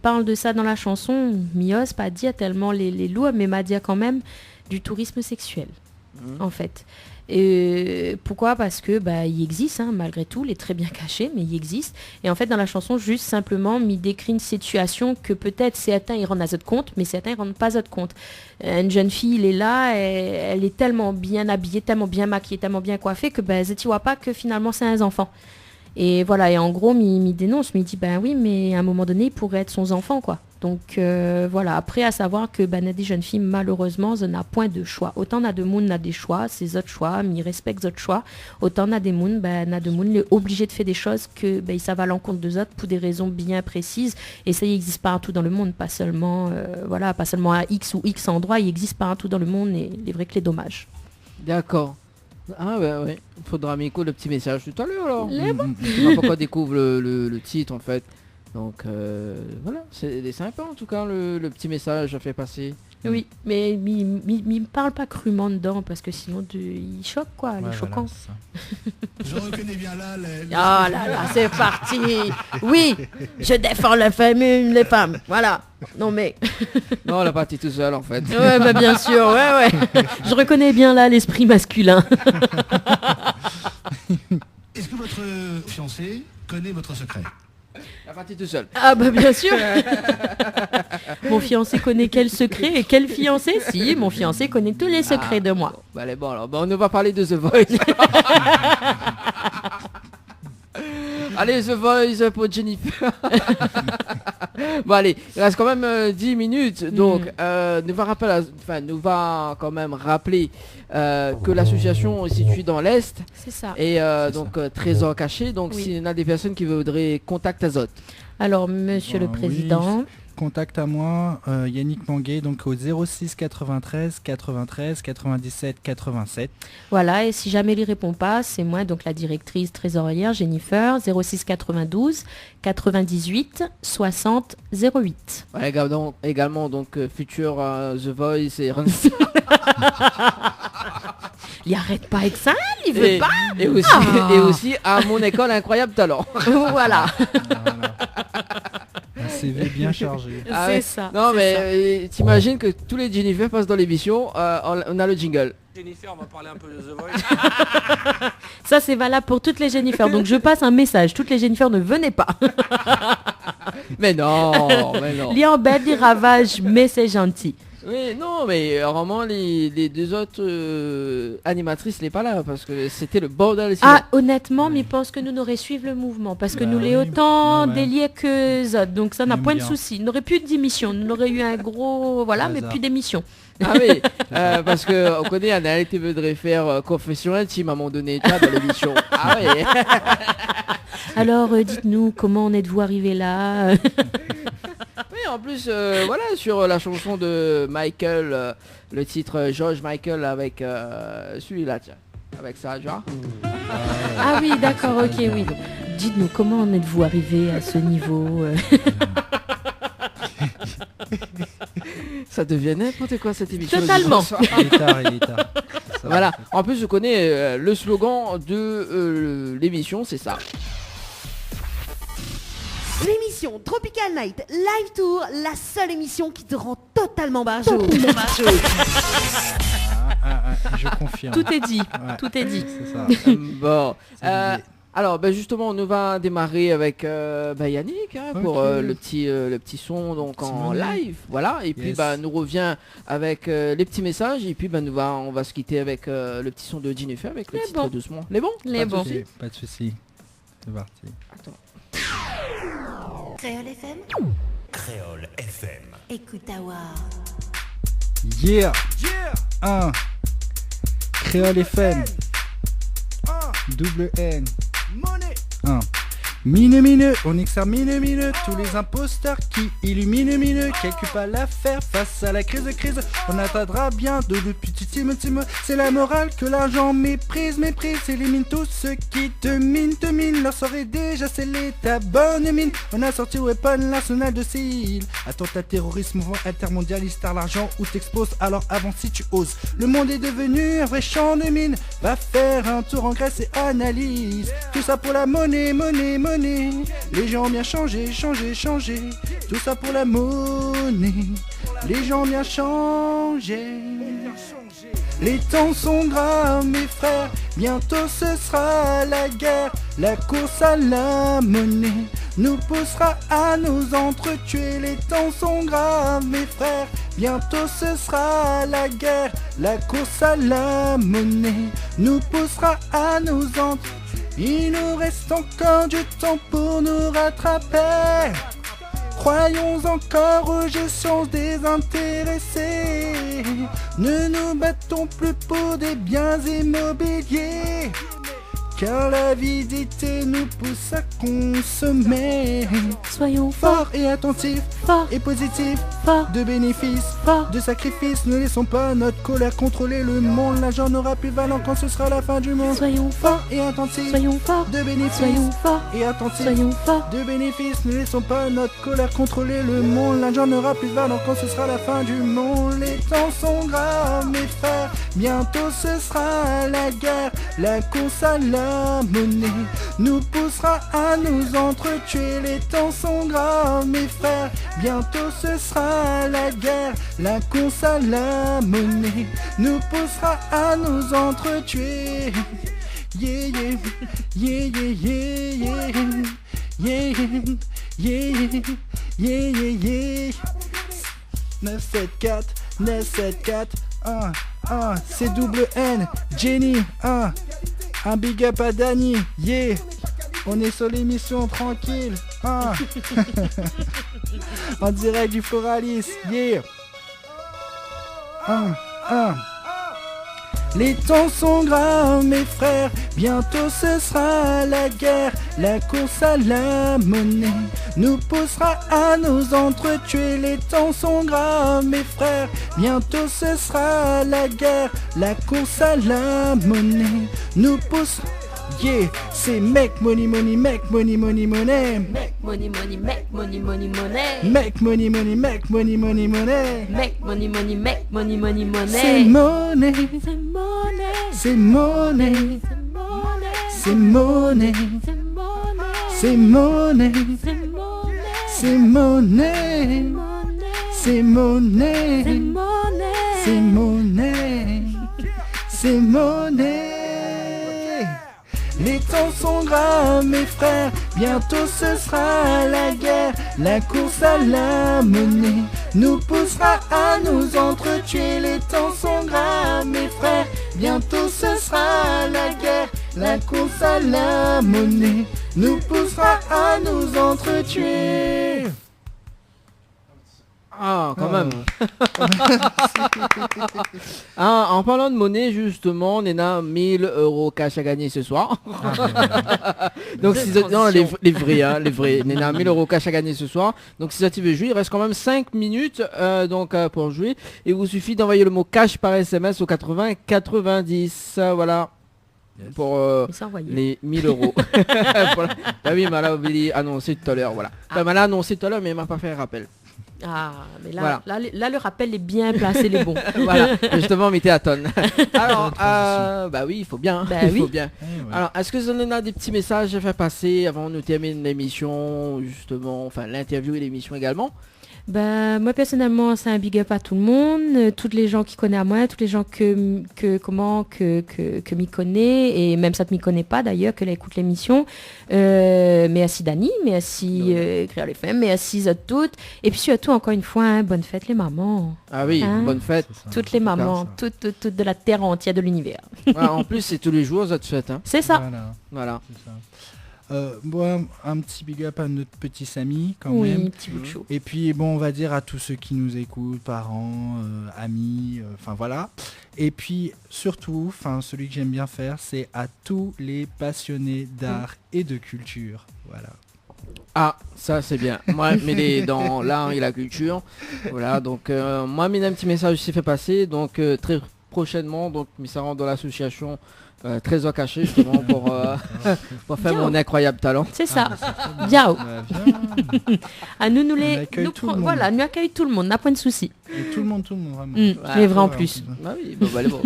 Speaker 8: parle de ça dans la chanson, mi ose pas dire tellement les lourds, mais m'a dit quand même du tourisme sexuel, en fait. Et pourquoi? Parce que il existe, hein, malgré tout, il est très bien caché, mais il existe. Et en fait, dans la chanson, juste simplement, il décrit une situation que peut-être certains ils rendent à votre compte, mais certains ils rendent pas à votre compte. Une jeune fille, elle est là, elle est tellement bien habillée, tellement bien maquillée, tellement bien coiffée que tu vois pas que finalement c'est un enfant. Et voilà, et en gros, il dénonce, mais il dit oui, mais à un moment donné, il pourrait être son enfant, quoi. Donc voilà, après à savoir que des jeunes filles, malheureusement, ça n'a point de choix. Autant on a de monde, on a des choix, c'est autres choix, mais ils respectent autres choix. Autant on a des monde, on a de monde, il est obligé de faire des choses que ils savent à l'encontre des autres pour des raisons bien précises. Et ça, il existe partout dans le monde, pas seulement pas seulement à X ou X endroits, il existe partout dans le monde et il est vrai que les dommages.
Speaker 2: D'accord. Ah ouais. Il faudra m'écouter le petit message tout à l'heure alors.
Speaker 8: Je
Speaker 2: sais pas pourquoi découvre le titre en fait. Donc voilà, c'est sympa en tout cas le petit message à faire passer.
Speaker 8: Oui, mais il me parle pas crûment dedans parce que sinon il choque quoi, il est choquant.
Speaker 12: Je reconnais bien là
Speaker 8: Ah là là, c'est parti. Oui, je défends les femmes, voilà. Non mais...
Speaker 2: Non, la partie tout seul en fait.
Speaker 8: Ouais, bien sûr, ouais. Je reconnais bien là l'esprit masculin.
Speaker 12: Est-ce que votre fiancé connaît votre secret?
Speaker 2: La partie tout seul.
Speaker 8: Ah bien sûr. Mon fiancé connaît quel secret et quel fiancé? Si, mon fiancé connaît tous les secrets de moi.
Speaker 2: Allez, bon alors, on va parler de The Voice. Allez, The Voice pour Jennifer. Bon allez, il reste quand même 10 minutes. Donc nous va quand même rappeler que l'association est située dans l'Est.
Speaker 8: C'est ça.
Speaker 2: Et donc trésor caché. Donc s'il y en a des personnes qui voudraient contact Azote.
Speaker 8: Alors monsieur le président.
Speaker 10: Oui. Contact à moi, Yannick Manguet, donc au 06 93 93 97 87.
Speaker 8: Voilà, et si jamais il ne répond pas, c'est moi, donc la directrice trésorière Jennifer, 06 92 98 60 08.
Speaker 2: Ouais, également donc futur The Voice et
Speaker 8: il arrête pas avec ça, il veut pas.
Speaker 2: Et aussi à mon école incroyable talent.
Speaker 8: Voilà.
Speaker 10: Un CV bien chargé.
Speaker 8: C'est ça.
Speaker 2: Non mais t'imagines que tous les Jennifer passent dans l'émission, on a le jingle.
Speaker 7: Jennifer, on va parler un peu de The Voice.
Speaker 8: Ça c'est valable pour toutes les Jennifer. Donc je passe un message, toutes les Jennifer ne venez pas.
Speaker 2: Mais non.
Speaker 8: Il y a en belle des ravages, mais c'est gentil.
Speaker 2: Oui, non, mais vraiment les deux autres animatrices n'est pas là parce que c'était le bordel.
Speaker 8: Ah, honnêtement, mais je pense que nous n'aurions suivi le mouvement parce que nous les autant déliés que ça. Donc ça n'a point de souci. Nous n'aurait plus d'émission, nous n'aurait eu un gros, mais plus d'émission.
Speaker 2: Ah oui, parce que on connaît Anaël qui voudrait faire confession intime à un moment donné dans l'émission. Ah oui.
Speaker 8: Alors dites-nous comment en êtes-vous arrivé là?
Speaker 2: Oui, en plus, sur la chanson de Michael, le titre George Michael avec celui-là, tiens, avec ça, genre.
Speaker 8: Ah oui, d'accord, ok, oui. Donc, dites-nous comment en êtes-vous arrivé à ce niveau?
Speaker 2: Ça devient n'importe quoi cette émission.
Speaker 8: Totalement.
Speaker 10: Il est tard.
Speaker 2: Voilà. En plus, je connais le slogan de l'émission, c'est ça.
Speaker 1: L'émission Tropical Night Live Tour, la seule émission qui te rend totalement barjot.
Speaker 10: Je confirme.
Speaker 8: Tout est dit, tout est dit.
Speaker 10: C'est ça.
Speaker 2: Bon. Alors justement on va démarrer avec Yannick pour le petit son donc en live, voilà, et puis nous revient avec les petits messages, et puis on va se quitter avec le petit son de Jennifer avec le titre doucement. Les bons?
Speaker 8: Les bons.
Speaker 10: Pas de soucis. C'est parti.
Speaker 2: Attends.
Speaker 6: Créole FM.
Speaker 12: Créole FM.
Speaker 6: Écoute Awa.
Speaker 10: Yeah. 1 Créole FM. Double N. 1 Mine, on extermine, tous les imposteurs qui illuminent, quelque pas l'affaire face à la crise, on atteindra bien de le petit time, c'est la morale que l'argent méprise, élimine tous ceux qui te minent, leur soirée déjà scellée, ta bonne mine, on a sorti weapon, l'arsenal de Seal, attentat terrorisme, mouvement intermondialiste, à l'argent où t'exposes, alors avant si tu oses, le monde est devenu un vrai champ de mine, va faire un tour en Grèce et analyse, tout ça pour la monnaie, les gens ont bien changé, tout ça pour la monnaie, les gens ont bien changé. Les temps sont graves mes frères, bientôt ce sera la guerre, la course à la monnaie nous poussera à nous entretuer. Les temps sont graves mes frères, bientôt ce sera la guerre, la course à la monnaie nous poussera à nous entretuer. Il nous reste encore du temps pour nous rattraper. Croyons encore aux gestions désintéressées. Ne nous battons plus pour des biens immobiliers, car l'avidité nous pousse à consommer.
Speaker 6: Soyons
Speaker 10: forts et attentifs, forts et positifs, forts de bénéfices, forts de sacrifices. Ne laissons pas notre colère contrôler le monde. L'argent n'aura plus de valeur quand ce sera la fin du monde.
Speaker 6: Soyons
Speaker 10: forts et attentifs,
Speaker 6: soyons forts
Speaker 10: de bénéfices,
Speaker 6: soyons forts
Speaker 10: et attentifs,
Speaker 6: soyons forts
Speaker 10: de bénéfices. Ne laissons pas notre colère contrôler le monde. L'argent n'aura plus de valeur quand ce sera la fin du monde. Les temps sont graves mes frères, bientôt ce sera la guerre, la course à la monnaie nous poussera à nous entretuer. Les temps sont graves mes frères, bientôt ce sera la guerre, la course à la monnaie nous poussera à nous entretuer. Yeah yeah yeah yeah yeah yeah yeah yeah 974 974 1 c'est double N Jenny 1 big up à Dani, yeah. On est sur l'émission tranquille, en direct du Floralis, yeah. Les temps sont graves mes frères, bientôt ce sera la guerre, la course à la monnaie nous poussera à nous entretuer. Les temps sont graves mes frères, bientôt ce sera la guerre, la course à la monnaie nous poussera. Yeah, c'est make money, make money.
Speaker 8: Make money, make money.
Speaker 10: Make money, make money. Make money, make money. C'est monnaie, c'est monnaie. C'est monnaie, c'est monnaie. C'est monnaie, c'est monnaie. C'est monnaie, c'est monnaie. Les temps sont graves mes frères, bientôt ce sera la guerre, la course à la monnaie nous poussera à nous entretuer. Les temps sont graves mes frères, bientôt ce sera la guerre, la course à la monnaie nous poussera à nous entretuer.
Speaker 2: Quand même. En parlant de monnaie, justement, on a 1000 € cash à gagner ce soir. Donc, les vrais. On a 1000 € cash à gagner ce soir. Donc, si ça tu veux jouer, il reste quand même 5 minutes pour jouer. Et il vous suffit d'envoyer le mot cash par SMS au 80 90. Voilà. Yes. Pour les 1000 €. Bah oui, mais là, on l'a annoncé tout à l'heure. Voilà. Elle l'a annoncé tout à l'heure, mais elle m'a pas fait un rappel.
Speaker 8: Mais là, voilà. là, le rappel est bien placé, les bons.
Speaker 2: Voilà, justement, mettez à tonne. Alors, bah oui, il faut bien. Faut bien. Ouais. Alors, est-ce que vous en avez des petits messages à faire passer avant de terminer l'émission, justement, enfin l'interview et l'émission également?
Speaker 8: Ben, moi personnellement, c'est un big up à tout le monde, tous les gens qui connaissent à moi, tous les gens que m'y connaît, et même ça ne m'y connaît pas d'ailleurs, que là écoute l'émission. Merci Dani, merci Créole FM, merci à toutes. Et puis surtout, encore une fois, hein, bonne fête les mamans.
Speaker 2: Ah oui, bonne fête.
Speaker 8: Toutes les mamans, toutes de la terre entière de l'univers.
Speaker 2: Voilà, en plus, c'est tous les jours, cette fête. Hein.
Speaker 8: C'est ça.
Speaker 2: Voilà.
Speaker 10: C'est ça. Bon, un petit big up à notre petit Samy quand
Speaker 8: oui,
Speaker 10: même.
Speaker 8: Petit bout de chou.
Speaker 10: Et puis bon, on va dire à tous ceux qui nous écoutent, parents, amis, enfin voilà. Et puis surtout, celui que j'aime bien faire, c'est à tous les passionnés d'art et de culture. Voilà.
Speaker 2: Ah, ça c'est bien. Moi, mais dans l'art et la culture. Voilà, donc moi, un petit message s'est fait passer. Donc très prochainement, donc ça rentre dans l'association Trésor Caché justement pour faire mon incroyable talent.
Speaker 8: C'est ça. Biao. À nous les voilà, nous accueille tout le monde, n'a point de souci.
Speaker 10: Et tout le monde vraiment.
Speaker 8: Les vrais en plus.
Speaker 2: Ah oui, bon, allez, bon.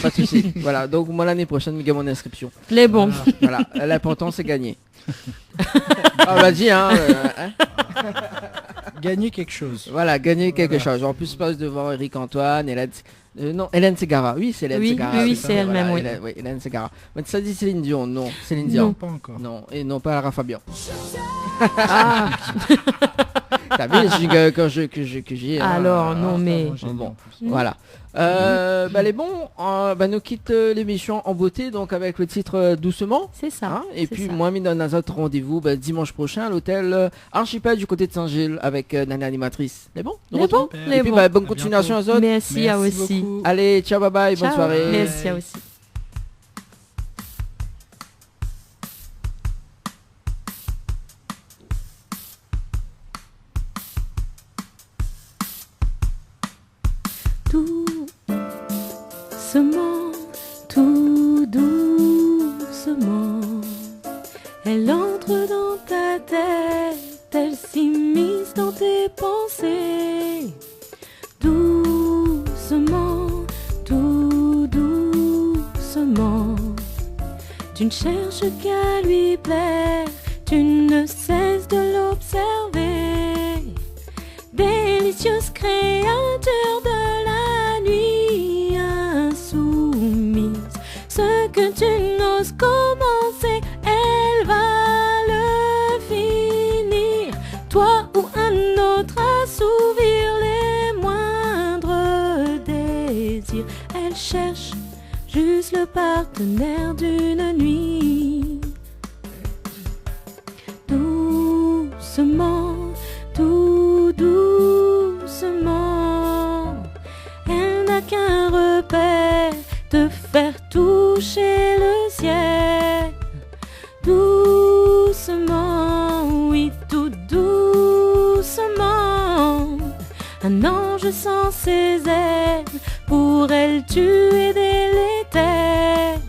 Speaker 2: Pas de souci. Voilà, donc moi l'année prochaine, je gagne mon inscription.
Speaker 8: Les bons.
Speaker 2: Voilà, l'important c'est gagner. On l'a dit, hein.
Speaker 10: Gagner quelque chose.
Speaker 2: Voilà, gagner quelque chose. En plus, je passe devant Eric Antoine, Hélène Segara. Oui, c'est Hélène Segara.
Speaker 8: Oui, c'est elle-même, oui.
Speaker 2: Hélène Segara. Mais ça dit Céline Dion, non. Céline Dion.
Speaker 10: Non, pas encore.
Speaker 2: Non, et non pas Lara Fabian. Ah. T'as vu que j'ai.
Speaker 8: Alors, non, mais.
Speaker 2: Bon, voilà. Les bons, nous quitte l'émission en beauté, donc avec le titre Doucement.
Speaker 8: C'est ça.
Speaker 2: Hein, et puis moi, je donne un autre rendez-vous dimanche prochain à l'hôtel Archipel du côté de Saint-Gilles avec Nana Animatrice. Les bons.
Speaker 8: Les bons.
Speaker 2: Et puis bonne continuation aux autres.
Speaker 8: Merci à aussi.
Speaker 2: Beaucoup. Allez, ciao, bye bye, bonne soirée.
Speaker 8: Merci à aussi.
Speaker 14: Doucement, tout doucement, elle entre dans ta tête, elle s'immisce dans tes pensées. Doucement, tout doucement, tu ne cherches qu'à lui plaire, tu ne cesses de l'observer. Délicieuse créature de la nuit insoumise, ce que tu n'oses commencer, elle va le finir. Toi ou un autre assouvir les moindres désirs, elle cherche juste le partenaire d'une nuit. Doucement, tout doucement, elle n'a qu'un repère, te faire toucher le ciel. Doucement, oui, tout doucement, un ange sans ses ailes, pour elle tu es délétère.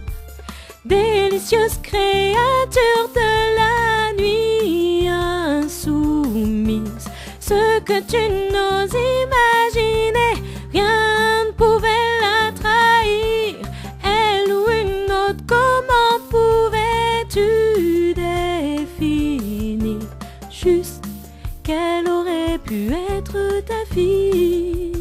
Speaker 14: Délicieuse créature de la nuit insoumise, ce que tu n'oses imaginer, rien ne pouvait la trahir. Elle ou une autre, comment pouvais-tu définir juste qu'elle aurait pu être ta fille?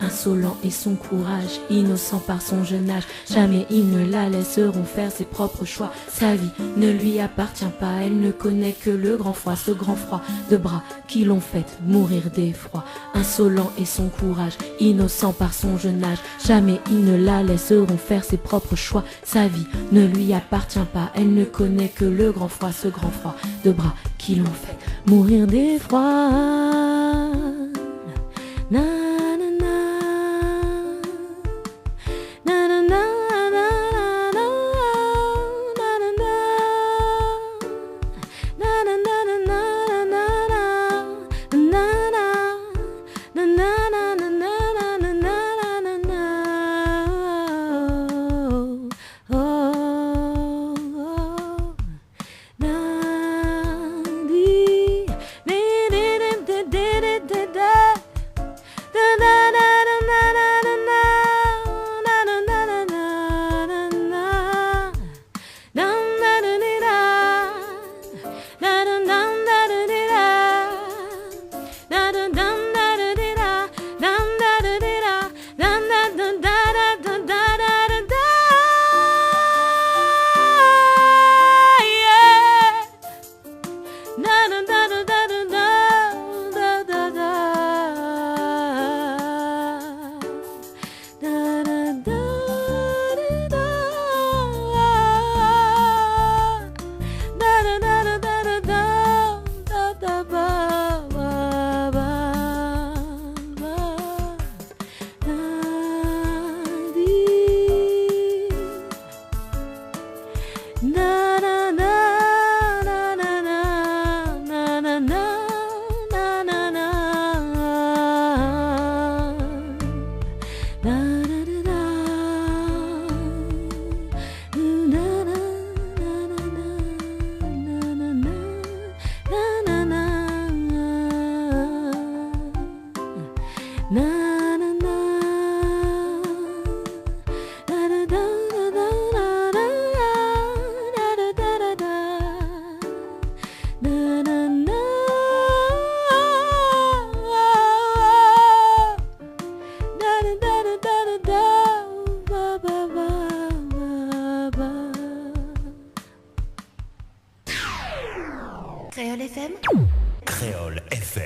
Speaker 14: Insolent est son courage, innocent par son jeune âge, jamais ils ne la laisseront faire ses propres choix. Sa vie ne lui appartient pas, elle ne connaît que le grand froid, ce grand froid de bras qui l'ont fait mourir d'effroi. Insolent est son courage, innocent par son jeune âge, jamais ils ne la laisseront faire ses propres choix. Sa vie ne lui appartient pas, elle ne connaît que le grand froid, ce grand froid de bras qui l'ont fait mourir d'effroi. Na, na, na.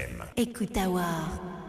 Speaker 15: FM.
Speaker 6: Écoute à voir.